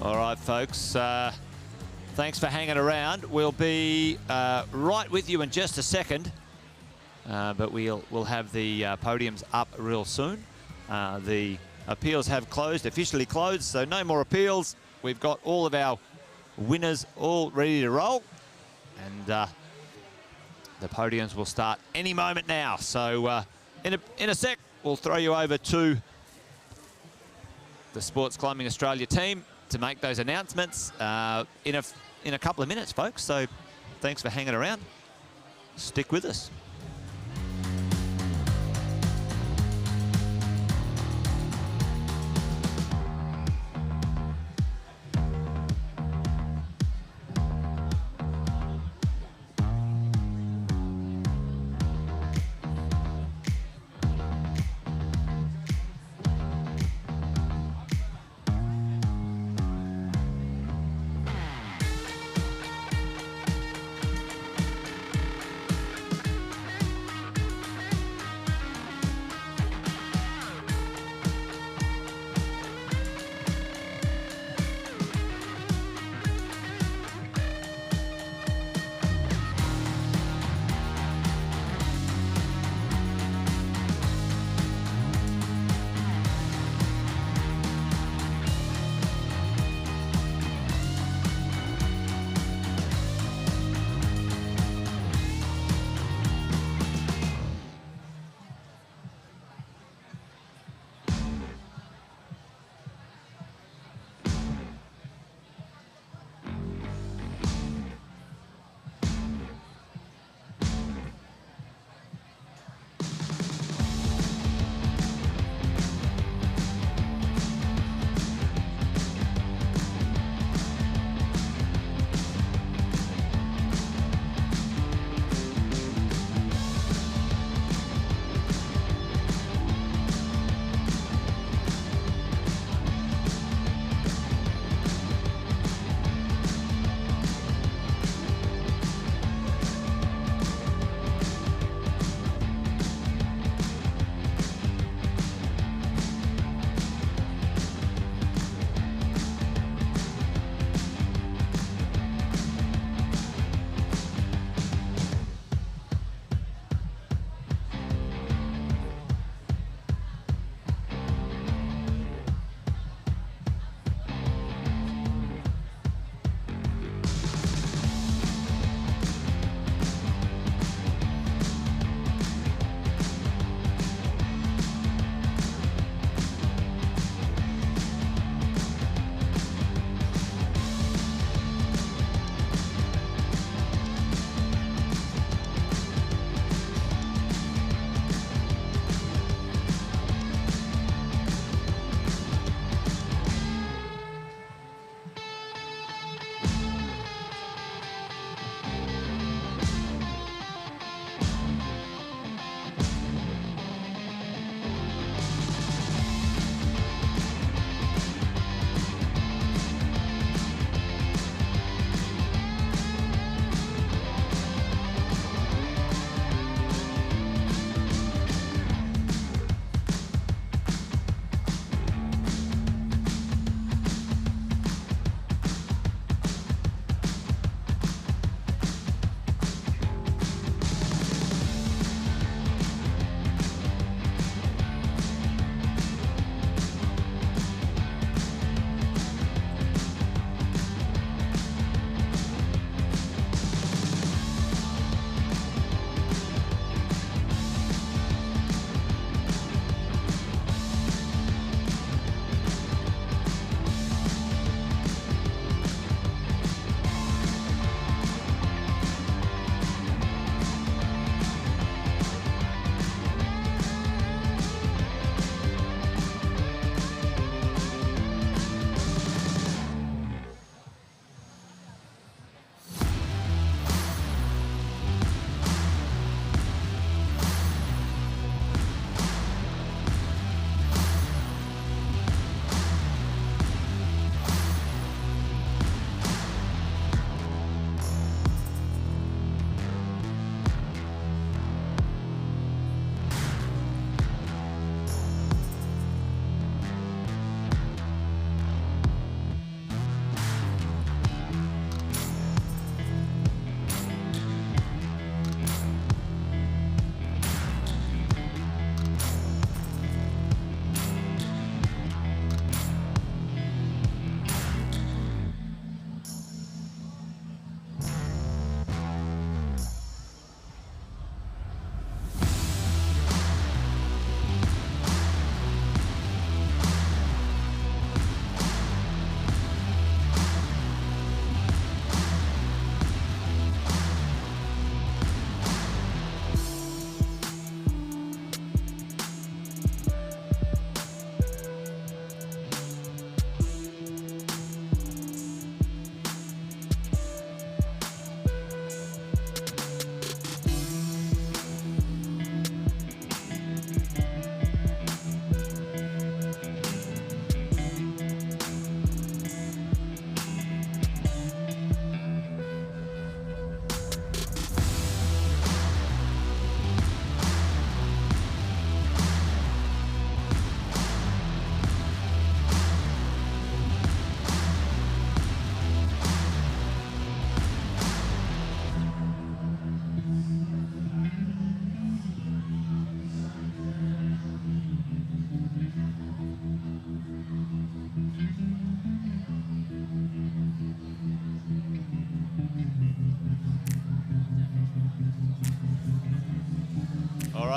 All right, folks. Thanks for hanging around. We'll be right with you in just a second, but we'll have the podiums up real soon. The appeals have closed, officially closed, so no more appeals. We've got all of our winners all ready to roll, and the podiums will start any moment now. So in a sec, we'll throw you over to the Sports Climbing Australia team to make those announcements in a couple of minutes, folks. So thanks for hanging around. Stick with us.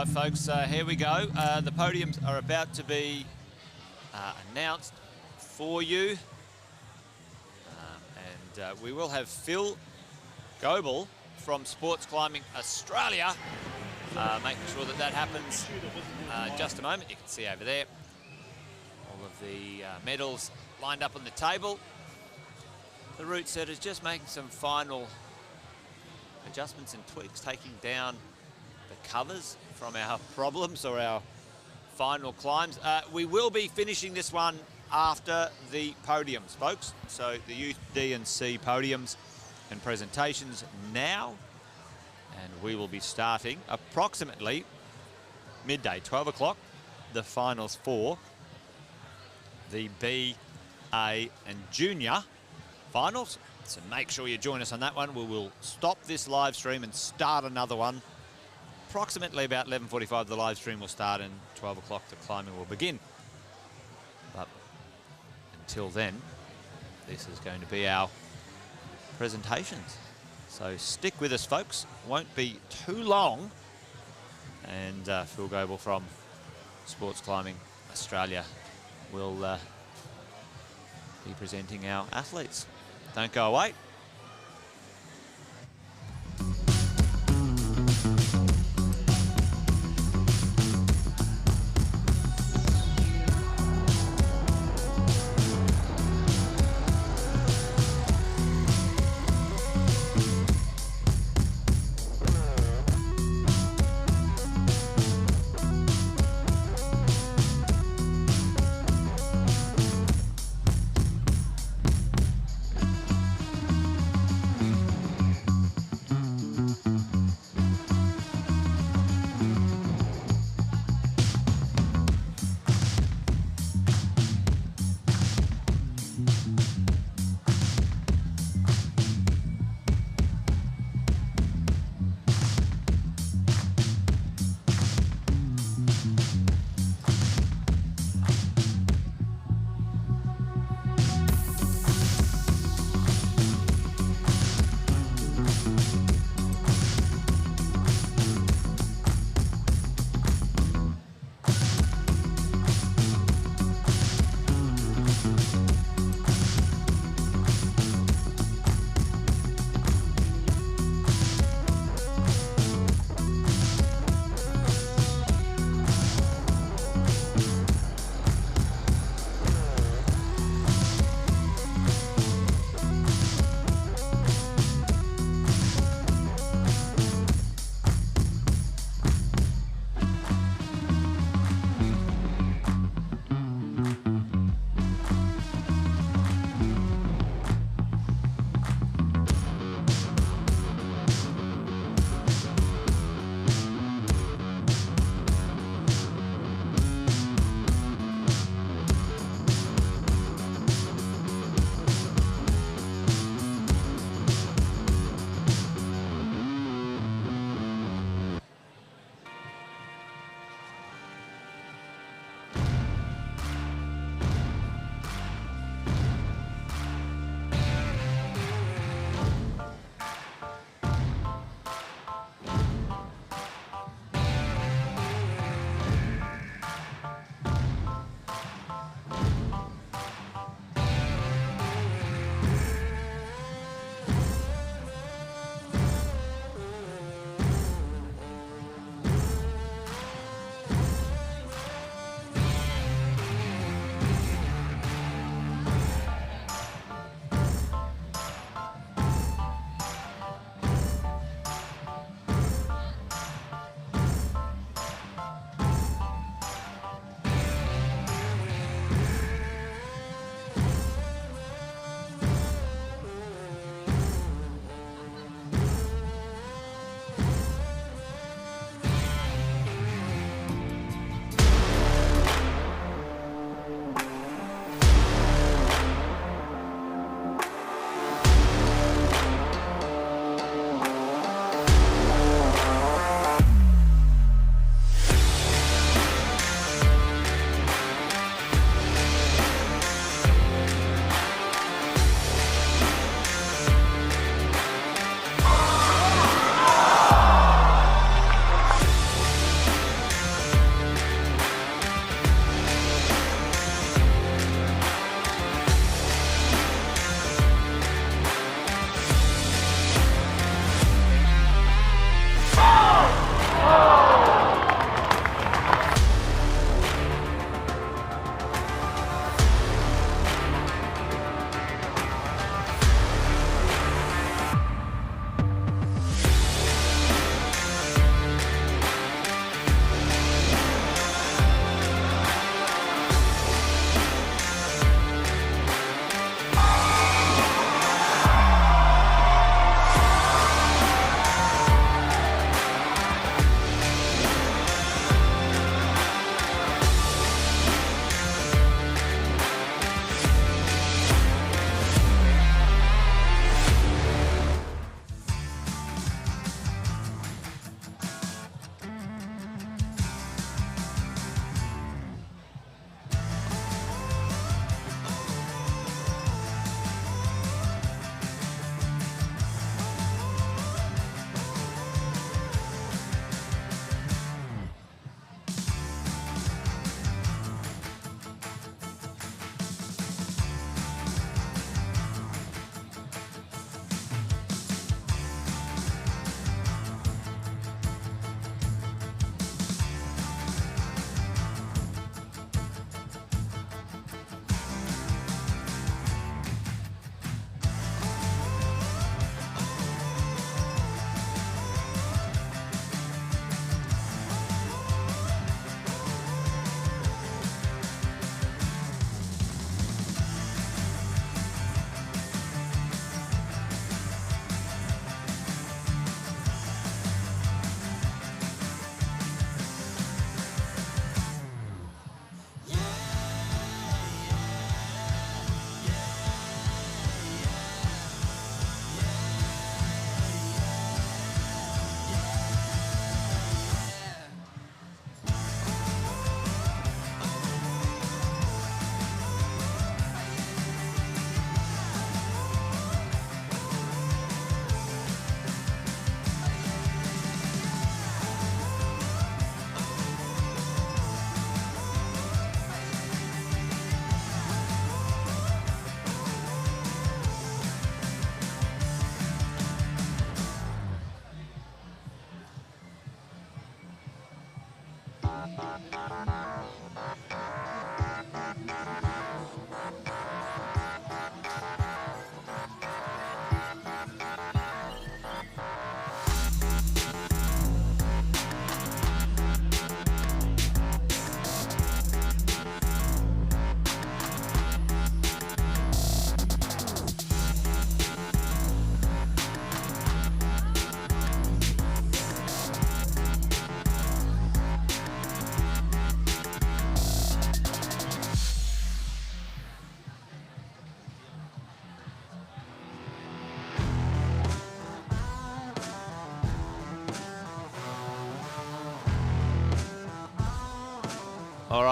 right, folks, here we go. The podiums are about to be announced for you. And we will have Phil Goebel from Sports Climbing Australia making sure that that happens just a moment. You can see over there all of the medals lined up on the table. The route setters just making some final adjustments and tweaks, taking down the covers from our problems or our final climbs. We will be finishing this one after the podiums, folks. So the Youth D and C podiums and presentations now, and we will be starting approximately midday, 12 o'clock, the finals for the B, A and Junior finals. So make sure you join us on that one. We will stop this live stream and start another one. Approximately about 11:45 the live stream will start, and 12 o'clock the climbing will begin. But until then, this is going to be our presentations. So stick with us, folks. Won't be too long. And Phil Goebel from Sports Climbing Australia will be presenting our athletes. Don't go away.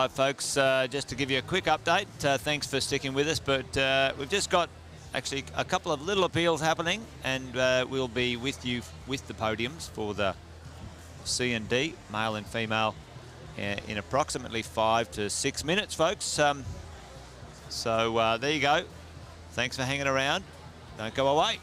right, folks, just to give you a quick update, thanks for sticking with us, but we've just got actually a couple of little appeals happening, and we'll be with you with the podiums for the C and D, male and female, in approximately 5 to 6 minutes, folks. So there you go. Thanks for hanging around. Don't go away.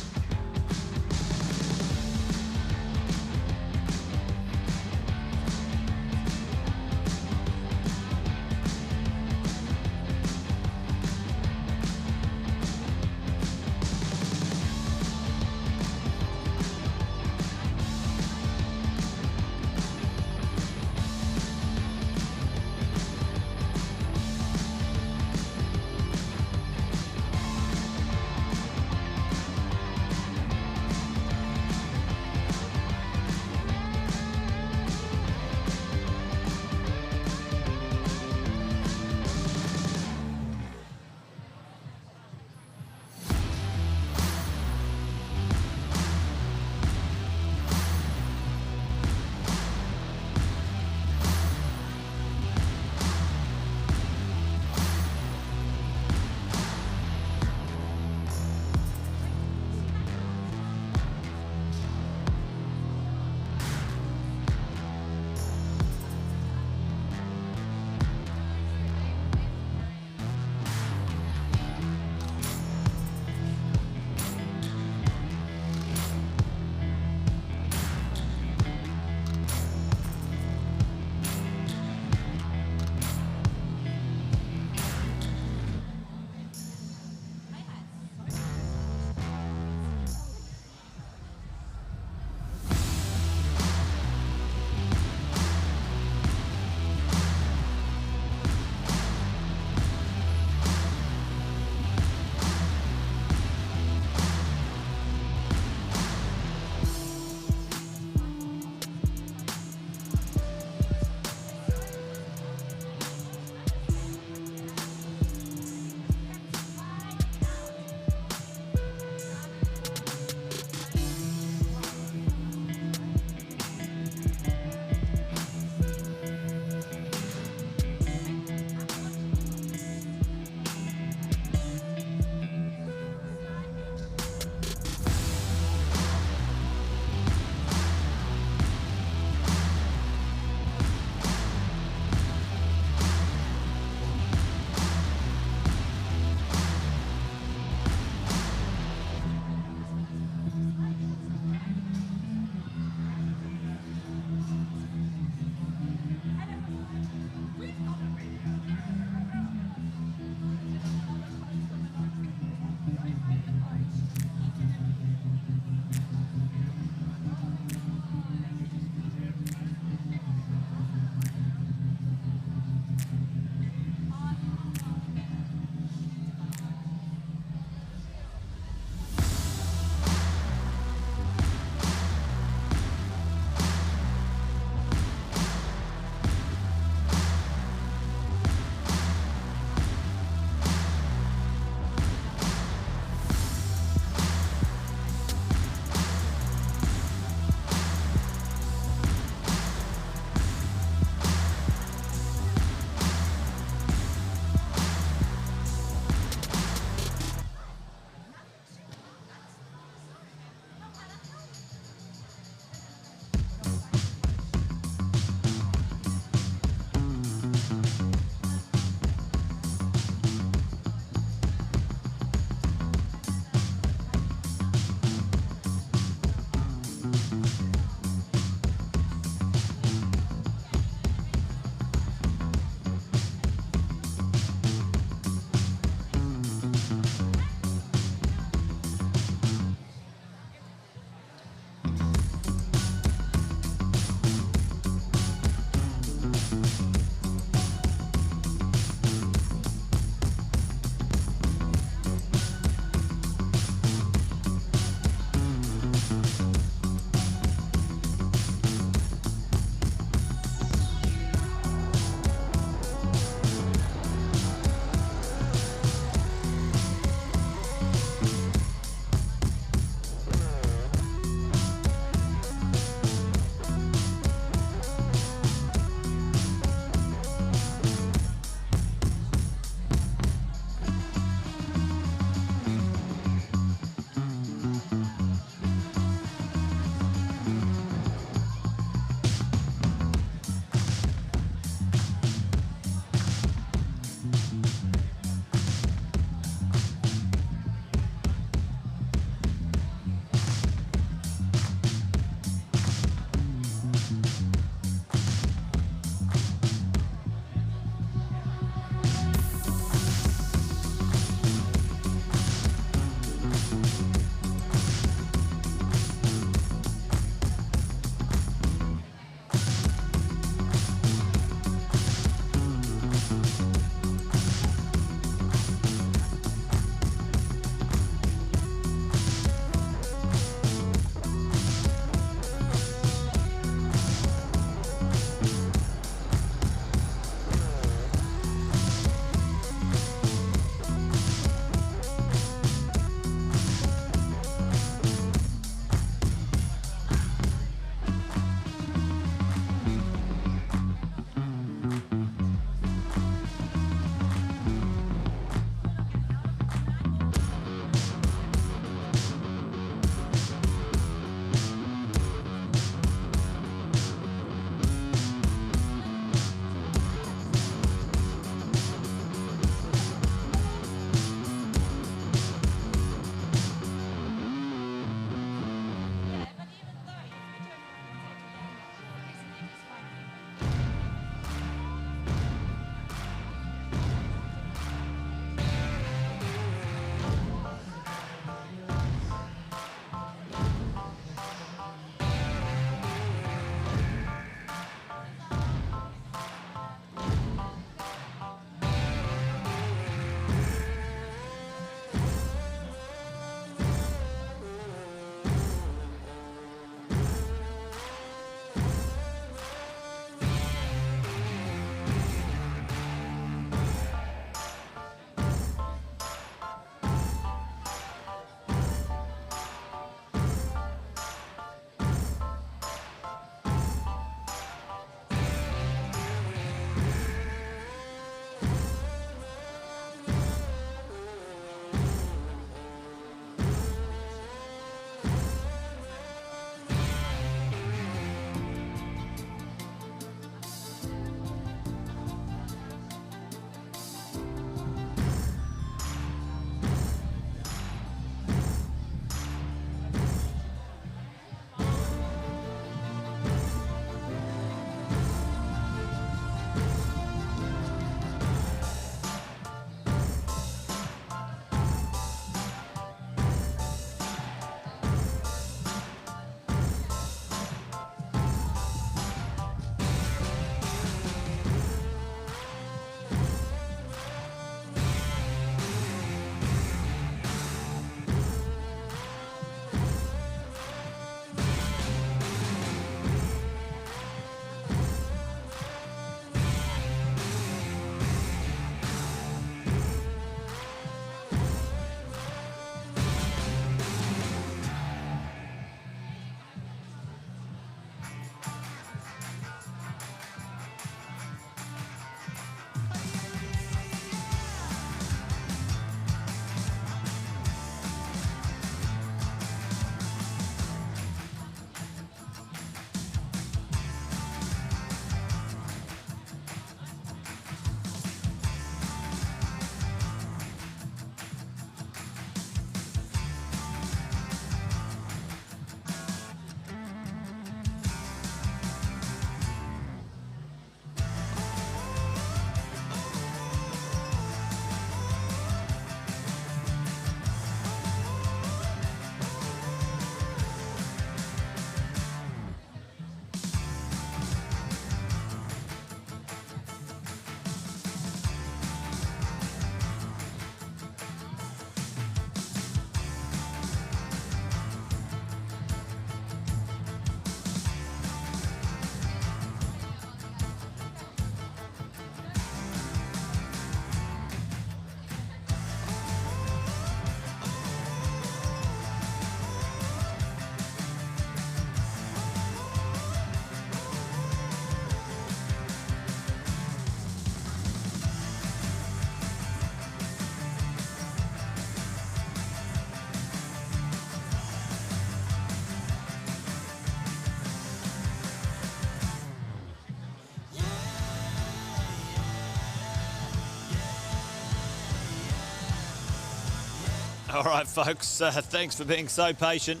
All right, folks, thanks for being so patient.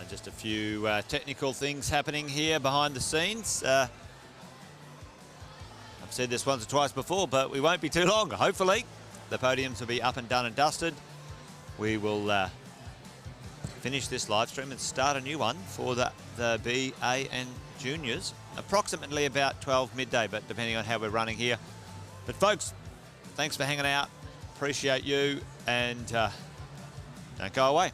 Just a few technical things happening here behind the scenes. I've said this once or twice before, but we won't be too long, hopefully. The podiums will be up and done and dusted. We will finish this live stream and start a new one for the B, A and Juniors. Approximately about 12 midday, but depending on how we're running here. But folks, thanks for hanging out. Appreciate you, and don't go away.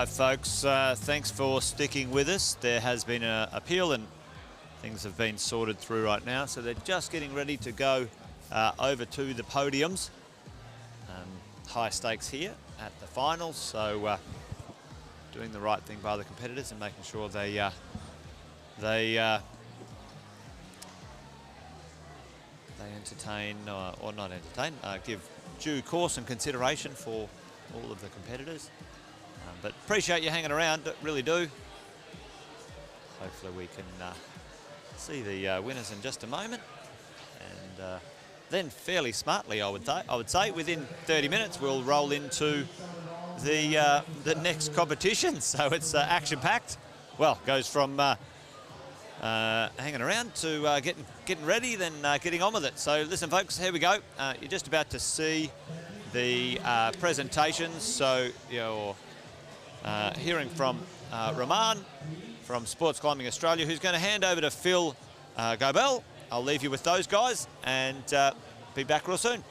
right, folks, thanks for sticking with us. There has been an appeal and things have been sorted through right now, so they're just getting ready to go over to the podiums. High stakes here at the finals, so doing the right thing by the competitors and making sure they entertain, or not entertain, give due course and consideration for all of the competitors. But appreciate you hanging around, really do. Hopefully we can see the winners in just a moment. And then fairly smartly, I would say, within 30 minutes, we'll roll into the next competition. So it's action-packed. Well, goes from hanging around to getting ready, then getting on with it. So listen, folks, here we go. You're just about to see the presentations. So you're hearing from Roman from Sports Climbing Australia, who's going to hand over to Phil Gobel. I'll leave you with those guys and be back real soon.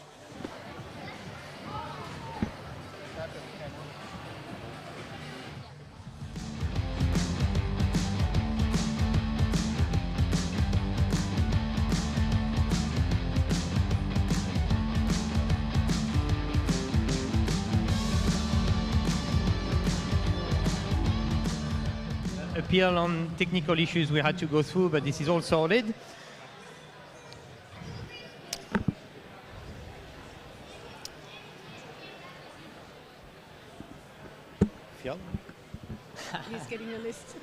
Appeal on technical issues we had to go through, but this is all sorted. Phil? He's getting a list.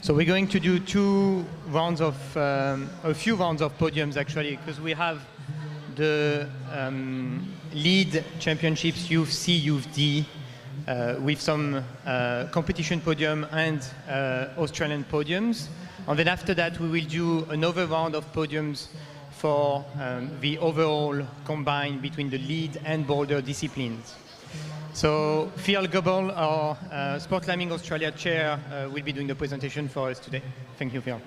So we're going to do a few rounds of podiums actually, because we have the lead championships Youth C, Youth D, with some competition podium and Australian podiums. And then after that, we will do another round of podiums for the overall combined between the lead and boulder disciplines. So Phil Gobel, our Sport Climbing Australia chair, will be doing the presentation for us today. Thank you, Phil.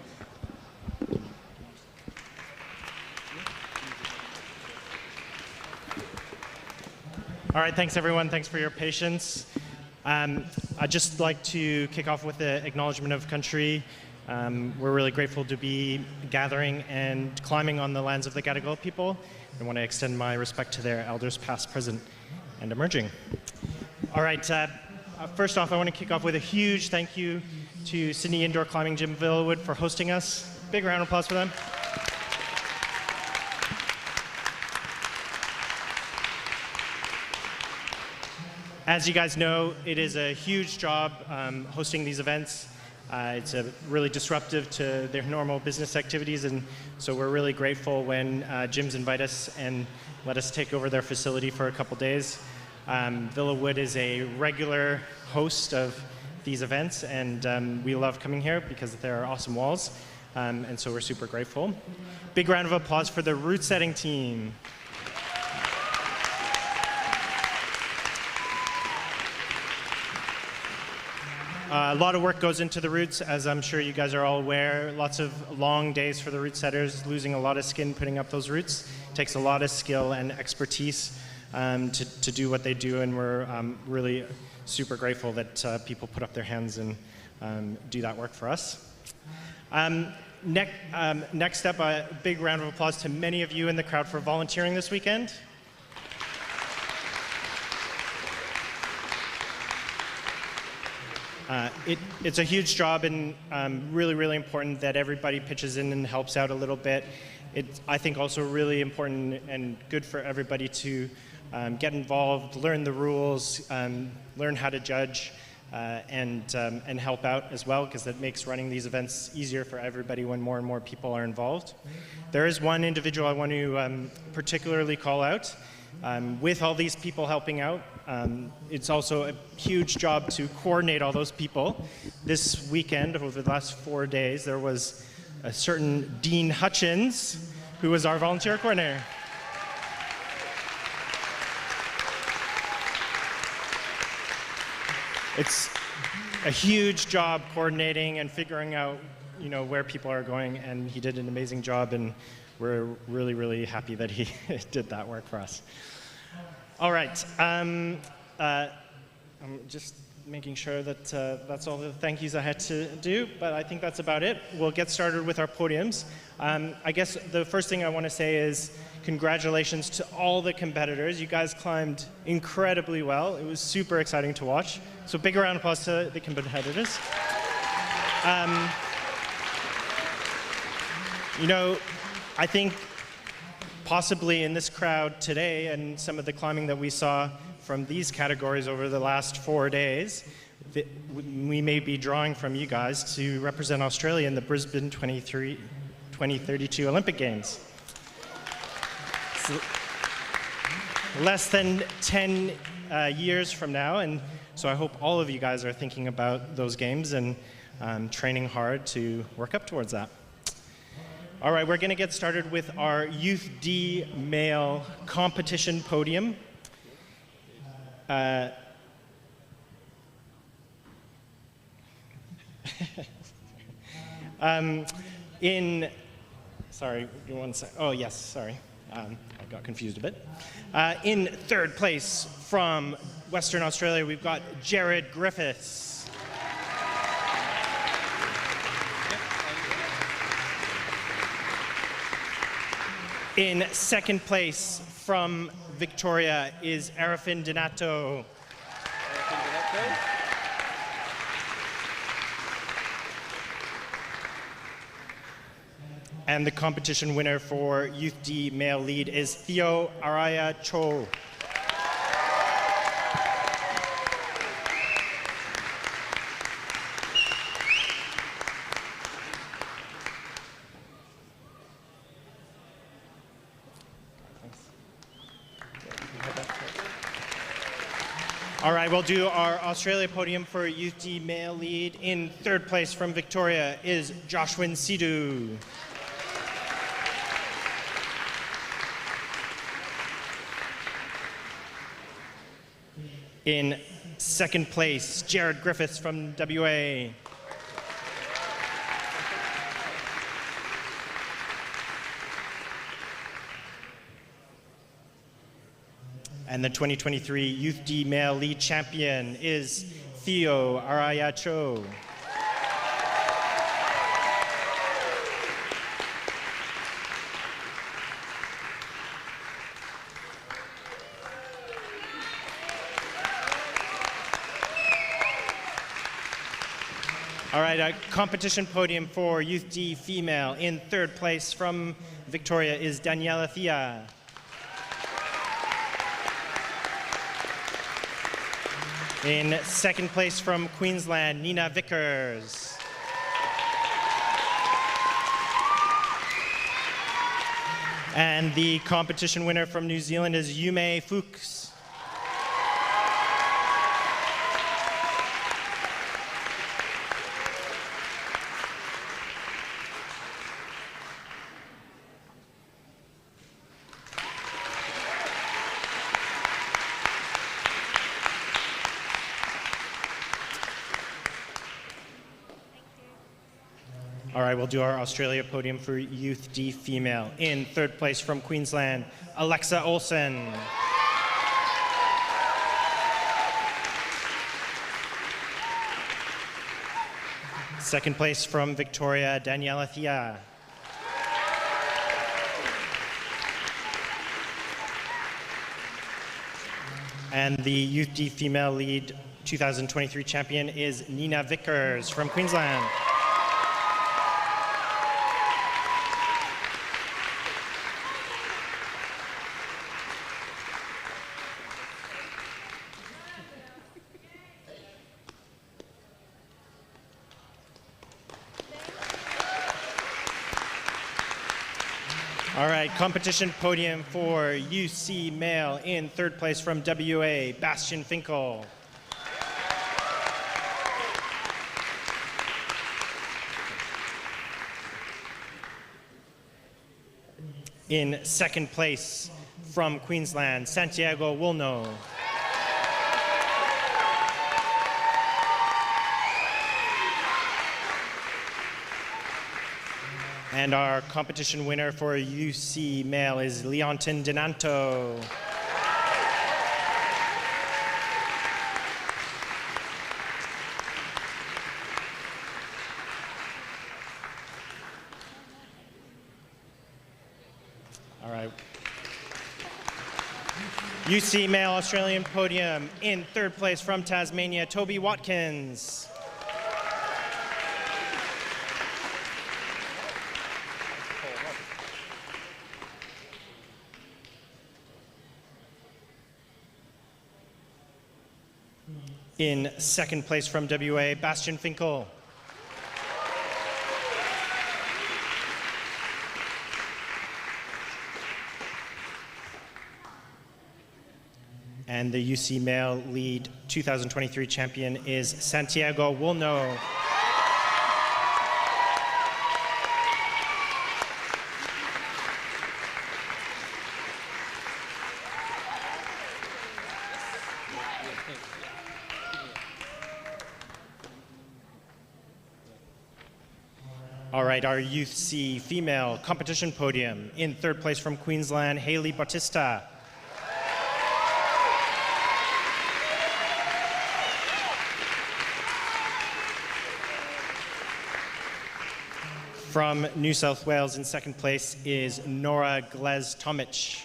All right, thanks everyone. Thanks for your patience. I'd just like to kick off with the acknowledgement of country. We're really grateful to be gathering and climbing on the lands of the Gadigal people. I want to extend my respect to their elders past, present, and emerging. All right, first off, I want to kick off with a huge thank you to Sydney Indoor Climbing Gym Villawood for hosting us. Big round of applause for them. As you guys know, it is a huge job hosting these events. It's really disruptive to their normal business activities, and so we're really grateful when gyms invite us and let us take over their facility for a couple days. Villawood is a regular host of these events, and we love coming here because there are awesome walls, and so we're super grateful. Big round of applause for the route setting team. A lot of work goes into the routes, as I'm sure you guys are all aware. Lots of long days for the route setters, losing a lot of skin putting up those routes. It takes a lot of skill and expertise to do what they do, and we're really super grateful that people put up their hands and do that work for us. Next up, a big round of applause to many of you in the crowd for volunteering this weekend. It's a huge job, and really, really important that everybody pitches in and helps out a little bit. It's, I think, also really important and good for everybody to get involved, learn the rules, learn how to judge, and help out as well, because that makes running these events easier for everybody when more and more people are involved. There is one individual I want to particularly call out. With all these people helping out, it's also a huge job to coordinate all those people. This weekend, over the last 4 days, there was a certain Dean Hutchins, who was our volunteer coordinator. It's a huge job coordinating and figuring out, where people are going, and he did an amazing job, and we're really, really happy that he did that work for us. All right. I'm just making sure that that's all the thank yous I had to do, but I think that's about it. We'll get started with our podiums. I guess the first thing I want to say is congratulations to all the competitors. You guys climbed incredibly well. It was super exciting to watch. So big round of applause to the competitors. You know, I think possibly in this crowd today and some of the climbing that we saw from these categories over the last 4 days, we may be drawing from you guys to represent Australia in the Brisbane 2032 Olympic Games. So less than 10 years from now, and so I hope all of you guys are thinking about those games and training hard to work up towards that. All right, we're going to get started with our Youth D male competition podium. Sorry, one sec. Oh, yes, sorry. I got confused a bit. In third place from Western Australia, we've got Jared Griffiths. In second place from Victoria is Arifin Donato. And the competition winner for Youth D male lead is Theo Araya Cho. All right, we'll do our Australia podium for Youth D male lead. In third place from Victoria is Joshua Sidhu. In second place, Jared Griffiths from WA. And the 2023 Youth D male lead champion is Theo Araya Cho. All right, a competition podium for Youth D female. In third place from Victoria is Daniela Thea. In second place from Queensland, Nina Vickers. And the competition winner from New Zealand is Yume Fuchs. All right, we'll do our Australia podium for Youth D female. In third place from Queensland, Alexa Olsen. Second place from Victoria, Daniela Thea. And the Youth D female lead 2023 champion is Nina Vickers from Queensland. All right, competition podium for UC male. In third place from WA, Bastian Finkel. In second place from Queensland, Santiago Wolno. And our competition winner for UC male is Leontin Denanto. All right. UC male Australian podium in third place from Tasmania, Toby Watkins. In second place from WA, Bastian Finkel. And the UC Male Lead 2023 champion is Santiago Wolno. All right, our Youth C female competition podium. In third place from Queensland, Hayley Bautista. From New South Wales in second place is Nora Glaz-Tomic.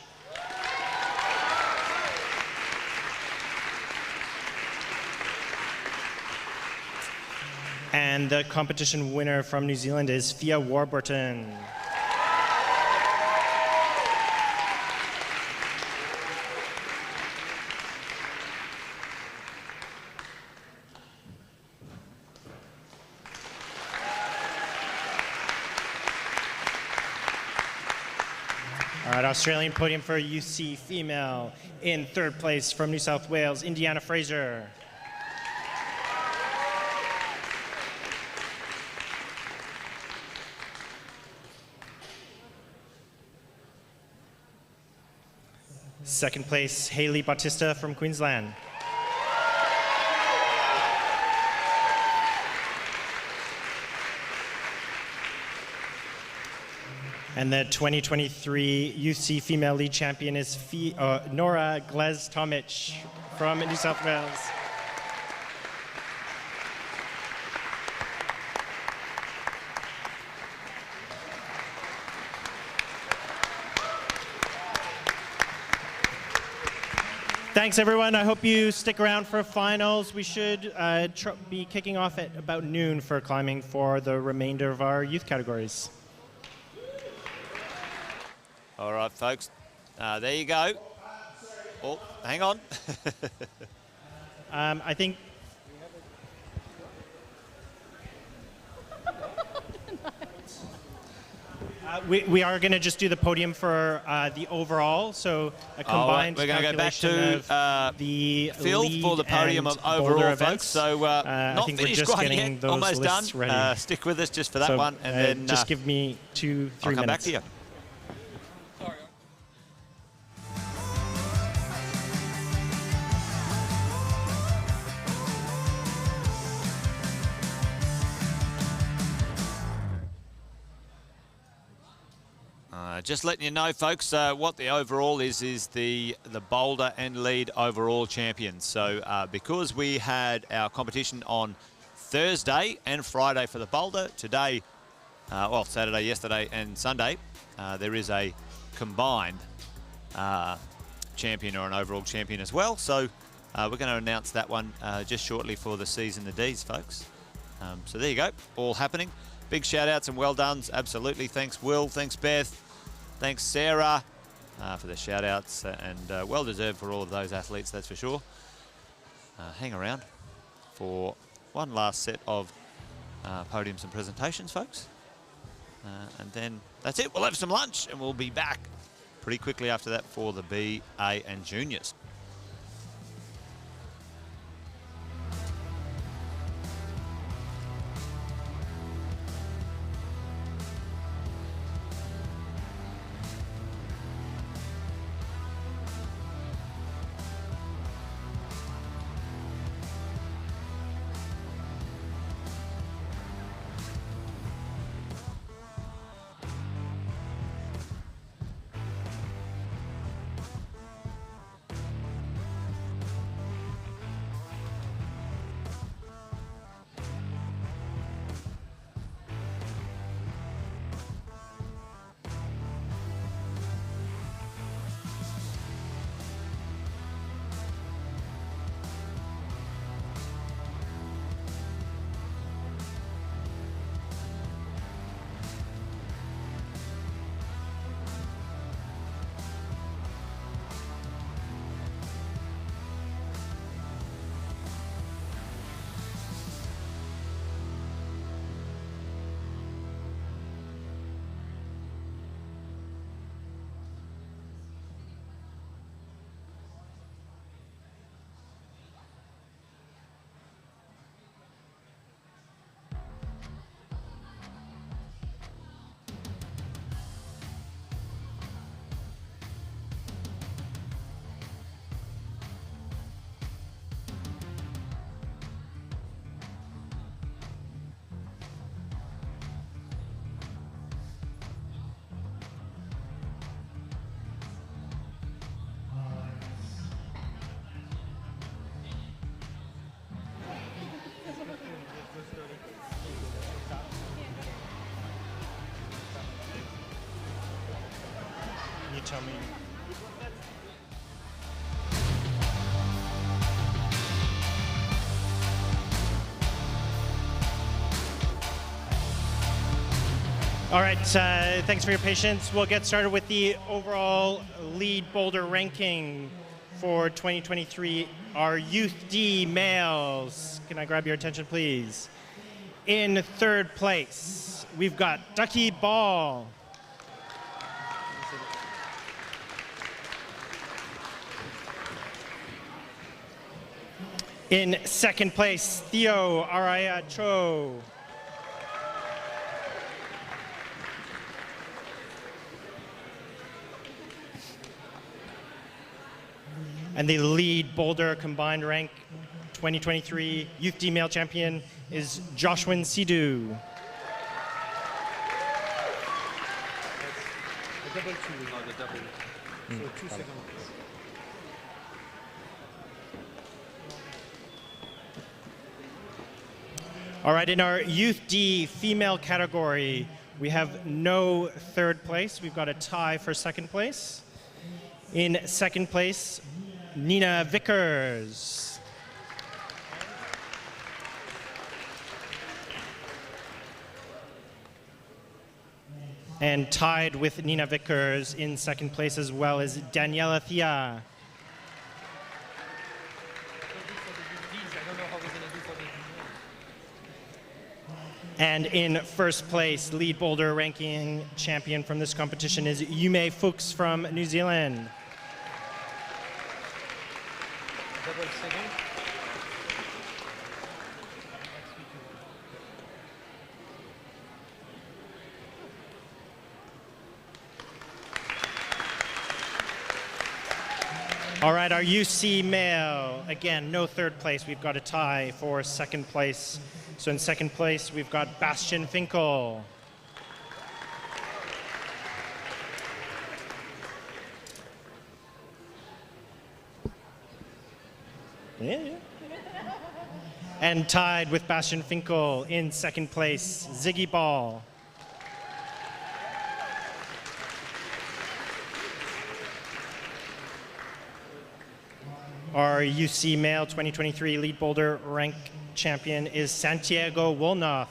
And the competition winner from New Zealand is Fia Warburton. All right, Australian podium for UC female. In third place from New South Wales, Indiana Fraser. Second place, Hayley Bautista from Queensland. And the 2023 UC Female Lead Champion is Nora Glaz-Tomic from New South Wales. Thanks, everyone. I hope you stick around for finals. We should be kicking off at about noon for climbing for the remainder of our youth categories. All right, folks. There you go. Oh, hang on. I think... we are going to just do the podium for the overall, so a combined we're going to go back to the Phil for the podium of overall, folks. So not finished quite yet, almost done. Stick with us just for that one, and then just give me 2-3 minutes. I'll come back to you. Just letting you know, folks, what the overall is the boulder and lead overall champions. So because we had our competition on Thursday and Friday for the boulder, today, well, Saturday, yesterday and Sunday, there is a combined champion or an overall champion as well. So we're going to announce that one just shortly for the C's and the D's, folks. So there you go, all happening. Big shout outs and well done, absolutely. Thanks, Will, thanks, Beth. Thanks, Sarah, for the shout-outs, and well-deserved for all of those athletes, that's for sure. Hang around for one last set of podiums and presentations, folks. And then that's it. We'll have some lunch, and we'll be back pretty quickly after that for the B, A, and juniors. tell me. All right, thanks for your patience. We'll get started with the overall lead boulder ranking for 2023. Our Youth D males. Can I grab your attention, please? In third place, we've got Ducky Ball. In second place, Theo Araya Cho. And the lead boulder combined rank 2023 Youth D male champion is Joshua Sidhu. All right, in our Youth D female category, we have no third place. We've got a tie for second place. In second place, Nina Vickers. And tied with Nina Vickers in second place as well is Daniela Thia. And in first place, lead boulder ranking champion from this competition is Yume Fuchs from New Zealand. All right, our UC male, again, no third place. We've got a tie for second place. So in second place, we've got Bastian Finkel. Yeah. And tied with Bastian Finkel in second place, Ziggy Ball. Our UC Male 2023 Lead Boulder Rank champion is Santiago Wolnoth.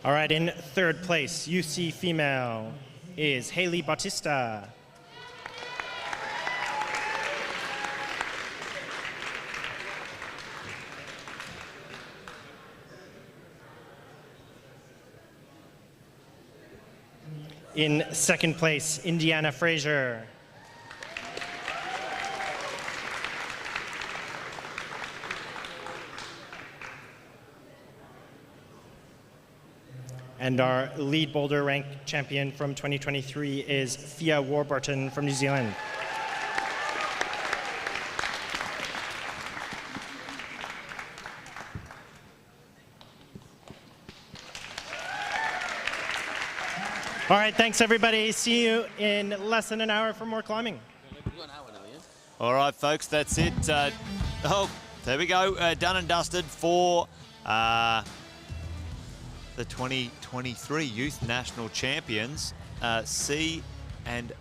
All right, in third place, UC Female is Haley Bautista. In second place, Indiana Fraser. And our lead boulder rank champion from 2023 is Fia Warburton from New Zealand. All right, thanks everybody. See you in less than an hour for more climbing. All right, folks, that's it. There we go. Done and dusted for the 2023 Youth National Champions C and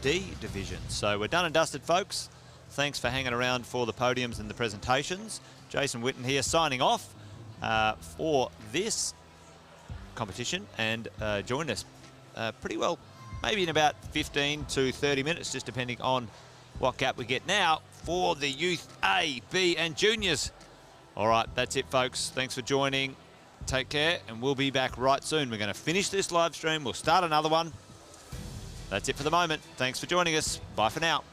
D divisions. So we're done and dusted, folks. Thanks for hanging around for the podiums and the presentations. Jason Witten here signing off for this competition, and join us pretty well, maybe in about 15 to 30 minutes, just depending on what gap we get now for the Youth A, B and Juniors. All right, that's it, folks. Thanks for joining. Take care, and we'll be back right soon. We're going to finish this live stream. We'll start another one. That's it for the moment. Thanks for joining us. Bye for now.